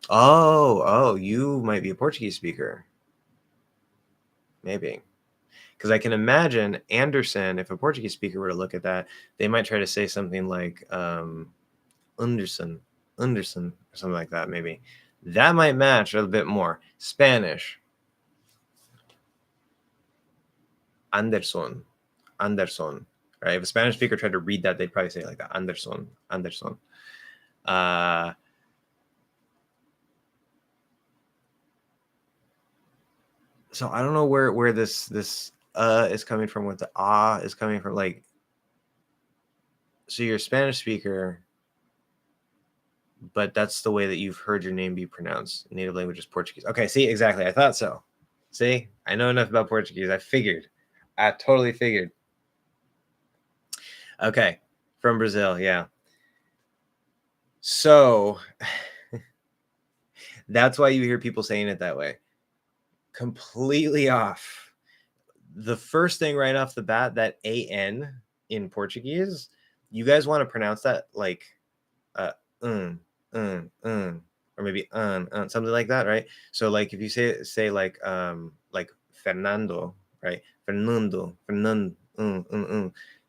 S1: Oh, you might be a Portuguese speaker. Maybe. Because I can imagine Anderson, if a Portuguese speaker were to look at that, they might try to say something like Anderson, or something like that, maybe. That might match a little bit more. Spanish. Anderson. Right? If a Spanish speaker tried to read that, they'd probably say it like that. Anderson. So I don't know where this is coming from, what the is coming from. Like, so you're a Spanish speaker, but that's the way that you've heard your name be pronounced. Native language is Portuguese. Okay, see, exactly. I thought so. See, I know enough about Portuguese. I totally figured. Okay, from Brazil, yeah. So that's why you hear people saying it that way. Completely off. The first thing right off the bat, that AN in Portuguese, you guys want to pronounce that like or maybe something like that, right? So like if you say like Fernando, right? Fernando,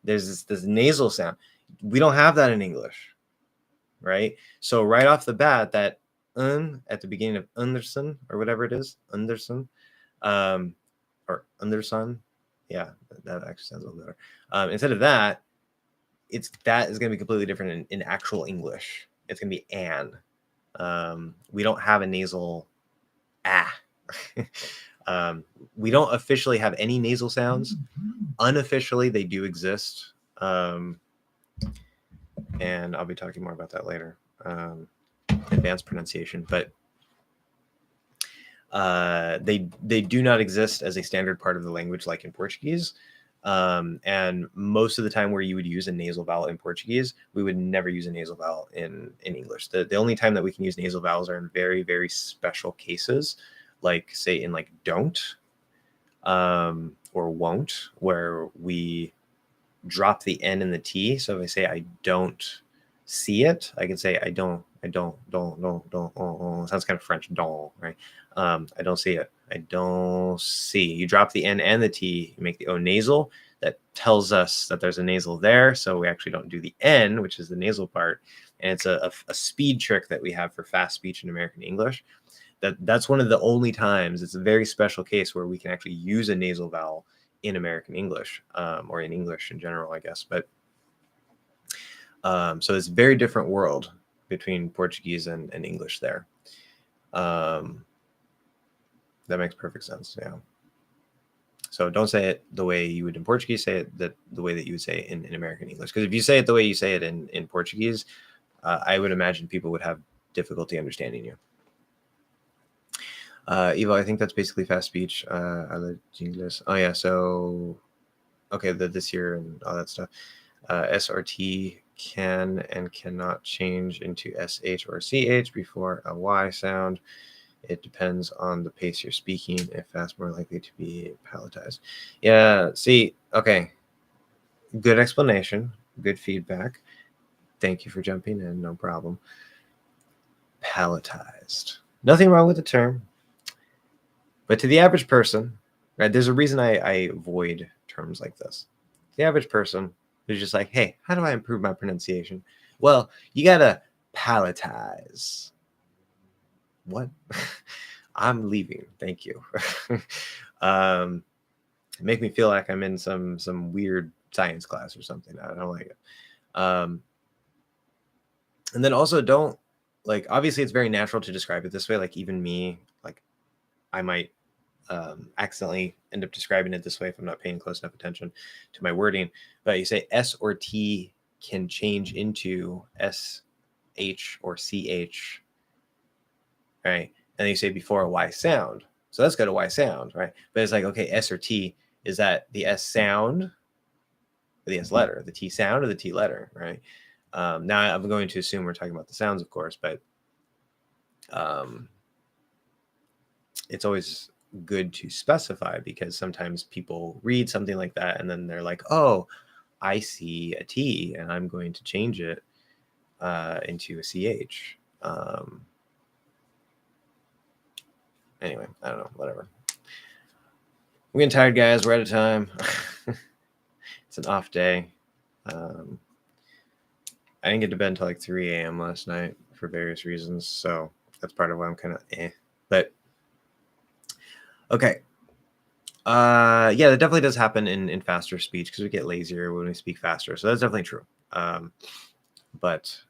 S1: there's this nasal sound. We don't have that in English, right? So right off the bat, that at the beginning of Anderson or whatever it is, Anderson, or Anderson, yeah, that actually sounds a little better. Instead of that, that is going to be completely different in actual English. It's going to be an. We don't have a nasal we don't officially have any nasal sounds. Unofficially, they do exist. And I'll be talking more about that later. Advanced pronunciation, but they do not exist as a standard part of the language like in Portuguese. And most of the time where you would use a nasal vowel in Portuguese, we would never use a nasal vowel in English. The only time that we can use nasal vowels are in very, very special cases, like say in like don't. or won't, where we drop the N and the T. So if I say I don't see it, I can say I don't. Sounds kind of French, don't, right? I don't see it. I don't see. You drop the N and the T, you make the O nasal. That tells us that there's a nasal there. So we actually don't do the N, which is the nasal part. And it's a speed trick that we have for fast speech in American English. That's one of the only times, it's a very special case where we can actually use a nasal vowel in American English, or in English in general, I guess. But so it's a very different world between Portuguese and English there. That makes perfect sense. Yeah. So don't say it the way you would in Portuguese. Say it the way that you would say it in American English. Because if you say it the way you say it in Portuguese, I would imagine people would have difficulty understanding you. Evo, I think that's basically fast speech. Oh yeah, so okay, this year and all that stuff. SRT can and cannot change into SH or CH before a Y sound. It depends on the pace you're speaking. If fast, more likely to be palatized. Yeah, see, okay. Good explanation. Good feedback. Thank you for jumping in. No problem. Palatized. Nothing wrong with the term. But to the average person, right, there's a reason I avoid terms like this. The average person is just like, hey, how do I improve my pronunciation? Well, you got to palatize. What? I'm leaving. Thank you. Make me feel like I'm in some weird science class or something. I don't like it. And then also don't, like, obviously it's very natural to describe it this way. Like even me, like I might accidentally end up describing it this way if I'm not paying close enough attention to my wording. But you say S or T can change into S, H, or CH, right? And then you say before a Y sound. So let's go to Y sound, right? But it's like, okay, S or T, is that the S sound, or the S letter, the T sound, or the T letter, right? Now I'm going to assume we're talking about the sounds, of course, but it's always good to specify, because sometimes people read something like that and then they're like, oh, I see a T and I'm going to change it into a CH. Anyway, I don't know, whatever. I'm getting tired, guys. We're out of time. It's an off day. I didn't get to bed until like 3 a.m. last night for various reasons. So that's part of why I'm kind of But okay. Yeah, that definitely does happen in faster speech, because we get lazier when we speak faster. So that's definitely true. But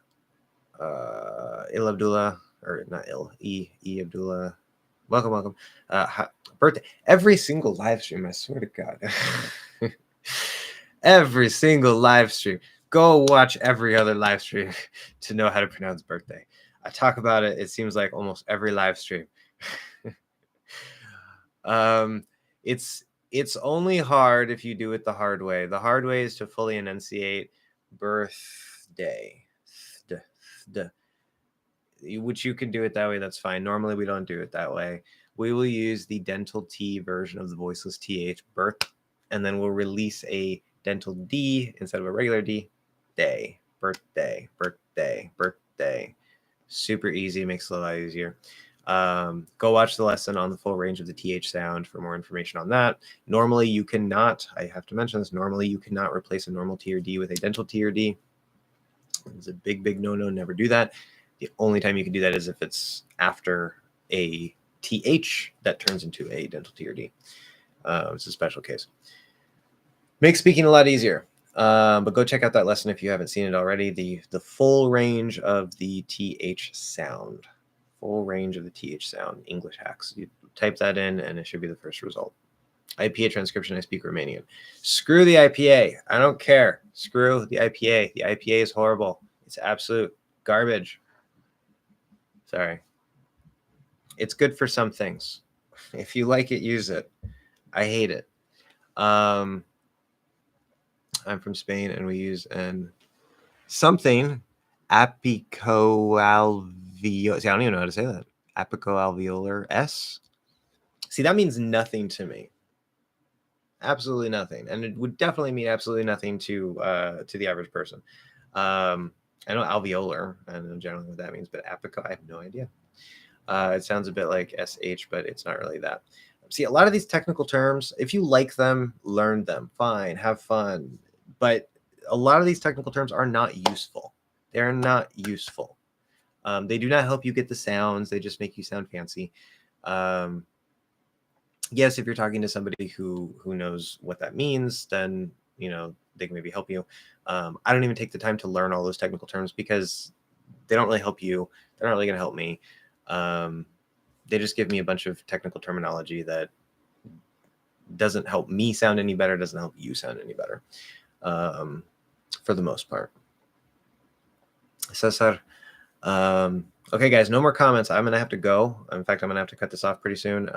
S1: Il Abdullah, or not Il, E Abdullah, welcome. Birthday. Every single live stream, I swear to God. Every single live stream. Go watch every other live stream to know how to pronounce birthday. I talk about it, it seems like almost every live stream. It's only hard if you do it the hard way. The hard way is to fully enunciate birthday, which you can do it that way. That's fine. Normally we don't do it that way. We will use the dental T version of the voiceless TH, birth, and then we'll release a dental D instead of a regular D. Day, birthday. Super easy, makes it a lot easier. Go watch the lesson on the full range of the TH sound for more information on that. Normally you cannot, I have to mention this, normally you cannot replace a normal T or D with a dental T or D. It's a big no-no, never do that. The only time you can do that is if it's after a TH that turns into a dental T or D. It's a special case. Makes speaking a lot easier. But go check out that lesson if you haven't seen it already. The full range of the TH sound. Full range of the TH sound, English hacks. You type that in and it should be the first result. IPA transcription, I speak Romanian. Screw the IPA. I don't care. Screw the IPA. The IPA is horrible. It's absolute garbage. Sorry. It's good for some things. If you like it, use it. I hate it. I'm from Spain and we use something apicoalveolar. See, I don't even know how to say that. Apicoalveolar S. See, that means nothing to me. absolutely nothing, and it would definitely mean absolutely nothing to the average person. I know alveolar, I don't know generally what that means, but apical, I have no idea. It sounds a bit like sh, but it's not really that. See, a lot of these technical terms, if you like them, learn them, fine, have fun, but a lot of these technical terms are not useful. They're not useful. They do not help you get the sounds. They just make you sound fancy. Yes, if you're talking to somebody who knows what that means, then they can maybe help you. I don't even take the time to learn all those technical terms because they don't really help you. They're not really going to help me. They just give me a bunch of technical terminology that doesn't help me sound any better, doesn't help you sound any better, for the most part. Cesar. Okay, guys, no more comments. I'm going to have to go. In fact, I'm going to have to cut this off pretty soon.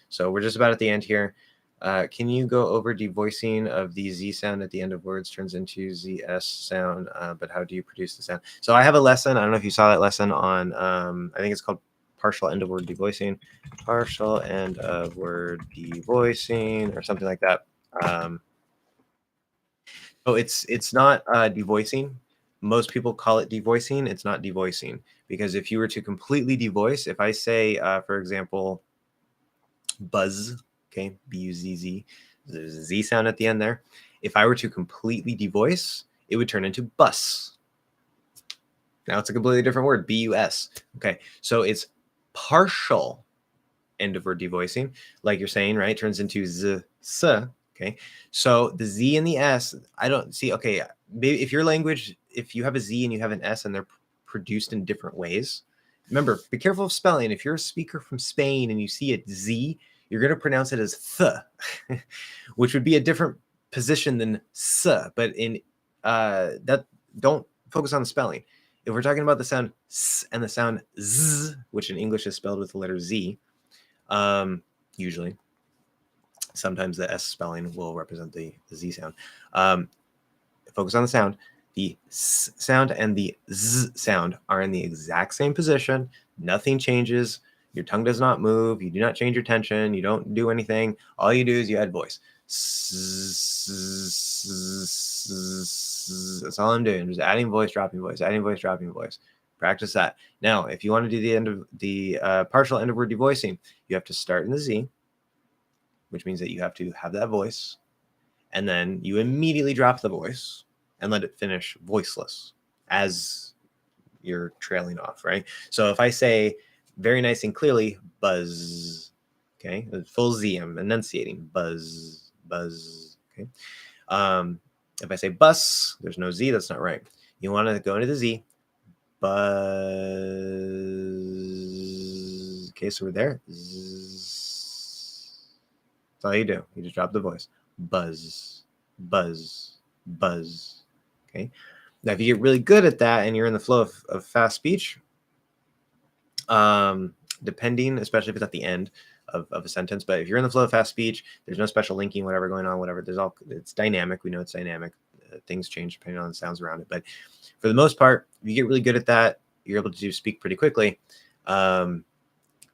S1: So we're just about at the end here. Can you go over devoicing of the Z sound at the end of words turns into ZS sound, but how do you produce the sound? So I have a lesson. I don't know if you saw that lesson on, I think it's called partial end of word devoicing, partial end of word devoicing, or something like that. So it's not devoicing. Most people call it devoicing. It's not devoicing, because if you were to completely devoice, if I say, for example, buzz, okay, B-U-Z-Z, there's a Z sound at the end there. If I were to completely devoice, it would turn into bus. Now it's a completely different word, B-U-S. Okay, so it's partial end of word devoicing, like you're saying, right? Turns into z, s. Okay, so the Z and the S, I don't see. Okay, maybe if your language, if you have a Z and you have an S and they're produced in different ways, remember, be careful of spelling. If you're a speaker from Spain and you see a Z, you're going to pronounce it as th, which would be a different position than s. But in that, don't focus on the spelling. If we're talking about the sound s and the sound z, which in English is spelled with the letter Z, usually, sometimes the S spelling will represent the Z sound. Focus on the sound. The S sound and the Z sound are in the exact same position. Nothing changes. Your tongue does not move. You do not change your tension. You don't do anything. All you do is you add voice. That's all I'm doing. I'm just adding voice, dropping voice, adding voice, dropping voice. Practice that. Now, if you want to do the end of the partial end of word devoicing, you have to start in the Z, which means that you have to have that voice, and then you immediately drop the voice and let it finish voiceless as you're trailing off, right? So if I say very nice and clearly, buzz, okay, full Z, I'm enunciating, buzz, buzz, okay. If I say bus, there's no Z, that's not right. You want to go into the Z, buzz, okay, so we're there. That's all you do. You just drop the voice. Buzz, buzz, buzz. Okay. Now, if you get really good at that and you're in the flow of fast speech, depending, especially if it's at the end of a sentence, but if you're in the flow of fast speech, there's no special linking, whatever going on, whatever. It's dynamic. We know it's dynamic. Things change depending on the sounds around it. But for the most part, if you get really good at that, you're able to speak pretty quickly.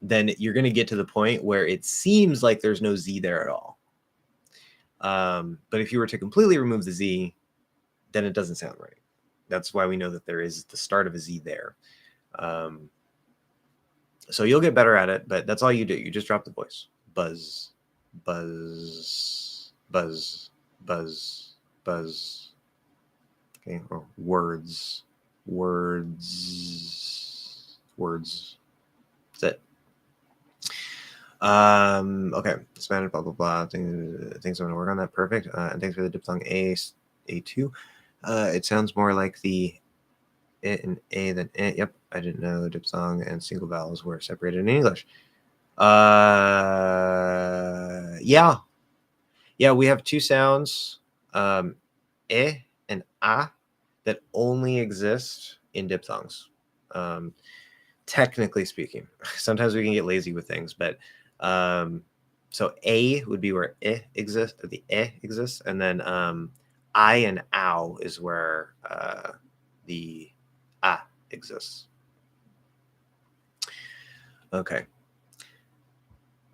S1: Then you're going to get to the point where it seems like there's no Z there at all. But if you were to completely remove the Z, then it doesn't sound right. That's why we know that there is the start of a Z there. So you'll get better at it, but that's all you do. You just drop the voice. Buzz, buzz, buzz, buzz, buzz. Okay, or words, words, words. That's it. Okay, Spanish, blah blah blah. Things I'm gonna work on that. Perfect. And thanks for the diphthong A2. It sounds more like the it and A than it. Yep, I didn't know diphthong and single vowels were separated in English. Yeah, we have two sounds, e and a, that only exist in diphthongs. Technically speaking, sometimes we can get lazy with things, but so a would be where I exists, the e exists, and then I and ow is where the a exists. Okay.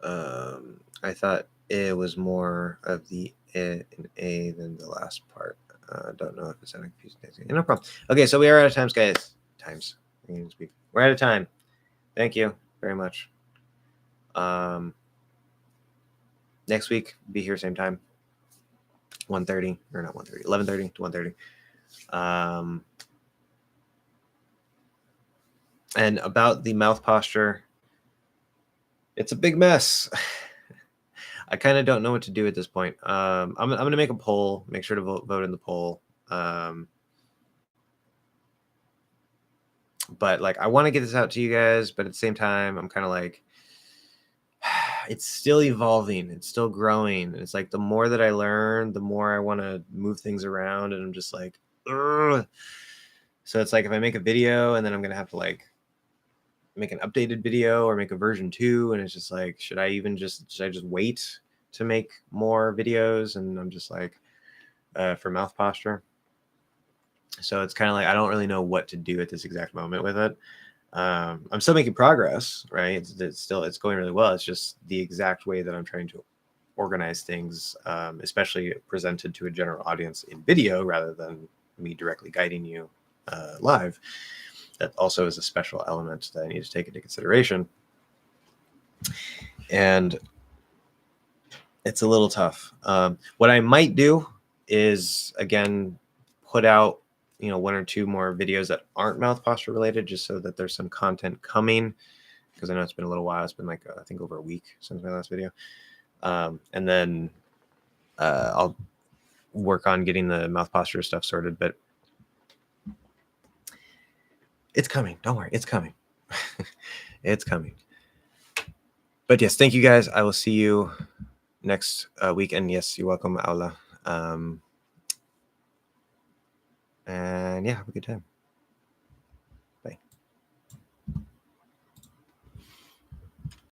S1: I thought it was more of the in A than the last part. Don't know if it's sounding confusing. No problem. Okay, so we are out of time, guys. We're out of time. Thank you very much. Next week, be here same time. 1:30 or not 1:30, 11:30 to 1:30. And about the mouth posture, it's a big mess. I kind of don't know what to do at this point. I'm going to make a poll. Make sure to vote in the poll. But like, I want to get this out to you guys, but at the same time, I'm kind of like, it's still evolving. It's still growing. It's like the more that I learn, the more I want to move things around, and I'm just like, ugh. So it's like if I make a video and then I'm going to have to like make an updated video or make a version 2, and it's just like, should I just wait to make more videos? And I'm just like, for mouth posture. So it's kind of like I don't really know what to do at this exact moment with it. I'm still making progress, right? It's going really well. It's just the exact way that I'm trying to organize things, especially presented to a general audience in video rather than me directly guiding you live. That also is a special element that I need to take into consideration. And it's a little tough. What I might do is, again, put out, 1 or 2 more videos that aren't mouth posture related, just so that there's some content coming, because I know it's been a little while. It's been like, I think over a week since my last video. And then I'll work on getting the mouth posture stuff sorted, but it's coming. Don't worry. It's coming. It's coming. But yes, thank you guys. I will see you next week. And yes, you're welcome, Aula. And yeah, have a good time.